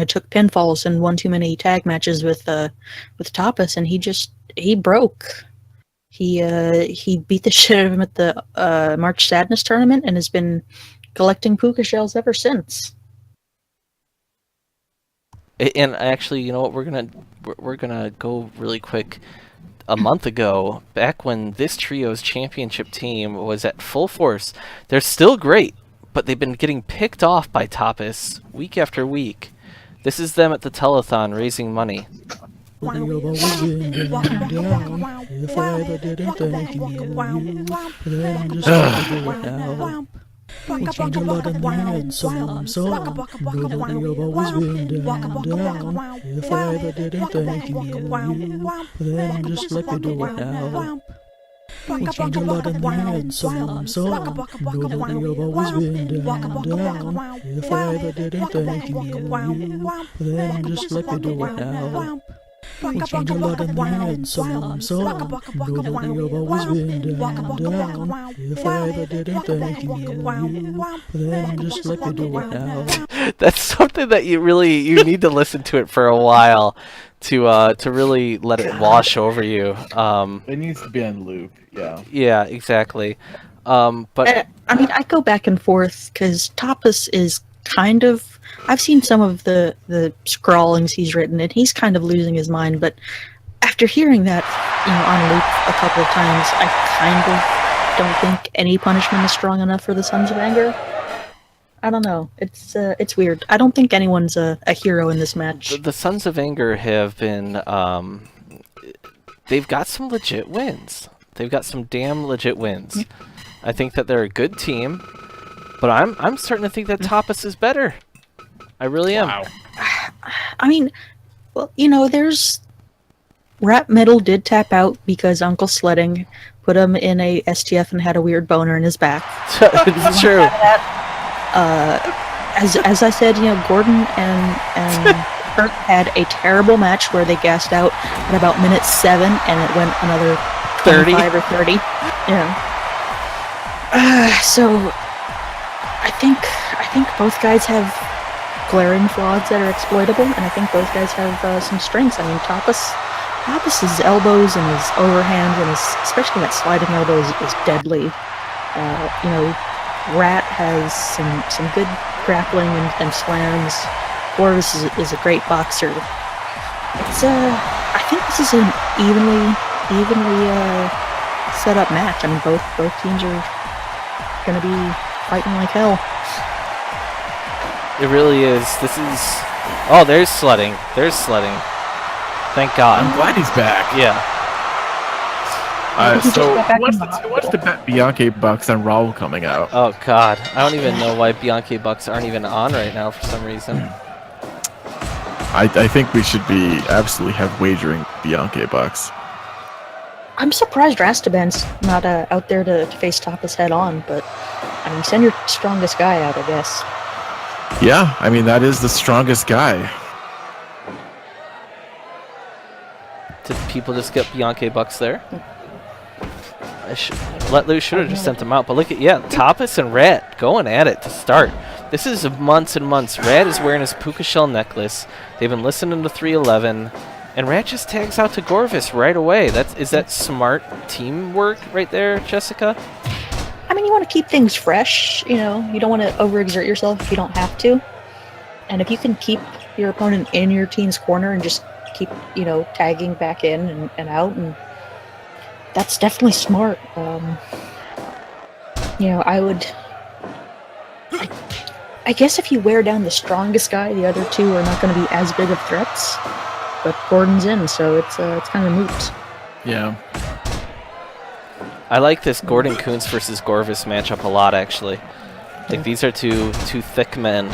took pinfalls and one too many tag matches with Tapas, and he broke. He beat the shit out of him at the March Sadness tournament, and has been collecting puka shells ever since. And actually, you know what? We're gonna go really quick. A month ago, back when this trio's championship team was at full force, they're still great, but they've been getting picked off by Tapas week after week. This is them at the telethon raising money. We change a lot and then some. Know that you've always been down. If I ever didn't thank you, then just let me do it now. We change a lot and then some. Know that you've always been down. If I ever didn't thank you, then just let me do it now. We change a lot and then some. Know that you've always been down. If I ever didn't thank you, then just let me do it now. That's something that you need to listen to it for a while to really let it wash over you. It needs to be on loop. Yeah. Yeah, exactly. But I mean, I go back and forth because Tapas is kind of. I've seen some of the scrawlings he's written, and he's kind of losing his mind. But after hearing that, on loop a couple of times, I kind of don't think any punishment is strong enough for the Sons of Anger. I don't know. It's weird. I don't think anyone's a hero in this match. the Sons of Anger have been they've got some legit wins. They've got some damn legit wins. I think that they're a good team, but I'm starting to think that Tapas is better. I really am. Wow. I mean, well, there's Rap Metal did tap out because Uncle Sledding put him in a STF and had a weird boner in his back. It's true. As I said, Gordon and Kurt had a terrible match where they gassed out at about minute 7, and it went another 30 or 30. Yeah. So I think both guys have glaring flaws that are exploitable, and I think both guys have some strengths. I mean, Tapas's elbows and his overhands and especially that sliding elbow is deadly. Rat has some good grappling and slams. Boris is a great boxer. It's I think this is an evenly set up match. I mean, both teams are gonna be fighting like hell. It really is. This is. Oh, there's sledding. Thank God. I'm glad he's back. Yeah. So who wants to bet Bianca Bucks and Raul coming out? Oh God. I don't even know why Bianchi Bucks aren't even on right now for some reason. I think we should be absolutely have wagering Bianca Bucks. I'm surprised Rastaban's not out there to face Tapas head on, but I mean, send your strongest guy out, I guess. Yeah, I mean that is the strongest guy. Did people just get Bianchi Bucks there? Let Loose should have just sent them out, but look at Tapas and Rat going at it to start. This is months and months. Rat is wearing his puka shell necklace. They've been listening to 311, and Rat just tags out to Gorvis right away. Is that smart teamwork right there, Jessica? I mean, you want to keep things fresh. You don't want to overexert yourself if you don't have to. And if you can keep your opponent in your team's corner and just keep, tagging back in and out, and that's definitely smart. I guess if you wear down the strongest guy, the other two are not going to be as big of threats. But Gordon's in, so it's kind of moot. Yeah. I like this Gordon Kuntz versus Gorvis matchup a lot, actually. Like, these are two thick men.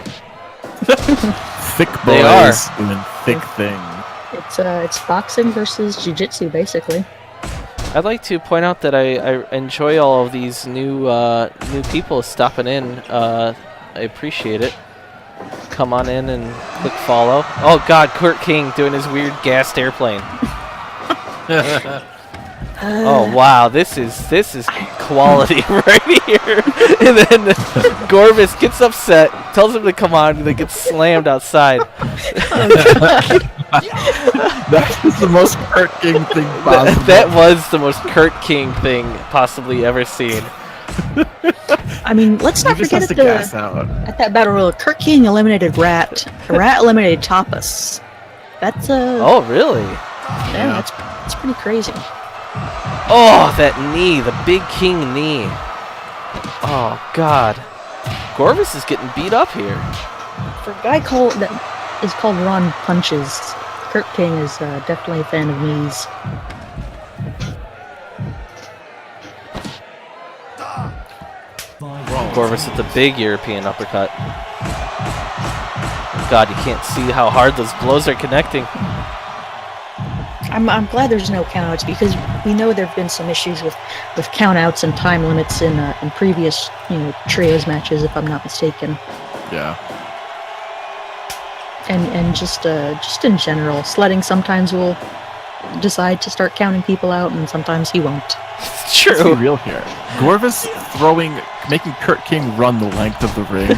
Thick boys They are. doing thick thing. It's boxing versus jiu-jitsu, basically. I'd like to point out that I enjoy all of these new people stopping in. I appreciate it. Come on in and click follow. Oh God, Kurt King doing his weird gassed airplane. Oh wow, this is quality right here. And then Gorvis gets upset, tells him to come on, and then gets slammed outside. That was the most Kurt King thing possible. That was the most Kurt King thing possibly ever seen. I mean, let's not He just forget has to gas out. at that battle royal, Kurt King eliminated Rat. Rat eliminated Tapas. That's Oh really? yeah, that's pretty crazy. Oh, that knee, the big king knee. Oh God, Gorvis is getting beat up here. For a guy that is called Ron Punches, Kurt King is definitely a fan of knees. Corvus with the big European uppercut. God, you can't see how hard those blows are connecting. I'm glad there's no countouts because we know there have been some issues with countouts and time limits in previous trios matches, if I'm not mistaken. Yeah. And just in general, sledding sometimes will decide to start counting people out, and sometimes he won't. It's Let's be true. real here. Corvus making Kurt King run the length of the ring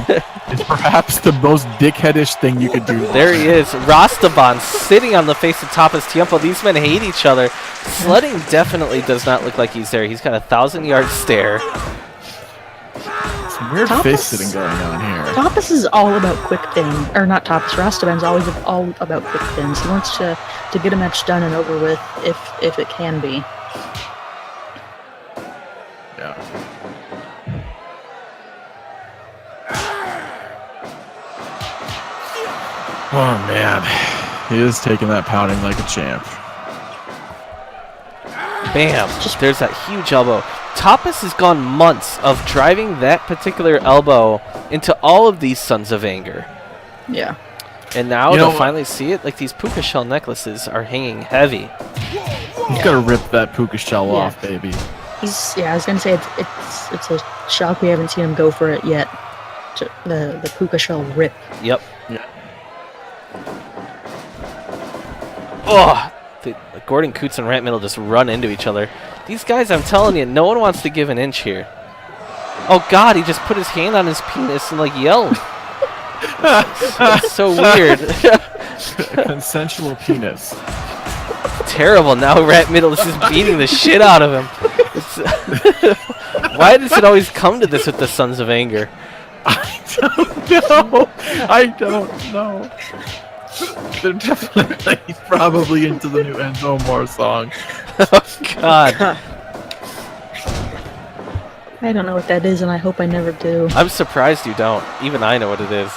is perhaps the most dickheadish thing you could do. There he is. Rastaban sitting on the face of Tapas Tiempo. These men hate each other. Sledding definitely does not look like he's there. He's got a 1,000-yard stare. Some weird face sitting going on here. Tapas is all about quick pin, or not Tapas. Rastaban's always all about quick pins. He wants to get a match done and over with if it can be. Yeah. Oh man, he is taking that pounding like a champ. Bam. There's that huge elbow. Tapas has gone months of driving that particular elbow into all of these Sons of Anger. Yeah. And now You know to what? finally see it, like these puka shell necklaces are hanging heavy. You gotta rip that puka shell Yeah. off, baby. I was gonna say it's a shock we haven't seen him go for it yet. The puka shell rip. Yep. Yeah. Oh, Gordon Coots and Rat Middle just run into each other. These guys, I'm telling you, no one wants to give an inch here. Oh God, he just put his hand on his penis and like yelled. That's so weird. A consensual penis. Terrible. Now Rat Middle is just beating the shit out of him. Why does it always come to this with the Sons of Anger? I don't know. They're definitely probably into the new Enzo Moore song. Oh God. I don't know what that is, and I hope I never do. I'm surprised you don't. Even I know what it is.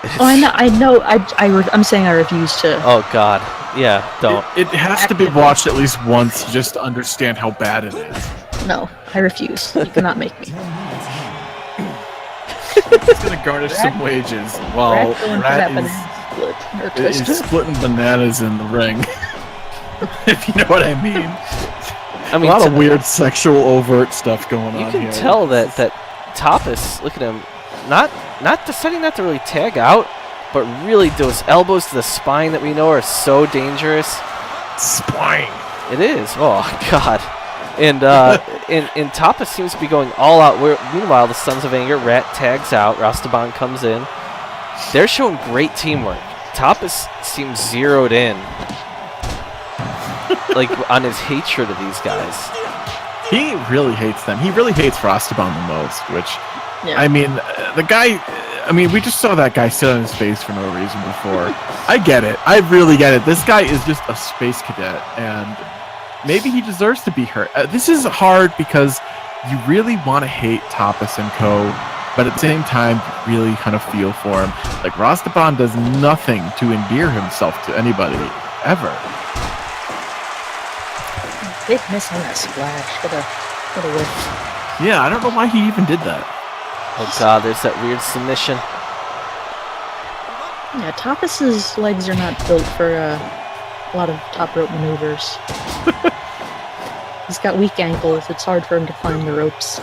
Oh, I know. I'm saying I refuse to. Oh God. Yeah, don't. It has to be watched at least once just to understand how bad it is. No, I refuse. You cannot make me. It's gonna garnish some wages while Rat going for Rat that banana split or is twist. splitting bananas in the ring. If you know what I mean. I mean, A lot of weird sexual overt stuff going you on can here. tell that Tapas, look at him, not deciding not to really tag out, but really those elbows to the spine that we know are so dangerous. Spine. It is. Oh God. And and Tapas seems to be going all out. Meanwhile, the Sons of Anger, Rat tags out. Rastaban comes in. They're showing great teamwork. Tapas seems zeroed in, like on his hatred of these guys. He really hates them. He really hates Rastaban the most, which, Yeah. I mean, the guy, we just saw that guy sit on his face for no reason before. I get it. I really get it. This guy is just a space cadet, and maybe he deserves to be hurt. This is hard because you really want to hate Tapas and co, but at the same time, you really kind of feel for him. Like, Rastaban does nothing to endear himself to anybody, ever. Big miss on that splash. What a whiff. Yeah, I don't know why he even did that. Oh God, there's that weird submission. Yeah, Tapas's legs are not built for a lot of top rope maneuvers. He's got weak ankles. It's hard for him to climb the ropes.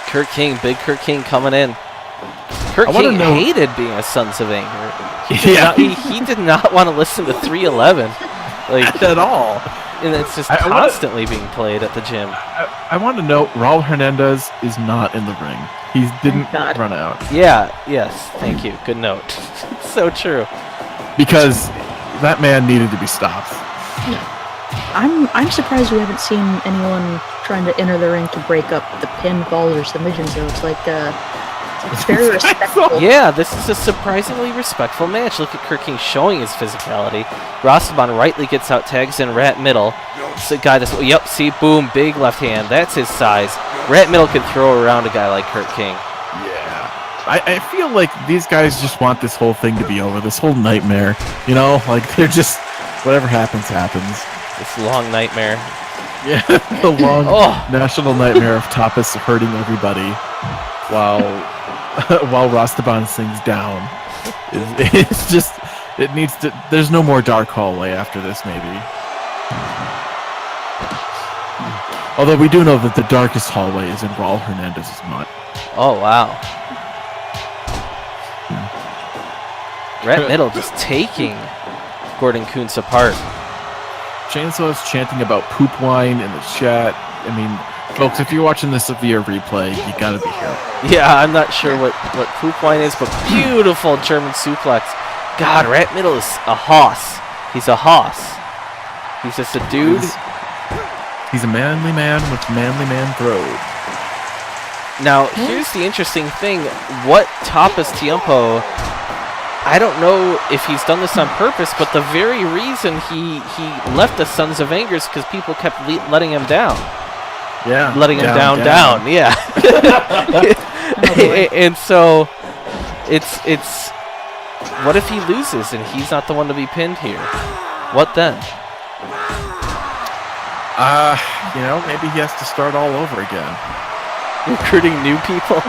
Kurt King, big Kurt King coming in. Kurt I wanna King know- hated being a Sons of Anger. Yeah, He did not want to listen to 311. Like, at all. and it's just I wanna- constantly being played at the gym. I want to note, Raul Hernandez is not in the ring. He didn't God. run out. Yeah, yes, thank you. Good note. It's so true. Because that man needed to be stopped. I'm surprised we haven't seen anyone trying to enter the ring to break up the pinfalls or submissions. Though it's like it's very respectful. Yeah, this is a surprisingly respectful match. Look at Kurt King showing his physicality. Rastaban rightly gets out, tags in Rat Middle. It's a guy that's, yep, see, boom, big left hand. That's his size. Rat Middle can throw around a guy like Kurt King. Yeah. I feel like these guys just want this whole thing to be over, this whole nightmare. You know, like they're just, whatever happens, happens. This long nightmare. Yeah, the long Oh. national nightmare of Tapas hurting everybody while while Rastaban sings down. It's just, it needs to. There's no more dark hallway after this, maybe. Although we do know that the darkest hallway is in Raul Hernandez's mutt. Oh, wow. Rat Middle just taking Gordon Kuntz apart. Chainsaw's chanting about poop wine in the chat. I mean, folks, if you're watching this via replay, you gotta be here. Yeah, I'm not sure what poop wine is, but beautiful German suplex. God, Rat Middle is a hoss. He's a hoss. He's just a dude. He's a manly man with manly man throw. Now, here's the interesting thing. What Tapas Tiempo, I don't know if he's done this on purpose, but the very reason he left the Sons of Anger is because people kept letting him down. Yeah. Letting him down. Yeah. And so, it's what if he loses and he's not the one to be pinned here? What then? Maybe he has to start all over again. Recruiting new people?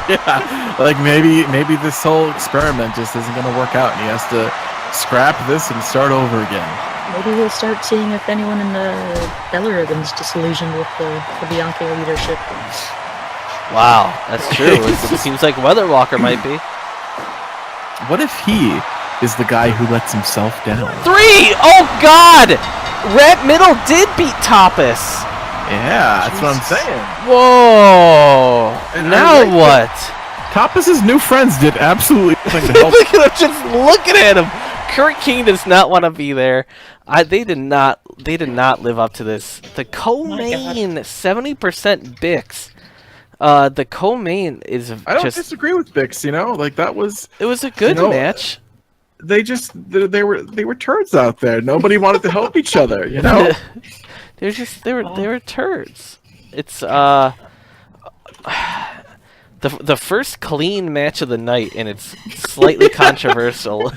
Yeah, like maybe this whole experiment just isn't going to work out, and he has to scrap this and start over again. Maybe we'll start seeing if anyone in the Bellerogen's disillusioned with the Bianchi leadership. Wow, that's true. It seems like Weatherwalker might be. What if he is the guy who lets himself down? 3! Oh, God! Rat Middle did beat Tapas. Yeah, that's what I'm saying. Whoa! And now I like what? Tapas's new friends did absolutely nothing to help. Look at him, just looking at him. Kurt King does not want to be there. They did not live up to this. The co-main, 70% Bix. The co-main is I don't disagree with Bix. That was. It was a good match. They were turds out there. Nobody wanted to help each other. They were turds. It's the first clean match of the night, and it's slightly controversial.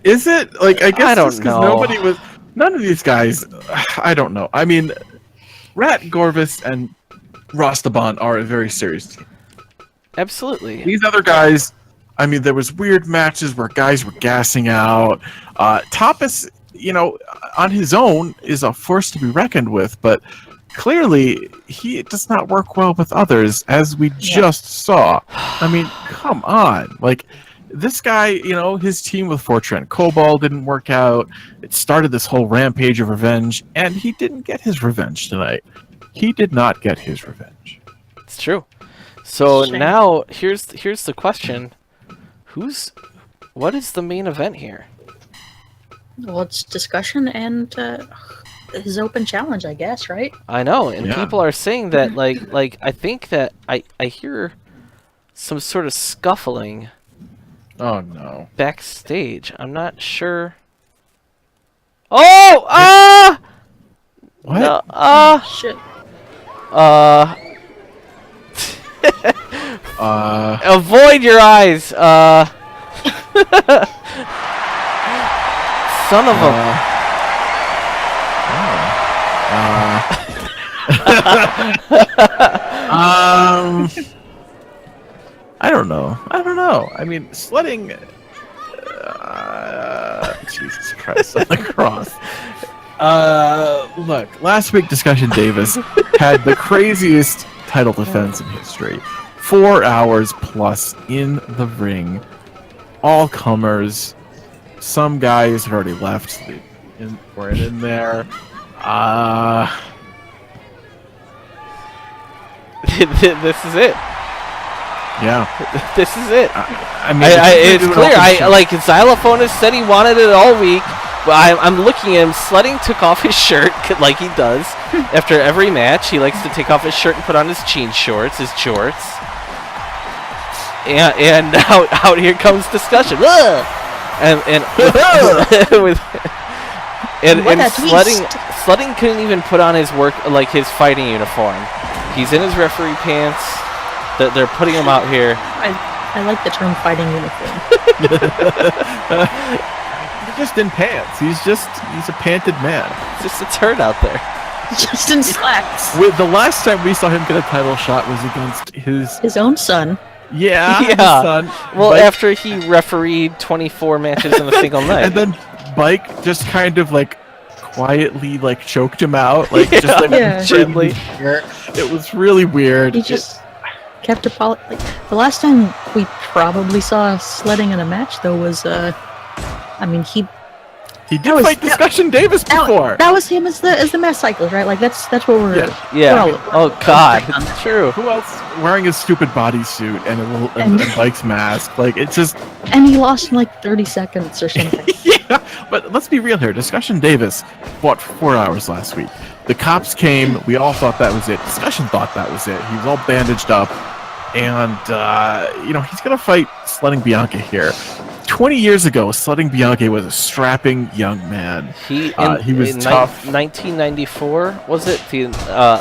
Is it? I guess I don't know. None of these guys. I don't know. I mean, Rat, Gorvis, and Rastaban are a very serious team. Absolutely. These other guys. I mean, there was weird matches where guys were gassing out. Tapas, on his own is a force to be reckoned with, but clearly he does not work well with others, as we just saw. I mean, come on. This guy, his team with Fortran Cobalt didn't work out. It started this whole rampage of revenge, and he didn't get his revenge tonight. He did not get his revenge. It's true. So now, here's the question. What is the main event here? Well, it's discussion and his open challenge, I guess, right? I know, and people are saying that, I think that I hear some sort of scuffling. Oh no! Backstage, I'm not sure. Oh! What? No, Shit. Avoid your eyes. Son of a. I don't know. I mean, sledding. Jesus Christ on the cross. Look, last week Discussion Davis had the craziest title defense in history. 4 hours plus in the ring. All comers. Some guys had already left. Weren't in there. This is it. Yeah. This is it. I mean, it's clear. Xylophonist said he wanted it all week. But I'm looking at him. Sledding took off his shirt like he does after every match. He likes to take off his shirt and put on his jean shorts, his jorts. And out here comes discussion. Ugh! And Sledding couldn't even put on his his fighting uniform. He's in his referee pants. They're putting him out here. I like the term fighting uniform. He's just in pants. He's a panted man. It's just a turd out there. Just in slacks. With the last time we saw him get a title shot was against His own son. his Yeah. son. Well, Mike. after he refereed 24 matches in a single night. And then Mike just kind of like quietly like choked him out, like just like Yeah. Gently. It was really weird. He just kept like the last time we probably saw sledding in a match though was I mean He that did was- fight Discussion Davis before. that was him as the mass cyclist, right? Like that's what we're Yeah. we're Oh God, it's true. Who else wearing his stupid bodysuit and a little and Mike's mask? Like it's just and he lost in like 30 seconds or something. yeah. But let's be real here. Discussion Davis fought for 4 hours last week. The cops came. We all thought that was it. Discussion thought that was it. He was all bandaged up, and he's gonna fight Sledding Bianca here. 20 years ago, Sledding Bianca was a strapping young man. He was in tough. 1994 was it the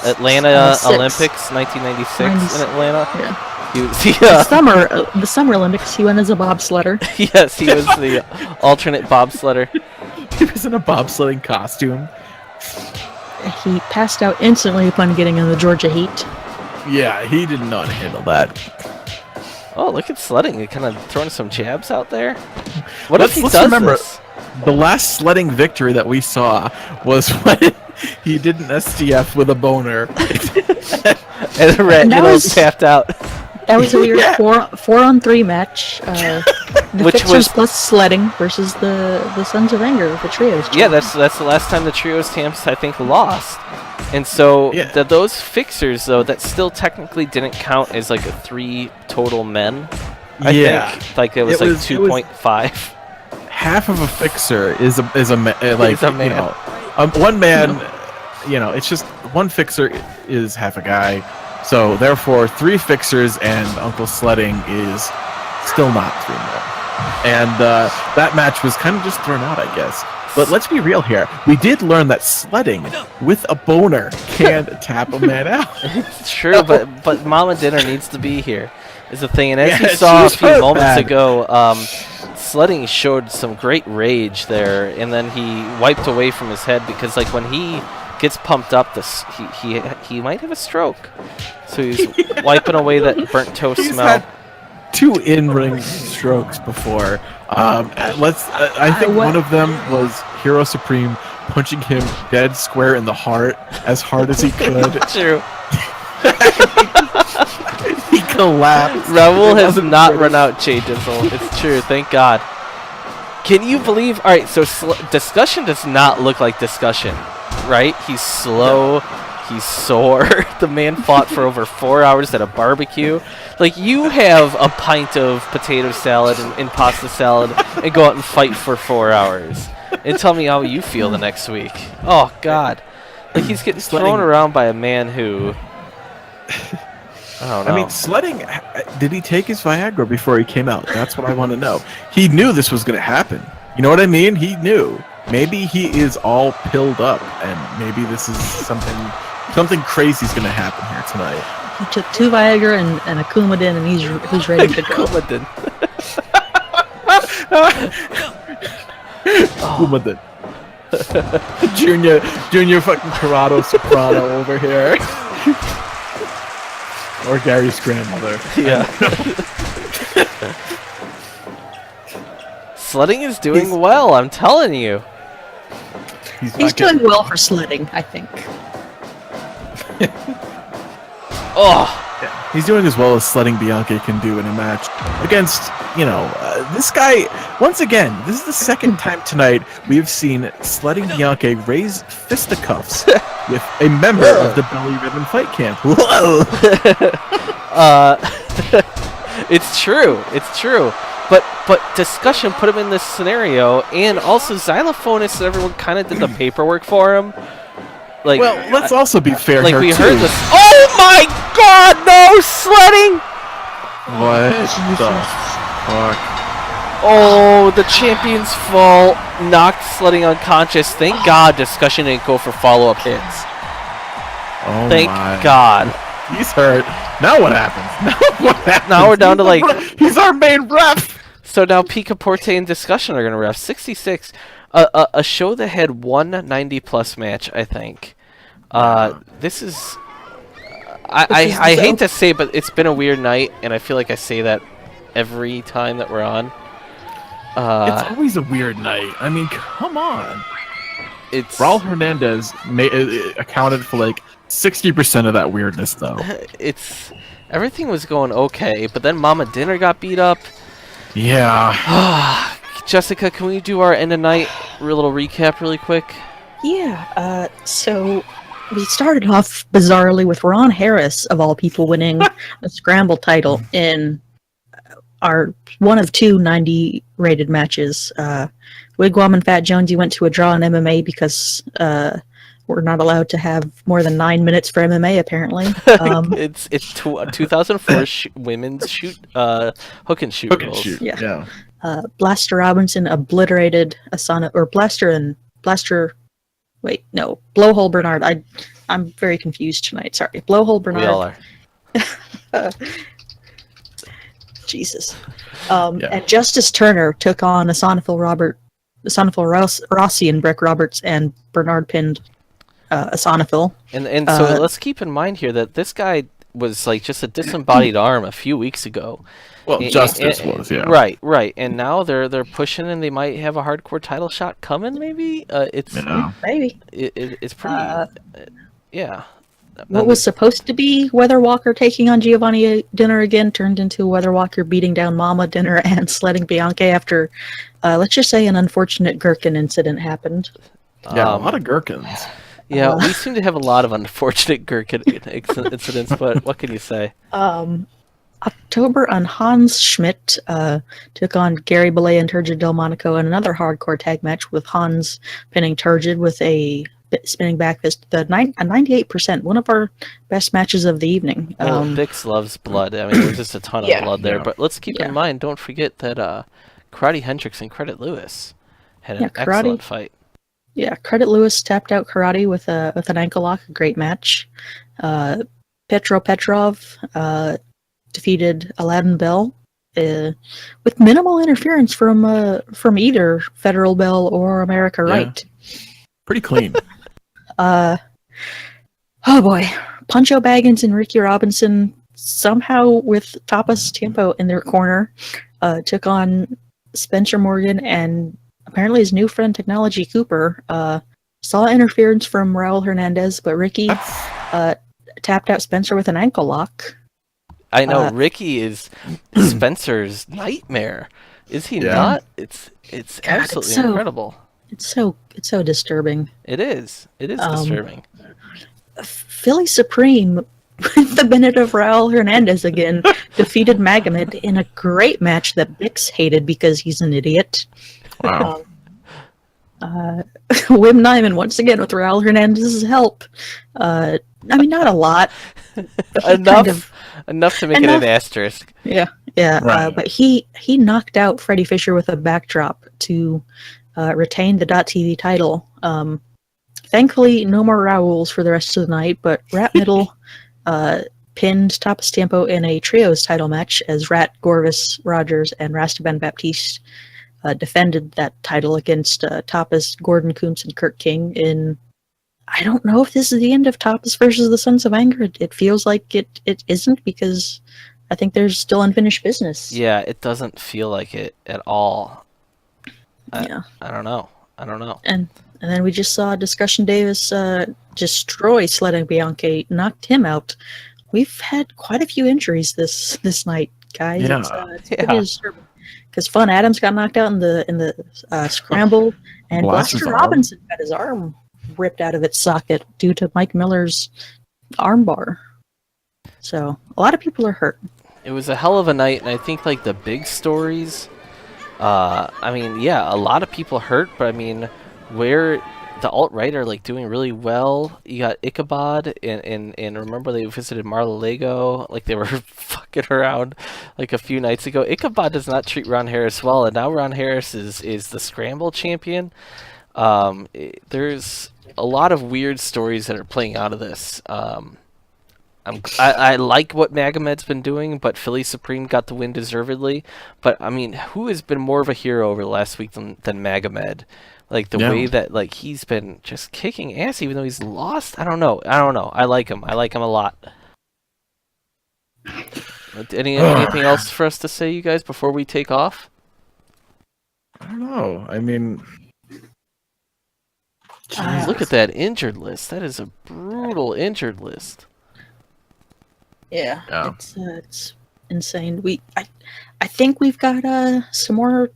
Atlanta Six. Olympics? 1996 in Atlanta. Yeah. He was The Summer Olympics, he went as a bobsledder. yes, he was the alternate bobsledder. He was in a bobsledding costume. He passed out instantly upon getting in the Georgia heat. Yeah, he did not handle that. Oh, look at sledding! He kind of throwing some jabs out there. What Let's- if he let's does remember- this? The last sledding victory that we saw was when he did an STF with a boner. And that Red was- tapped out. That was a weird 4-on-3 match. The Which Fixers was- plus sledding versus the Sons of Anger, the trios. Yeah, that's the last time the trios champs I think lost. And so Yeah. those fixers though that still technically didn't count as like a 3 total men. I think like it was like 2.5. Half of a fixer is a like Is a man. you know, one man. You know, it's just one fixer is half a guy. So therefore, 3 fixers and Uncle Sledding is still not 3 men. And that match was kind of just thrown out, I guess. But let's be real here. We did learn that sledding with a boner can tap a man out. It's true, but Mama Dinner needs to be here. Is the thing, and as Yeah, you saw a she's few hurt moments bad. ago, Sledding showed some great rage there, and then he wiped away from his head because, like, when he gets pumped up, he might have a stroke. So he's wiping away that burnt toast He's smell. had 2 in-ring strokes before. I think what- one of them was Hero Supreme punching him dead square in the heart as hard as he could. True. He collapsed. Raul It has wasn't not pretty. run out changes. It's true. Thank God. Can you believe? All right, so Discussion does not look like Discussion, right? He's slow. He's sore. The man fought for over 4 hours at a barbecue. Like, you have a pint of potato salad and pasta salad and go out and fight for 4 hours. And tell me how you feel the next week. Oh, God. Like, he's getting thrown around by a man who... I don't know. I mean, Sledding, did he take his Viagra before he came out? That's what I want to know. He knew this was going to happen. You know what I mean? He knew. Maybe he is all pilled up, and maybe this is something crazy is going to happen here tonight. He took 2 Viagra and a Coumadin, and he's ready to go. Coumadin. Coumadin. Junior fucking Corrado Soprano over here. Or Gary's grandmother. Yeah. Sledding is doing well, I'm telling you. He's not doing getting- well for sledding, I think. Oh, He's doing as well as Sledding Bianca can do in a match against, this guy. Once again, this is the second time tonight we have seen Sledding Bianca raise fisticuffs with a member of the Belly Ribbon Fight Camp. Whoa! it's true. It's true. But Discussion put him in this scenario, and also Xylophonist and everyone kind of did the paperwork for him. Like, Well, let's also be fair like here we too. heard this. Oh my God! No sledding! What the fuck? Oh, the champion's fall knocked Sledding unconscious. Thank God Discussion didn't go for follow-up hits. Oh Thank my. God. He's hurt. Now what happens? Now what happens? Now we're down to, like- He's our main ref. So now Picaporte and Discussion are going to ref 66. A show that had one 90-plus match, I think. This is. I hate to say, but it's been a weird night, and I feel like I say that every time that we're on. It's always a weird night. I mean, come on. It's Raul Hernandez accounted for like 60% of that weirdness, though. It's everything was going okay, but then Mama Dinner got beat up. Yeah. Jessica, can we do our end of night little recap really quick? Yeah, so we started off bizarrely with Ron Harris, of all people, winning the Scramble title in our one of two 90 rated matches. Wigwam and Fat Jonesy went to a draw in MMA because we're not allowed to have more than 9 minutes for MMA, apparently. It's 2004 women's hook and shoot rules. Yeah. Blaster Robinson obliterated Blowhole Bernard. I'm very confused tonight. Sorry, Blowhole Bernard. We all are. Jesus. And Justice Turner took on Asonafil Rossi and Breck Roberts, and Bernard pinned Asonafil. And so let's keep in mind here that this guy was like just a disembodied arm a few weeks ago. Well, Justice was, yeah. Right. And now they're pushing, and they might have a hardcore title shot coming. Maybe maybe it's pretty. Yeah. What was supposed to be Weather Walker taking on Giovanni Dinner again turned into Weather Walker beating down Mama Dinner and sledding Bianca after, let's just say, an unfortunate gherkin incident happened. Yeah, a lot of gherkins. Yeah, we seem to have a lot of unfortunate gherkin incidents, but what can you say? October on Hans Schmidt took on Gary Belay and Turgid Del Monaco in another hardcore tag match, with Hans pinning Turgid with a spinning back fist. A 98%, one of our best matches of the evening. Well, Bix loves blood. I mean, there's just a ton of blood there. But let's keep in mind, don't forget that Karate Hendrix and Credit Lewis had an excellent fight. Yeah, Credit Lewis tapped out Karate with an ankle lock. A great match. Petro Petrov defeated Aladdin Bell with minimal interference from either Federal Bell or America Right. Pretty clean. Oh boy, Pancho Baggins and Ricky Robinson, somehow with Tapas Tiempo in their corner, took on Spencer Morgan and apparently his new friend Technology Cooper. Saw interference from Raul Hernandez, but Ricky tapped out Spencer with an ankle lock. I know Ricky is Spencer's nightmare. Is he not? It's absolutely incredible. It's so disturbing. It is disturbing. Philly Supreme, with the minute of Raul Hernandez again, defeated Magomed in a great match that Bix hated because he's an idiot. Wow. Wim Nyman once again with Raul Hernandez's help. I mean, not a lot. Enough to make it an asterisk. Yeah. Right. But he knocked out Freddie Fisher with a backdrop to retain the .tv title. Thankfully, no more Raouls for the rest of the night, but Rat Middle pinned Tapas Tiempo in a trios title match as Rat, Gorvis, Rogers, and Rastaban Baptiste defended that title against Tapas, Gordon Kuntz, and Kurt King in... I don't know if this is the end of Tapas versus the Sons of Anger. It feels like it isn't, because I think there's still unfinished business. Yeah, it doesn't feel like it at all. I don't know. And then we just saw Discussion Davis destroy Sledding Bianchi, knocked him out. We've had quite a few injuries this night, guys. Yeah. It's pretty disturbing. Because Fun Adams got knocked out in the scramble, and Blaster Robinson got his arm ripped out of its socket due to Mike Miller's armbar. So a lot of people are hurt. It was a hell of a night, and I think like the big stories. I mean, yeah, a lot of people hurt, but I mean, where the alt-right are like doing really well. You got Ichabod, and remember they visited Mar-a-Lago, like they were fucking around like a few nights ago. Ichabod does not treat Ron Harris well, and now Ron Harris is the scramble champion. There's a lot of weird stories that are playing out of this. I like what Magomed's been doing, but Philly Supreme got the win deservedly. But I mean, who has been more of a hero over the last week than Magomed? Like the Yeah. way that like he's been just kicking ass, even though he's lost. I don't know. I like him. I like him a lot. Anything else for us to say, you guys, before we take off? I don't know. I mean, Uh, Look at that injured list. That is a brutal injured list. Yeah, Yeah. it's insane. I think we've got some more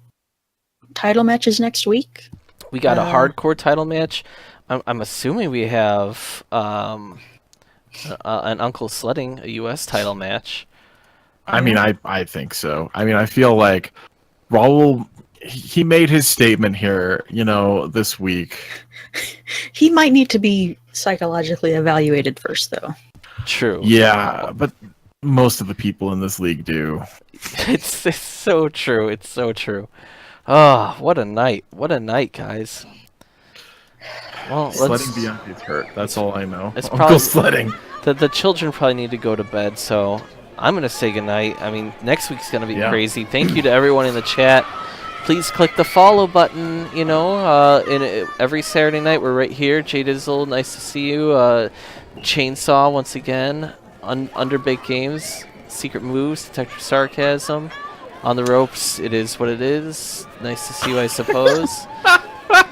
title matches next week. We got a Uh, hardcore title match. I'm assuming we have an Uncle Sledding, a U.S. title match. I mean, I think so. I mean, I feel like Raul, he made his statement here, this week. He might need to be psychologically evaluated first, though. True. Yeah, but most of the people in this league do. It's so true. It's so true. Oh, what a night. What a night, guys. Well, Sledding Bianchi's hurt. That's all I know. It's Uncle probably- Sledding. The children probably need to go to bed, so I'm going to say goodnight. I mean, next week's going to be crazy. Thank you to everyone in the chat. Please click the follow button, every Saturday night. We're right here. Jay Dizzle, nice to see you. Chainsaw, once again. Underbaked Games, Secret Moves, Detective Sarcasm. On the Ropes, it is what it is. Nice to see you, I suppose.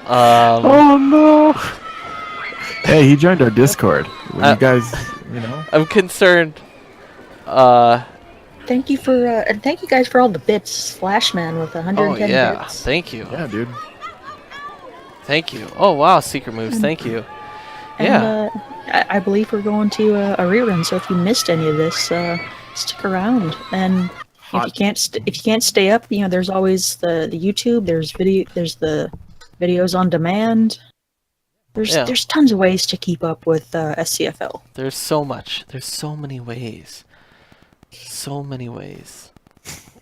Oh, no. Hey, he joined our Discord. You guys, I'm concerned. Thank you for and thank you guys for all the bits. Flashman with 110 bits. Thank you. Yeah, dude. Thank you. Oh, wow, Secret Moves, thank you. And, I believe we're going to a rerun. So if you missed any of this, stick around. And if you can't stay up, there's always the YouTube. There's the videos on demand. There's tons of ways to keep up with SCFL. There's so much. There's so many ways. So many ways.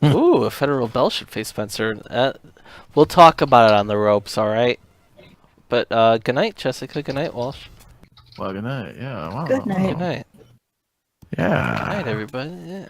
Ooh, a federal bell should face Spencer. We'll talk about it on the ropes, all right? But good night, Jessica. Good night, Walsh. Well, good night. Yeah. Wow. Good night. Good night. Yeah. Good night, everybody. Yeah.